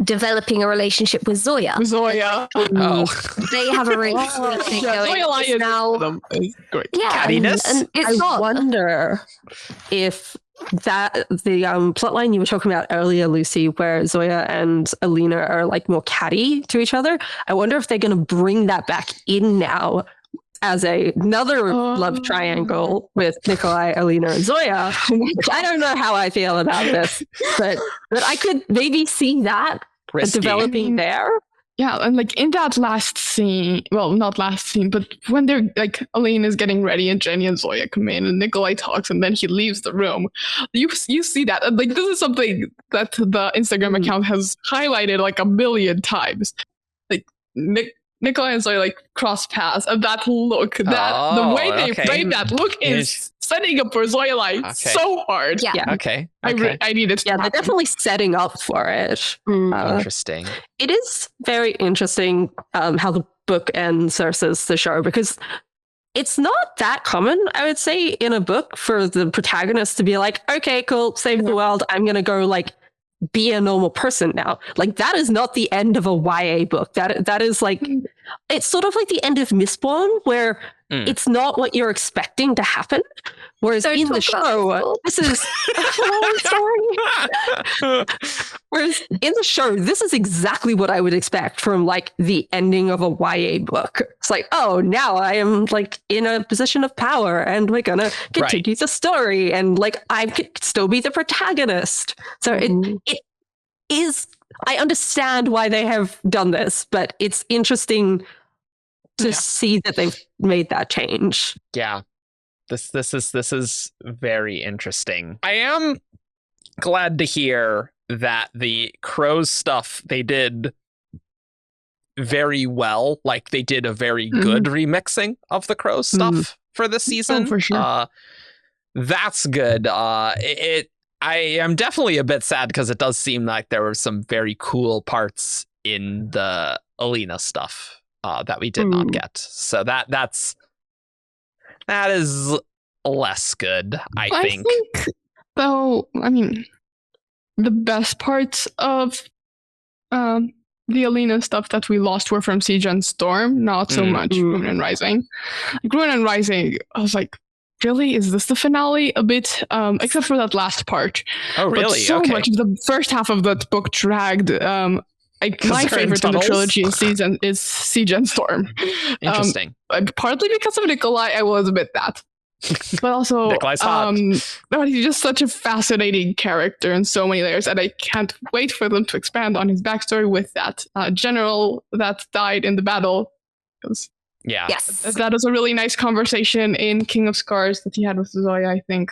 developing a relationship with Zoya. They have a relationship going now. Cattiness. And it's I wonder if that the plotline you were talking about earlier, Lucy, where Zoya and Alina are like more catty to each other. I wonder if they're going to bring that back in now as another love triangle with Nikolai, Alina, and Zoya. I don't know how I feel about this, but I could maybe see that developing there. Yeah, and like in that last scene, well, not last scene, but when they're like, Alina is getting ready and Jenny and Zoya come in and Nikolai talks and then he leaves the room. You see that. And like, this is something that the Instagram account has highlighted like a million times. Nikolai and Zoe like cross paths, and that look, the way they played that look is setting up for Zoe like so hard. Yeah. Okay. I need it. Yeah, they're definitely setting up for it. Interesting. It is very interesting how the book ends versus the show, because it's not that common, I would say, in a book for the protagonist to be like, okay, cool, save the world. I'm going to go like be a normal person now. Like, that is not the end of a YA book. That is like, it's sort of like the end of Mistborn, where it's not what you're expecting to happen. Whereas in the show, this is Whereas in the show, this is exactly what I would expect from like the ending of a YA book. It's like, oh, now I am like in a position of power, and we're gonna continue the story, and like I could still be the protagonist. So it is. I understand why they have done this, but it's interesting to see that they've made that change. Yeah. This is very interesting. I am glad to hear that the Crows stuff they did very well. Like, they did a very good remixing of the Crows stuff for this season. Oh, for sure. That's good. I am definitely a bit sad because it does seem like there were some very cool parts in the Alina stuff that we did not get. So that is less good, I think. Though, I mean, the best parts of the Alina stuff that we lost were from Siege and Storm, not so much Ruin and Rising. Like, Ruin and Rising, I was like, really? Is this the finale? A bit, except for that last part. Oh, really? But so much of the first half of that book dragged. My favorite in the trilogy season is Siege and Storm. Interesting. Partly because of Nikolai, I was a bit that. But also, Nikolai's hot. but he's just such a fascinating character in so many layers, and I can't wait for them to expand on his backstory with that general that died in the battle. Yeah. Yes. That was a really nice conversation in King of Scars that he had with Zoya, I think.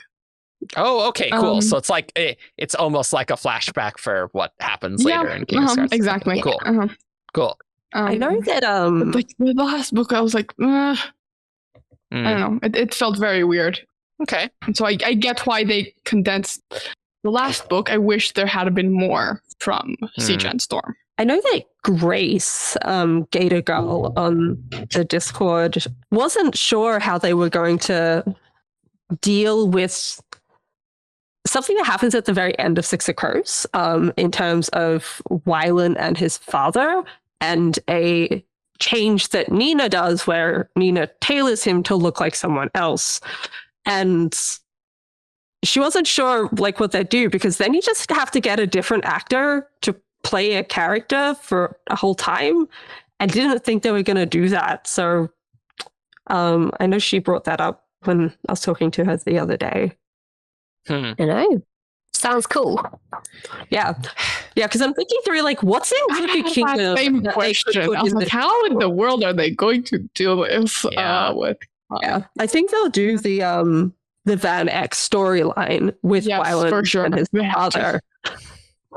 Oh, okay, cool. So it's like it's almost like a flashback for what happens later in King of Scars. Exactly. Cool. Cool. I know that like the last book, I was like, I don't know. It felt very weird. Okay. And so I get why they condensed the last book. I wish there had been more from Siege and Storm. I know that Grace, Gator Girl on the Discord, wasn't sure how they were going to deal with something that happens at the very end of Six of Crows, in terms of Wylan and his father, and a change that Nina does where Nina tailors him to look like someone else. And she wasn't sure like what they'd do, because then you just have to get a different actor to play a character for a whole time. I didn't think they were going to do that. So I know she brought that up when I was talking to her the other day. I know. Sounds cool. Yeah, because I'm thinking through like what's in Crooked Kingdom. Same question. I was like, how in the world are they going to deal this with? Yeah, I think they'll do the Van X storyline with Wylan and his father.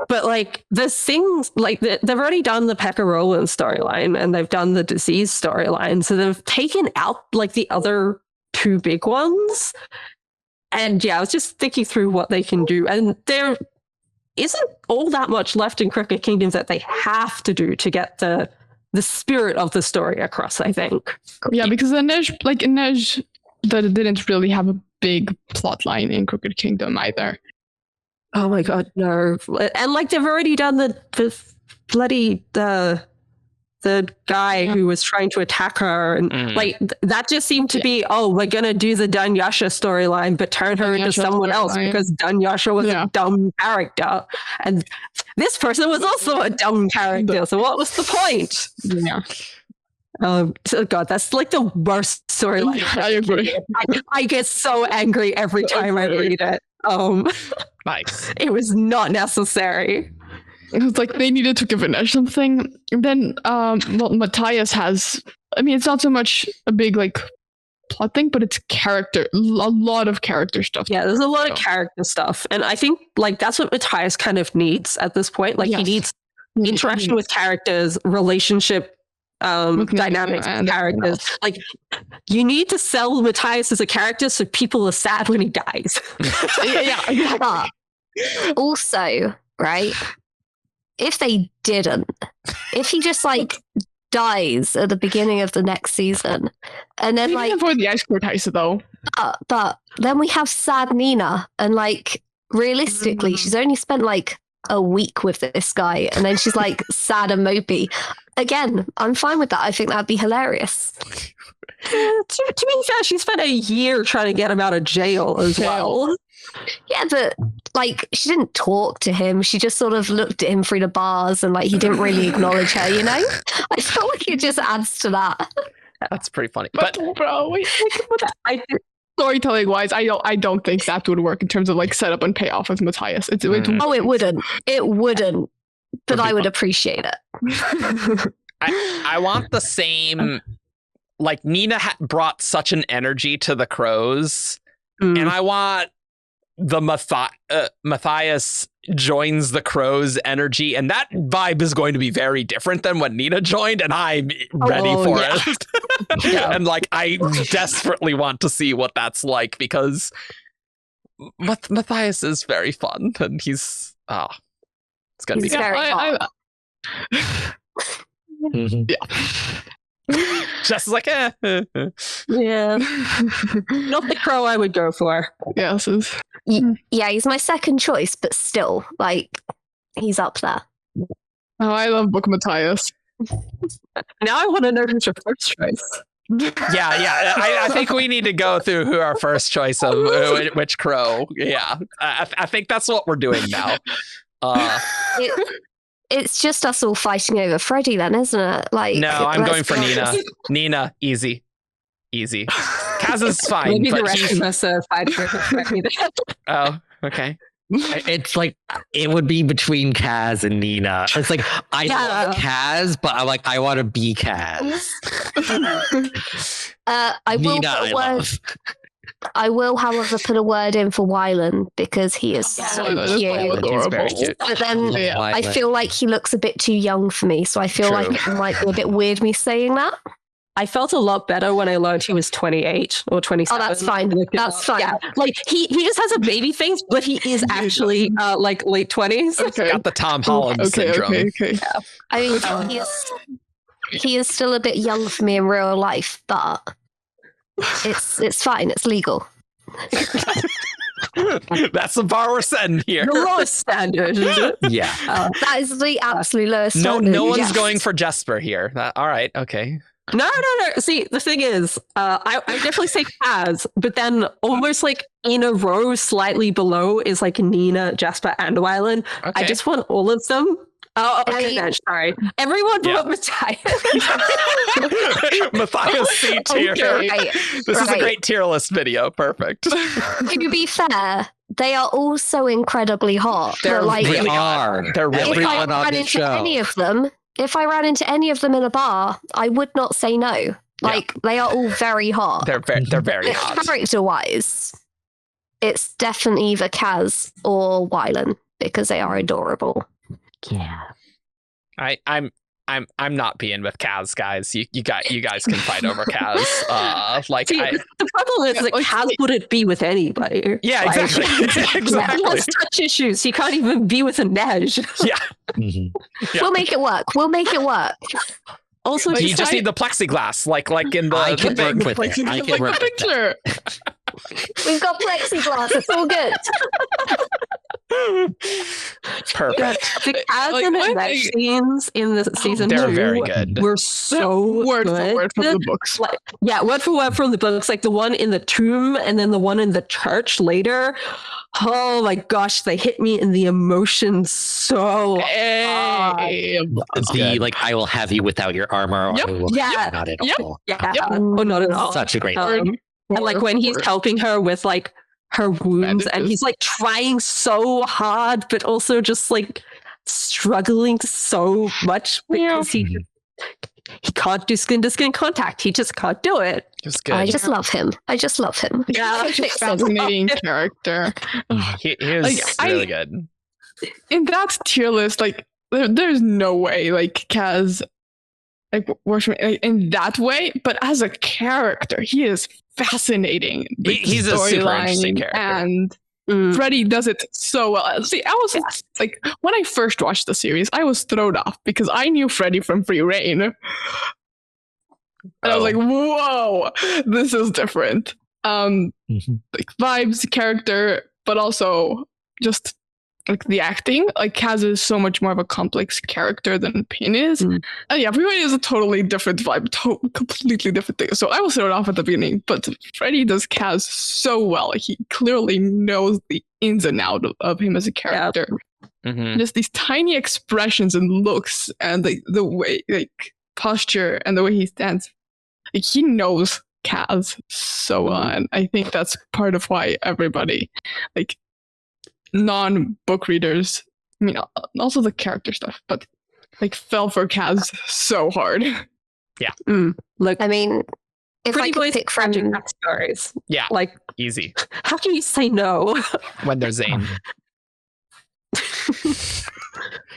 But like the things like they've already done the Pekka Roland storyline and they've done the disease storyline, so they've taken out like the other two big ones. And yeah, I was just thinking through what they can do, and there isn't all that much left in Crooked Kingdom that they have to do to get the spirit of the story across, I think. Yeah, because Inej that didn't really have a big plot line in Crooked Kingdom either. Oh my god, no. And like they've already done the bloody the guy who was trying to attack her, and like that just seemed to be, we're gonna do the Dunyasha storyline but turn her into someone else because Dunyasha was a dumb character, and this person was also a dumb character, so what was the point? So god, that's like the worst storyline. I agree. I get so angry every time I read it. Nice. It was not necessary. It was like they needed to give Inej something. And then, Matthias has, I mean, it's not so much a big like plot thing, but it's a lot of character stuff. Yeah, there's a lot of character stuff. And I think like that's what Matthias kind of needs at this point. Like he needs interaction with characters, relationship dynamics and characters. Like, you need to sell Matthias as a character so people are sad when he dies. Yeah. But also, right, if they didn't, if he just like dies at the beginning of the next season, and then We like can avoid the ice court heist though. but then we have sad Nina, and like realistically, she's only spent like a week with this guy, and then she's like sad and mopey. Again, I'm fine with that. I think that'd be hilarious. To be fair, she spent a year trying to get him out of jail as well. Yeah, but like she didn't talk to him. She just sort of looked at him through the bars, and like he didn't really acknowledge her. You know, I feel like it just adds to that. That's pretty funny. But bro, storytelling wise, I don't think that would work in terms of like setup and payoff as Matthias. It wouldn't. It wouldn't. But I would fun. appreciate it. I want the same. Like Nina brought such an energy to the crows, and I want the Matthias joins the crows energy, and that vibe is going to be very different than when Nina joined, and I'm ready for it. And like I desperately want to see what that's like, because Matthias is very fun, and he's it's gonna be very hot. Jess is like Yeah, not the crow I would go for. Yes. Yeah, he's my second choice, but still, like, he's up there. Oh, I love Book Matthias. Now I want to know who's your first choice. Yeah. I think we need to go through who our first choice of which crow. Yeah, I think that's what we're doing now. It's just us all fighting over Freddie, then, isn't it? Like, no, I'm going for Nina. Nina, easy. Kaz is fine. Maybe but the rest of us fighting over Freddie. Oh, okay. It's like it would be between Kaz and Nina. It's like I love Kaz, but I'm like I want to be Kaz. I will Nina, put I a word. love. I will, however, put a word in for Wylan because he is so Wylan is cute. adorable. He's very cute. But then Yeah. I feel like he looks a bit too young for me, so I feel True. like it might be a bit weird me saying that. I felt a lot better when I learned he was 28 or 27. Oh, that's fine. That's fine. Yeah, like he just has a baby face, but he is actually like late 20s. Okay. Got the Tom Holland syndrome. Okay. I mean, he is still a bit young for me in real life, but it's fine. It's legal. That's the bar we're setting here. The lowest standard, is it? Yeah. That is the absolute lowest No standard. one's Yes. going for Jesper here. All right, okay. No. See, the thing is, I definitely say Kaz, but then almost like in a row, slightly below is like Nina, Jasper, and Wylan. Okay. I just want all of them. Oh, okay, then. Sorry. Everyone but Matthias. Matthias C tier. Okay, right, This is a right. great tier list video. Perfect. To be fair, they are all so incredibly hot. They're but like, really are. They're really if I everyone on ran the into show. any of them, if I ran into any of them in a bar, I would not say no. Like, they are all very hot. they're very hot. Character-wise, it's definitely either Kaz or Wylan because they are adorable. Yeah. I'm not being with Kaz, guys. You guys can fight over Kaz. See, the problem is that Kaz wouldn't be with anybody. Yeah, Like, exactly. Exactly. He has touch issues. He can't even be with a Nej. Yeah. Mhm. Yeah. We'll make it work. Also, You just need the plexiglass, like in the I can thing. work with it. I can work with that. Picture. We've got plexiglass. It's all good. Perfect. the Kaz Like, and what? Nej scenes in the season They're 2 very good. were so Word good. for word from the books. Like, yeah, word for word from the books, like the one in the tomb and then the one in the church later. Oh my gosh, they hit me in the emotions so hard. Hey. The like I will have you without your armor. Or Yep. I will Yeah. not at Yep. all. Yeah, Yep. oh, not at all. Such a great. And like when he's helping her with like her wounds, and Bandages. he's like trying so hard, but also just like struggling so much because he can't do skin to skin contact. He just can't do it. It was I good. just love him. Yeah. Fascinating character. He was Like, really good. In that tier list, like there's no way like Kaz like worship in that way, but as a character, he is fascinating. He's a super interesting character. And Freddy does it so well. See, I was like, when I first watched the series, I was thrown off because I knew Freddy from Free Reign. And I was like, whoa, this is different. Like vibes, character, but also just like the acting. Like Kaz is so much more of a complex character than Pin is. And yeah, Free Reign is a totally different vibe, completely different thing. So I was thrown off at the beginning, but Freddy does Kaz so well. He clearly knows the ins and outs of him as a character. Just these tiny expressions and looks and the way, like posture and the way he stands. Like, he knows Kaz so well. And I think that's part of why everybody, like non-book readers, I mean, also the character stuff, but like fell for Kaz so hard. Yeah. Look, I mean, if Pretty I could Boys pick tragic from, stories. Yeah. Like, Easy. how can you say no? When they're Zane.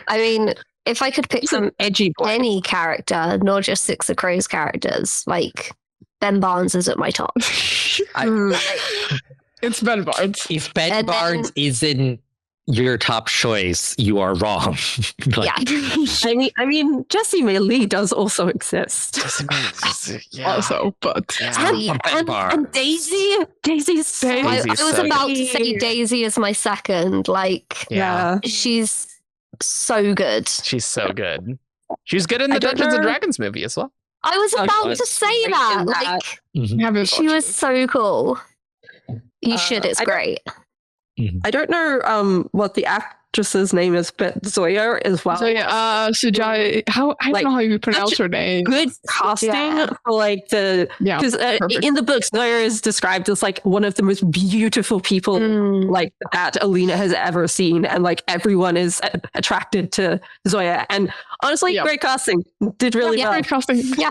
I mean, if I could pick He's from an edgy boy. any character, not just Six of Crows characters, like Ben Barnes is at my top. It's Ben Barnes. If Ben And then- Barnes isn't your top choice, you are wrong. Like, I mean, Jessie May Lee does also exist. Also, but And Daisy. Daisy's so I Daisy's was so about good. to say Daisy as my second. Like, Yeah. she's so good. She's so good. She's good in I the don't Dungeons and know- Dragons movie as well. I was Oh, about she's to say great that. in that. Like, haven't she was so cool. You should. It's I don't- great. I don't know what the actress's name is, but Zoya as well. So yeah, Sujai, I don't Like, know how you pronounce such her name. Good casting Yeah. for like the Yeah, because perfect. in the books Zoya is described as like one of the most beautiful people like that Alina has ever seen, and like everyone is attracted to Zoya. And honestly, Yeah. great casting, did really well. Great casting. Yeah.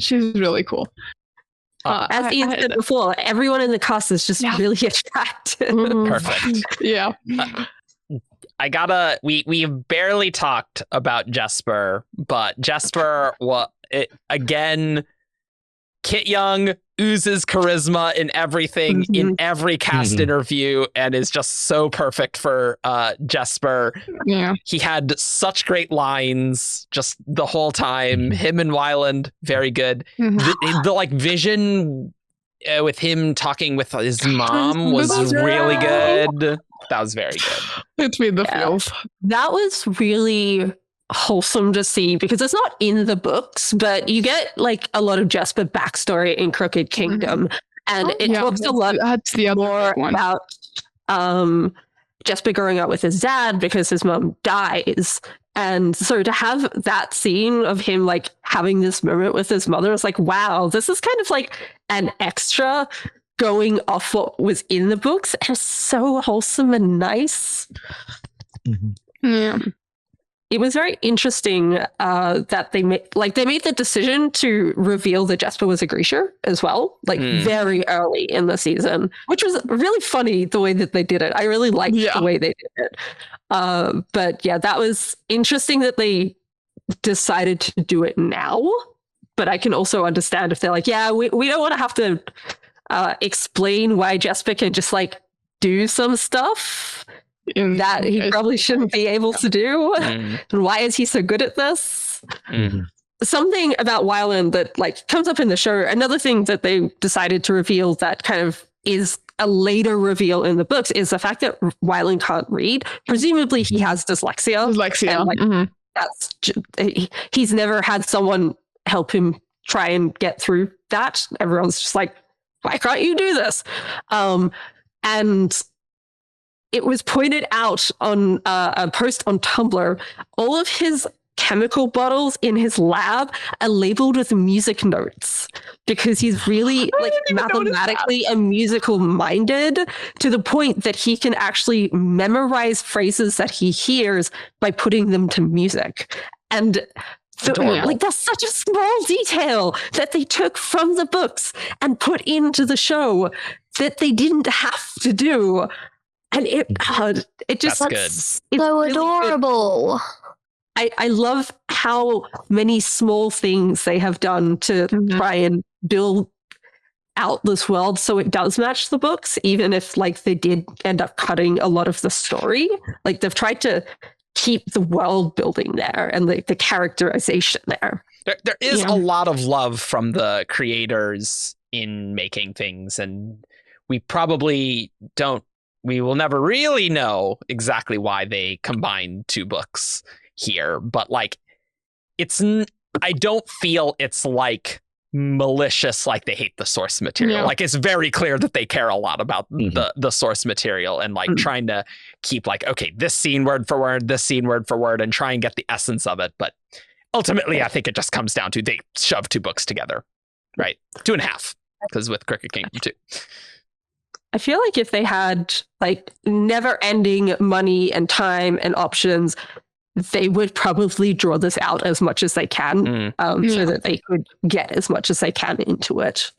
She's really cool. As Ian said before, everyone in the cast is just really attractive. Perfect. Yeah. We barely talked about Jesper, but Jesper, again, Kit Young oozes charisma in everything, in every cast interview, and is just so perfect for Jesper. Yeah. He had such great lines just the whole time. Him and Wyland, very good. The like vision with him talking with his mom was really good. That was very good. It's made the feels. That was really wholesome to see because it's not in the books, but you get like a lot of Jesper backstory in Crooked Kingdom, and it talks a lot That's the other more one. about Jesper growing up with his dad because his mom dies. And so to have that scene of him like having this moment with his mother, it's like, wow, this is kind of like an extra going off what was in the books. And it's so wholesome and nice. Yeah. It was very interesting that they made the decision to reveal that Jesper was a Grisha as well, like very early in the season, which was really funny the way that they did it. I really liked the way they did it. But yeah, that was interesting that they decided to do it now. But I can also understand if they're like, yeah, we don't want to have to explain why Jesper can just like do some stuff that he probably shouldn't be able to do. And why is he so good at this? Something about Wyland that like comes up in the show. Another thing that they decided to reveal that kind of is a later reveal in the books is the fact that Wyland can't read. Presumably he has dyslexia. And, like, that's he's never had someone help him try and get through that. Everyone's just like, why can't you do this? And it was pointed out on a post on Tumblr, all of his chemical bottles in his lab are labeled with music notes because he's really like mathematically and musical minded to the point that he can actually memorize phrases that he hears by putting them to music. And like that's such a small detail that they took from the books and put into the show that they didn't have to do. And it just That's good. So really adorable. I love how many small things they have done to try and build out this world so it does match the books, even if like they did end up cutting a lot of the story. Like they've tried to keep the world building there and the characterization there. There is a lot of love from the creators in making things, and we will never really know exactly why they combined two books here, but like I don't feel it's like malicious, like they hate the source material. Like it's very clear that they care a lot about the source material and like trying to keep like, okay, this scene word for word, this scene word for word, and try and get the essence of it. But ultimately, I think it just comes down to they shove two books together, right? 2.5, because with Cricket Kingdom 2. I feel like if they had like never-ending money and time and options, they would probably draw this out as much as they can, so that they could get as much as they can into it.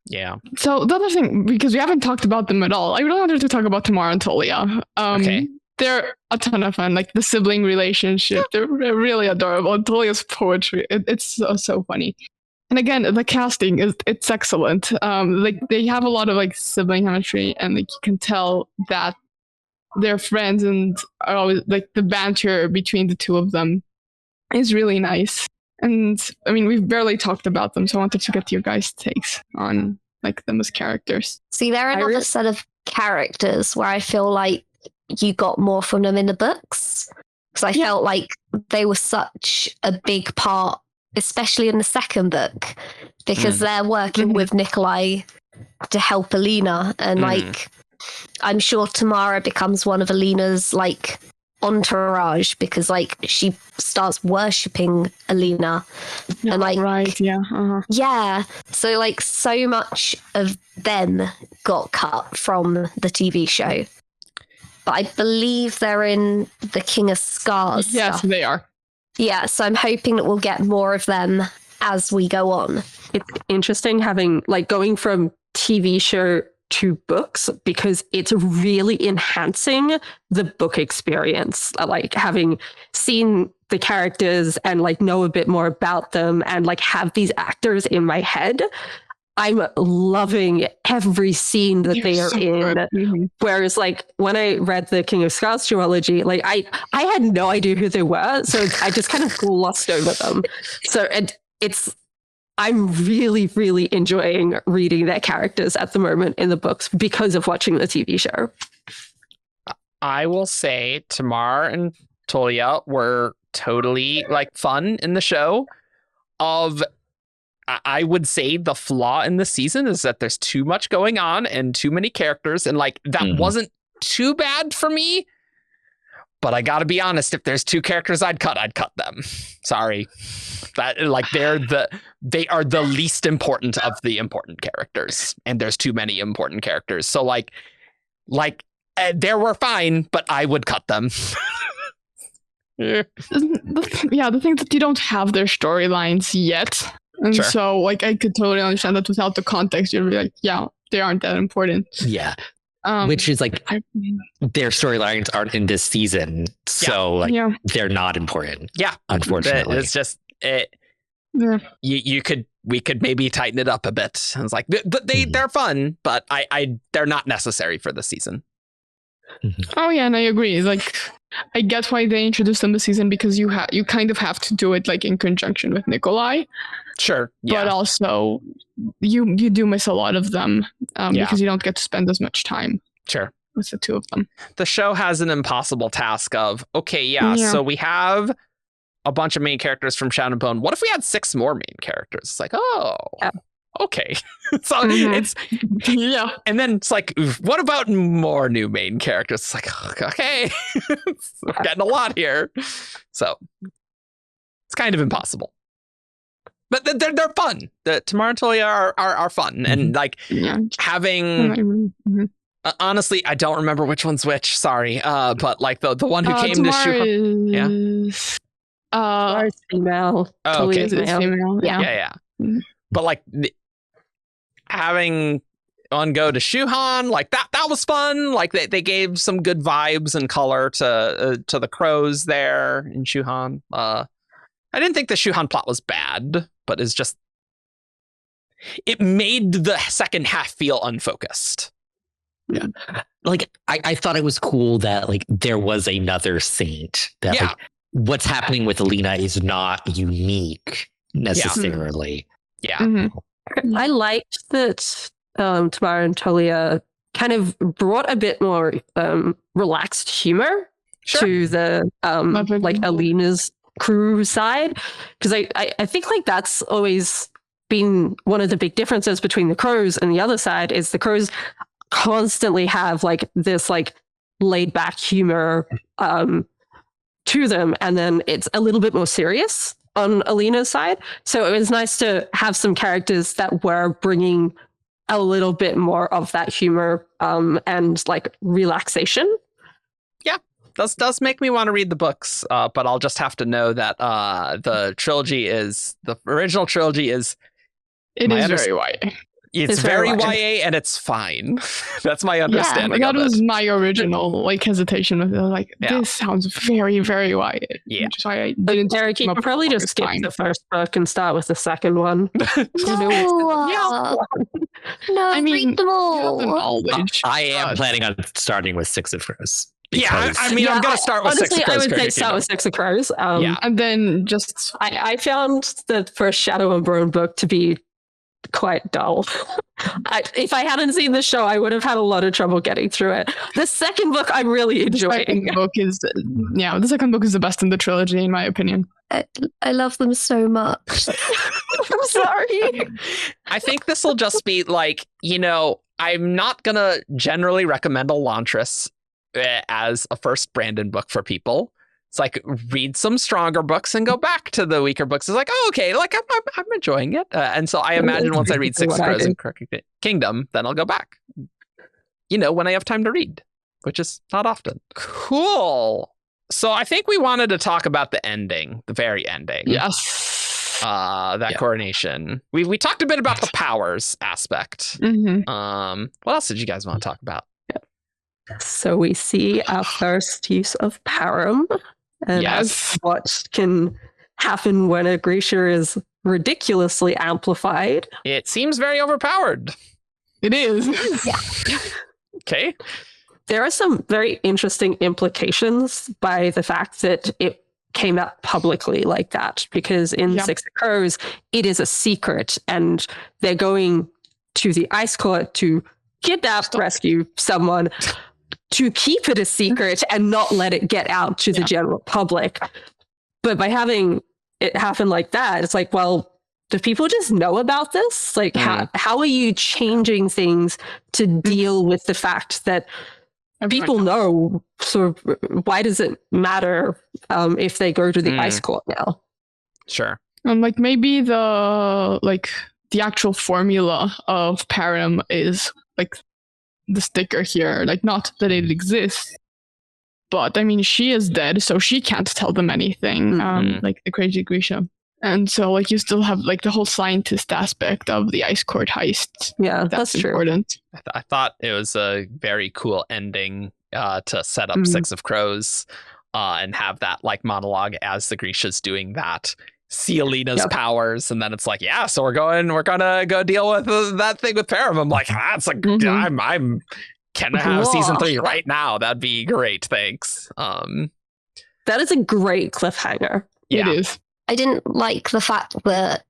Yeah. So the other thing, because we haven't talked about them at all, I really wanted to talk about Tamara and Tolia. Okay. They're a ton of fun, like the sibling relationship. They're really adorable. And Tolia's poetry, it's so funny. And again, the casting it's excellent. Like they have a lot of like sibling chemistry, and like you can tell that they're friends and are always like the banter between the two of them is really nice. And I mean, we've barely talked about them, so I wanted to get your guys' takes on like them as characters. See, they're another set of characters where I feel like you got more from them in the books, because I felt like they were such a big part, especially in the second book, because they're working with Nikolai to help Alina, and like I'm sure Tamara becomes one of Alina's like entourage, because like she starts worshipping Alina, and like so like so much of them got cut from the TV show, but I believe they're in the King of Scars. Yes, they are. Yeah, so I'm hoping that we'll get more of them as we go on. It's interesting having like going from TV show to books, because it's really enhancing the book experience. Like having seen the characters and like know a bit more about them and like have these actors in my head, I'm loving every scene that they are in. Whereas like when I read the King of Scars duology, like I had no idea who they were, so I just kind of glossed over them. So I'm really, really enjoying reading their characters at the moment in the books because of watching the TV show. I will say Tamar and Tolia were totally like fun in the show. I would say the flaw in the season is that there's too much going on and too many characters, and like that wasn't too bad for me. But I gotta be honest, if there's 2 characters I'd cut them. Sorry. That like they are the least important of the important characters, and there's too many important characters. So like they were fine, but I would cut them. The thing that you don't have their storylines yet. And so like I could totally understand that without the context, you'd be like, yeah, they aren't that important. Yeah. Which is like their storylines aren't in this season, so they're not important. Yeah, unfortunately, it's just we could maybe tighten it up a bit. I was like, they're fun, but they're not necessary for the season. Oh yeah, and I agree. Like I get why they introduced them this season, because you kind of have to do it like in conjunction with Nikolai. Sure, but also you do miss a lot of them because you don't get to spend as much time. Sure, with the 2 of them. The show has an impossible task of so we have a bunch of main characters from Shadow and Bone. What if we had 6 more main characters? It's like, okay. So it's and then it's like, what about more new main characters? It's like, okay, we're getting a lot here. So it's kind of impossible. But they're fun. The Tamar and Tolia are fun, and like having. Honestly, I don't remember which one's which. Sorry, but like the one who came to shoot. Tamara's female. Oh, okay. Tolia's male. Female. Yeah. But like having go to Shuhan. Like that was fun. Like they gave some good vibes and color to the crows there in Shuhan. I didn't think the Shuhan plot was bad, but it's just it made the second half feel unfocused. Yeah. Like I thought it was cool that like there was another saint, that like what's happening with Alina is not unique necessarily. Yeah. Mm-hmm. I liked that Tamara and Talia kind of brought a bit more relaxed humor to the like Alina's crew side, because I think like that's always been one of the big differences between the crows and the other side, is the crows constantly have like this like laid back humor to them, and then it's a little bit more serious on Alina's side. So it was nice to have some characters that were bringing a little bit more of that humor and like relaxation. Yeah, does make me want to read the books, but I'll just have to know that the original trilogy is very YA. It's very YA, and it's fine. That's my understanding. Yeah, that of was it. my original like hesitation with it. Like, this sounds very, very YA. Yeah, which is why I didn't. Eric, you can probably just skip the first book and start with the second one. No, I mean, read them all. Knowledge, I am planning on starting with Six of Crows. Yeah, I mean, I'm gonna start with honestly, Six of Crows. I would say start with Six of Crows. and then just I found the first Shadow and Bone book to be quite dull. If I hadn't seen the show, I would have had a lot of trouble getting through it. The second book I'm really enjoying. The second book is the best in the trilogy, in my opinion. I love them so much. I'm sorry. I think this will just be like, I'm not gonna generally recommend Elantris as a first Brandon book for people. It's like, read some stronger books and go back to the weaker books. It's like, oh, okay, like I'm enjoying it. And so I imagine once I read Six of Crows and Crooked Kingdom, then I'll go back. When I have time to read, which is not often. Cool. So I think we wanted to talk about the ending, the very ending. Yes. That coronation. We talked a bit about the powers aspect. Mm-hmm. What else did you guys want to talk about? So we see our first use of Param. And what can happen when a Grisha is ridiculously amplified. It seems very overpowered. It is. Okay. There are some very interesting implications by the fact that it came out publicly like that, because in Six of Crows, it is a secret, and they're going to the Ice Court to kidnap, rescue someone, to keep it a secret and not let it get out to the general public. But by having it happen like that, it's like, well, do people just know about this? Like, how are you changing things to deal with the fact that people know? So why does it matter if they go to the Ice Court now? Sure. Like, maybe the actual formula of Param is like the sticker here, like, not that it exists, but I mean, she is dead, so she can't tell them anything. Like the crazy Grisha. And so like you still have like the whole scientist aspect of the Ice Court heist. Yeah, that's important. True. I thought it was a very cool ending to set up Six of Crows and have that like monologue as the Grisha's doing that. See Alina's powers, and then it's like, so we're gonna go deal with that thing with Param. I'm like, that's like, I'm can I have season 3 right now? That'd be great. Thanks. That is a great cliffhanger. It is. I didn't like the fact that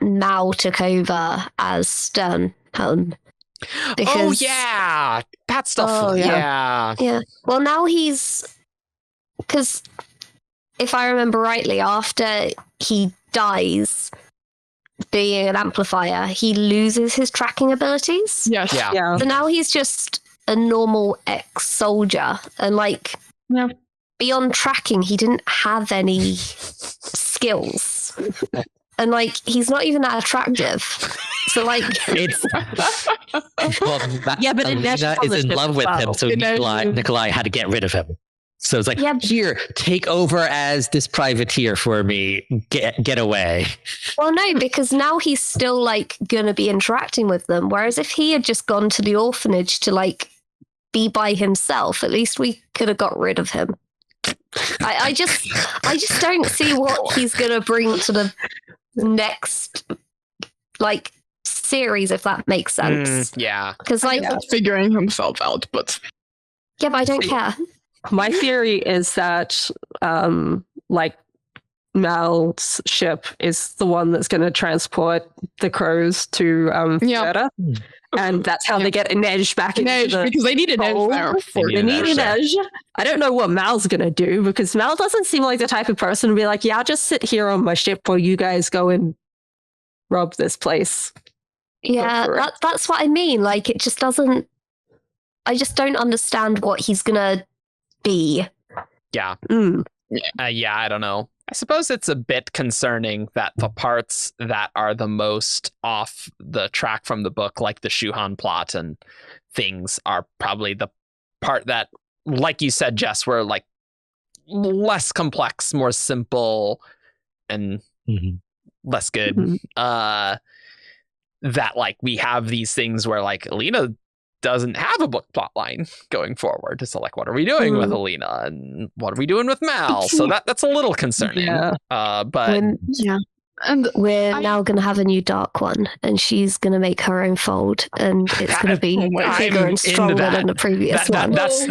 Mao took over as Stern Helm. Because, that stuff. Yeah. Well, now because if I remember rightly, after he dies being an amplifier, he loses his tracking abilities. Yes. Yeah. So now he's just a normal ex-soldier. And like, beyond tracking, he didn't have any skills. And like, he's not even that attractive. So like, it's but Alina is in love with him, so Nikolai had to get rid of him. So it's like, Yeah. here, take over as this privateer for me. Get away. Well, no, because now he's still like gonna be interacting with them. Whereas if he had just gone to the orphanage to like be by himself, at least we could have got rid of him. I just don't see what he's gonna bring to the next like series, if that makes sense. Yeah. Because like, Figuring himself out, but yeah, but I don't care. My theory is that like Mal's ship is the one that's going to transport the crows to Florida. And that's how they get an edge back into the because they need an edge there. They need an edge. I don't know what Mal's going to do because Mal doesn't seem like the type of person to be like, yeah, I'll just sit here on my ship while you guys go and rob this place. Yeah, that's what I mean. Like, it just doesn't. I just don't understand what he's going to be. Yeah. Mm. Yeah, I don't know. I suppose it's a bit concerning that the parts that are the most off the track from the book, like the Shuhan plot and things, are probably the part that, like you said, Jess, were like less complex, more simple, and less good. Mm-hmm. That like we have these things where like Alina doesn't have a book plot line going forward. So like, what are we doing with Alina and what are we doing with Mal? So that's a little concerning. Yeah. But and we're now going to have a new dark one, and she's going to make her own fold, and it's going to be bigger and stronger than the previous one. That's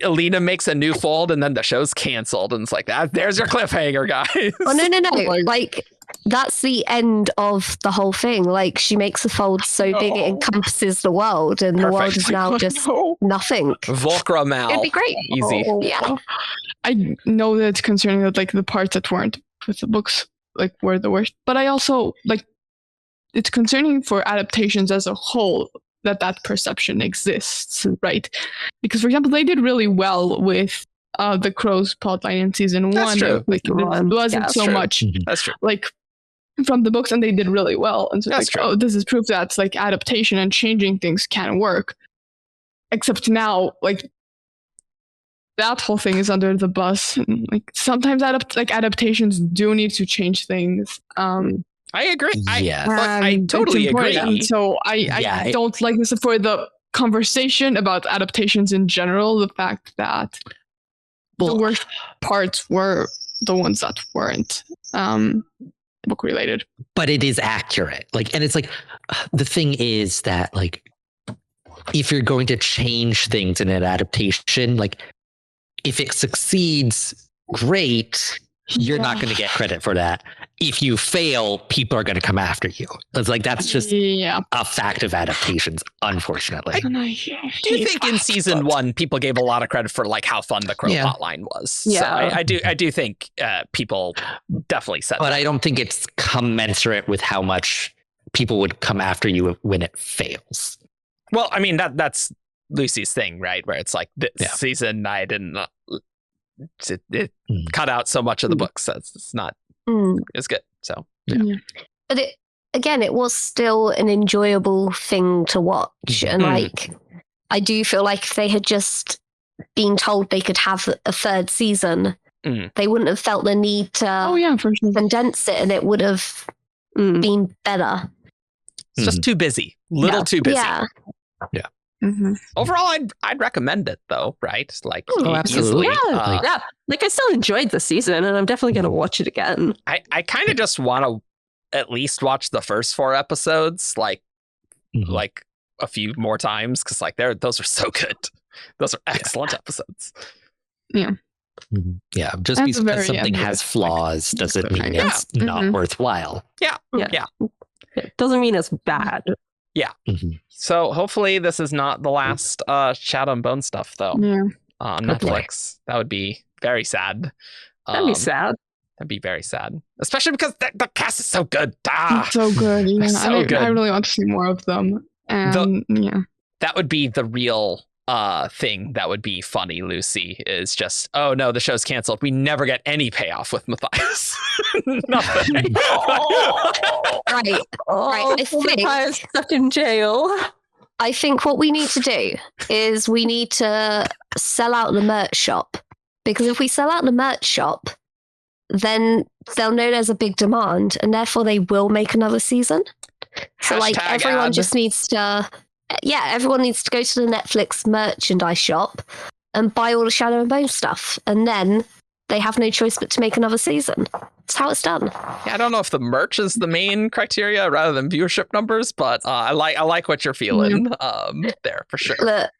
Alina makes a new fold, and then the show's canceled, and it's like that. There's your cliffhanger, guys. Oh no! Like that's the end of the whole thing. Like she makes a fold so big it encompasses the world, and the world is now just nothing. Volcra Mal. It'd be great. Easy. Yeah. I know that it's concerning that like the parts that weren't with the books like were the worst, but I also like it's concerning for adaptations as a whole that perception exists, right? Because for example, they did really well with the Crows plotline in season That's 1. true. Like it wasn't so much That's true. like from the books, and they did really well. And so That's like, true. oh, this is proof that like adaptation and changing things can work. Except now, like that whole thing is under the bus. And, like sometimes adaptations do need to change things. I agree. Yes. I totally agree. And so I don't like this for the conversation about adaptations in general. The fact that the worst parts were the ones that weren't book related. But it is accurate. Like, and it's like the thing is that like if you're going to change things in an adaptation, like if it succeeds, great. You're not going to get credit for that. If you fail, people are going to come after you. It's like that's just a fact of adaptations, unfortunately. Do you think in season 1 people gave a lot of credit for like how fun the Crow plotline was? Yeah, so I do think people definitely said but that. I don't think it's commensurate with how much people would come after you when it fails. Well, I mean that's Lucy's thing, right? Where it's like this season I didn't. It cut out so much of the books. So it's not. It's good. So, But it was still an enjoyable thing to watch, and like I do feel like if they had just been told they could have a third season, they wouldn't have felt the need to for sure. condense it, and it would have been better. it's just too busy. Too busy. Yeah. Overall, I'd recommend it though, right? Like absolutely. easily. Yeah. Like I still enjoyed the season, and I'm definitely going to watch it again. I kind of just want to at least watch the first 4 episodes, like a few more times, because like those are so good. Those are excellent episodes. Yeah. Yeah, just because something has flaws doesn't mean it's not worthwhile. Yeah. It doesn't mean it's bad. Yeah. So hopefully this is not the last Shadow and Bone stuff though. On Netflix. That would be very sad. That'd be sad. That'd be very sad, especially because the cast is so good. It's so good. Yeah. So good. I really want to see more of them. And that would be the real thing that would be funny, Lucy, is just, oh no, the show's canceled. We never get any payoff with Matthias. Nothing. Right. Oh, I think Matthias stuck in jail. I think what we need to do is we need to sell out the merch shop, because if we sell out the merch shop, then they'll know there's a big demand, and therefore they will make another season. So like Hashtag everyone ad. just needs to, everyone needs to go to the Netflix merchandise shop and buy all the Shadow and Bone stuff, and then they have no choice but to make another season. That's how it's done. Yeah, I don't know if the merch is the main criteria rather than viewership numbers, but I like what you're feeling there for sure. Look,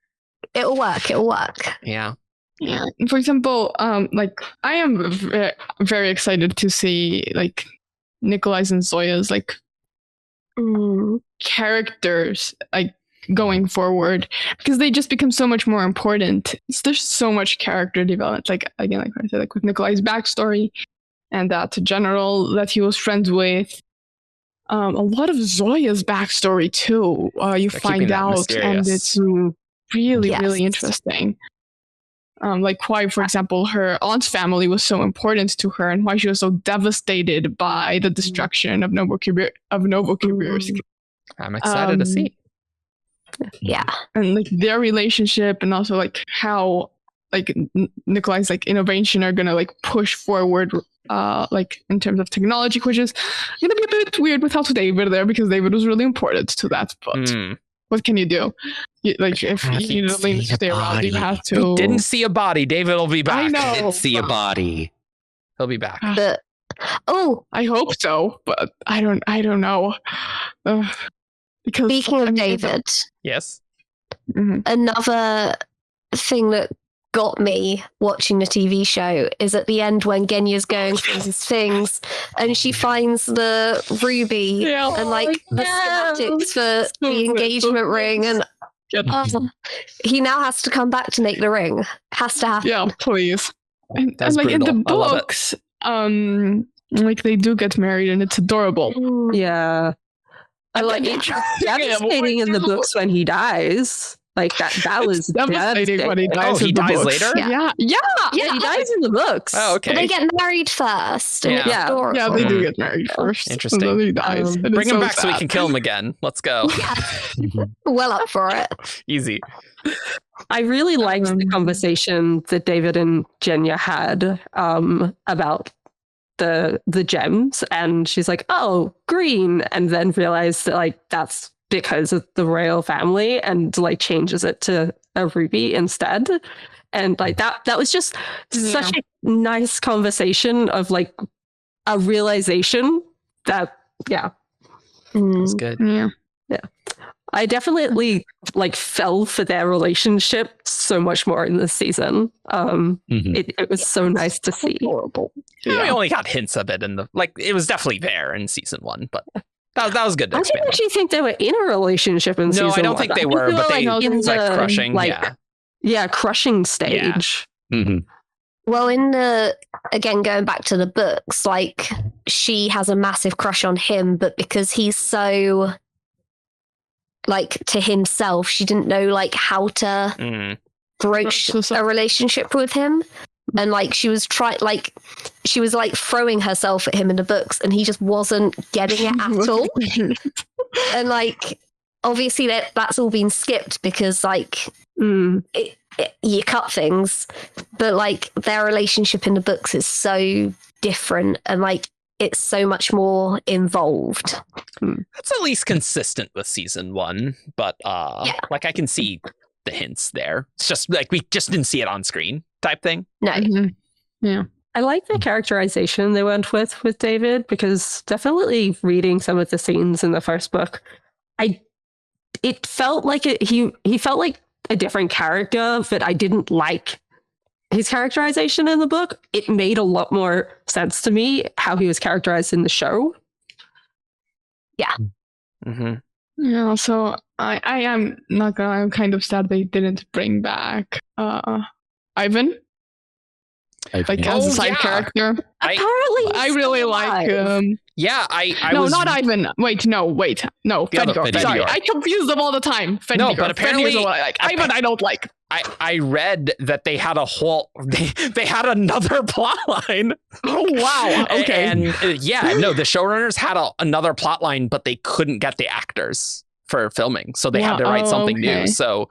it'll work. It'll work. Yeah. Yeah. For example, like I am very excited to see like Nikolai's and Zoya's like characters like going forward, because they just become so much more important. There's so much character development. Like again, like I said, like with Nikolai's backstory and that general that he was friends with. A lot of Zoya's backstory too. You They're keeping find that out, and mysterious. it's really, Yes. really interesting. Like why, for example, her aunt's family was so important to her, and why she was so devastated by the destruction of Novokibirsk. I'm excited to see. Yeah. And like their relationship, and also like how like Nikolai's like innovation are gonna like push forward like in terms of technology, which is gonna be a bit weird without David there, because David was really important to that. But what can you do? Like if you need to stay around, you have to. We didn't see a body. David will be back. I know. Didn't see a body. He'll be back. But I hope so, but I don't know. Because speaking of David, Yes. another thing that got me watching the TV show is at the end when Genya's going through these things and she finds the ruby and like the schematics for the engagement ring, and he now has to come back to make the ring. Has to happen. Yeah, please. And That's like in the brutal. I love it. books, like they do get married, and it's adorable. Yeah. I like it's devastating in the books when he dies. Like that was Devastating when he dies. Oh, he in the dies books. later? Yeah. Yeah, he dies in the books. Oh, okay. But they get married first. And it's Yeah. adorable. Yeah, they do get married first. Interesting. And then he dies. and Bring it's him so back so we sad. can kill him again. Let's go. Well up for it. Easy. I really liked the conversation that David and Jenya had about the gems, and she's like, "Oh, green," and then realized that like that's because of the royal family, and like changes it to a ruby instead. And like that was just such a nice conversation of like a realization that That's good. Yeah. I definitely like fell for their relationship so much more in this season. It was so nice to see. Horrible. Yeah. We only got hints of it in the it was definitely there in season 1, but that was good to I expand. didn't actually think they were in a relationship in season No, I don't 1. think they were, but they like, in like the, crushing. like, crushing stage. Well, again, going back to the books, like she has a massive crush on him, but because he's so like to himself, she didn't know like how to broach a relationship with him. And like she was throwing herself at him in the books, and he just wasn't getting it at all. And like obviously that's all been skipped because like you cut things, but like their relationship in the books is so different, and like it's so much more involved. That's at least consistent with season 1, but like I can see the hints there. It's just like we just didn't see it on screen type thing. No. Yeah. I like the characterization they went with David, because definitely reading some of the scenes in the first book, it felt like he felt like a different character, but I didn't like his characterization in the book. It made a lot more sense to me how he was characterized in the show. Yeah. Yeah, so I am not gonna. I'm kind of sad they didn't bring back Ivan, like as a side character. Apparently, I really like. I No, was not Ivan. Wait, no. Fenrir. Fenrir. Sorry, I confuse them all the time. Fenrir. No, but apparently- Fenrir's the one I like. Ivan, I don't like. I read that they had a whole they had another plot line. Oh wow. Okay. And the showrunners had another plot line, but they couldn't get the actors for filming, so they had to write something new. So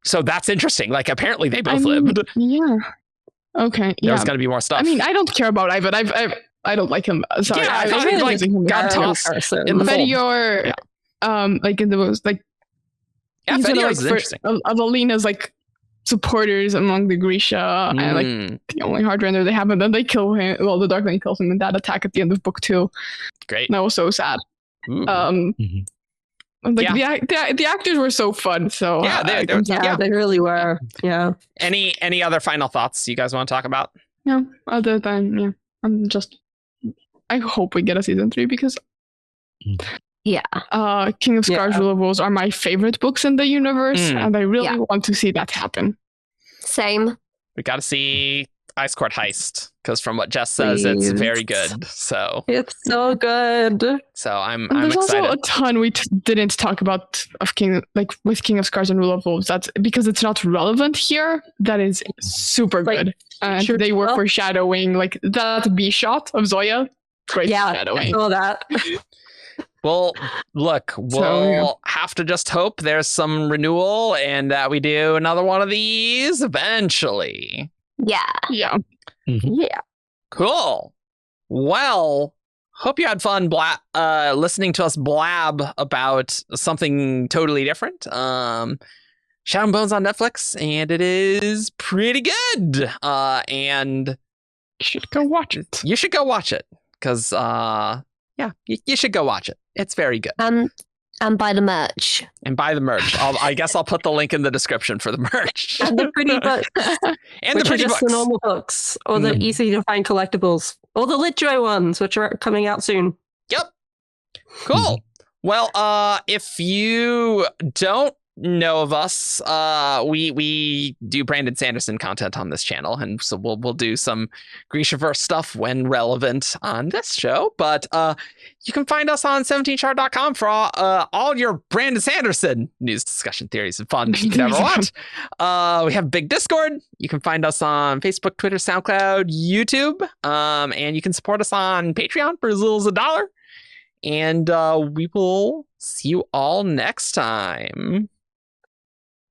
so that's interesting. Like apparently they both lived. Yeah. Okay. There's gonna be more stuff. I mean, I don't care about Ivan. I don't like him. Sorry, Yeah, I I thought really he, like, using him got tossed in the but fold. you're like in the most like Yeah, he's Fedior like is interesting. of Alina's like supporters among the Grisha and like the only hardrender they have, and then they kill him. Well, the Darkling kills him in that attack at the end of book 2. Great. That was so sad. Like the actors were so fun. So they really were. Yeah. Any other final thoughts you guys want to talk about? No, other than I hope we get a season 3 because King of Scars Rule of Wolves are my favorite books in the universe, and I really want to see that happen. Same. We got to see Ice Court Heist, because from what Jess says, it's very good. So it's so good. So I'm There's excited. also a ton we didn't talk about with King of Scars and Rule of Wolves. That's because it's not relevant here. That is super good. And they were foreshadowing like that B shot of Zoya. Great foreshadowing. I saw that. Well, look, we'll have to just hope there's some renewal and that we do another one of these eventually. Yeah. Cool. Well, hope you had fun listening to us blab about something totally different. Shadow and Bones on Netflix, and it is pretty good. And you should go watch it. You should go watch it, because you should go watch it. It's very good. And buy the merch. I guess I'll put the link in the description for the merch. And the pretty books. And which the pretty are just books. the normal books, or the easy to find collectibles, or the Litjoy ones, which are coming out soon. Yep. Cool. Well, if you don't know of us, we do Brandon Sanderson content on this channel, and so we'll do some Grishaverse stuff when relevant on this show. But you can find us on 17chart.com for all your Brandon Sanderson news, discussion, theories, and fun you can ever want. We have a big Discord. You can find us on Facebook, Twitter, SoundCloud, YouTube, and you can support us on Patreon for as little as $1. And we will see you all next time.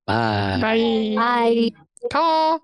Bye. Bye. Bye. Caw.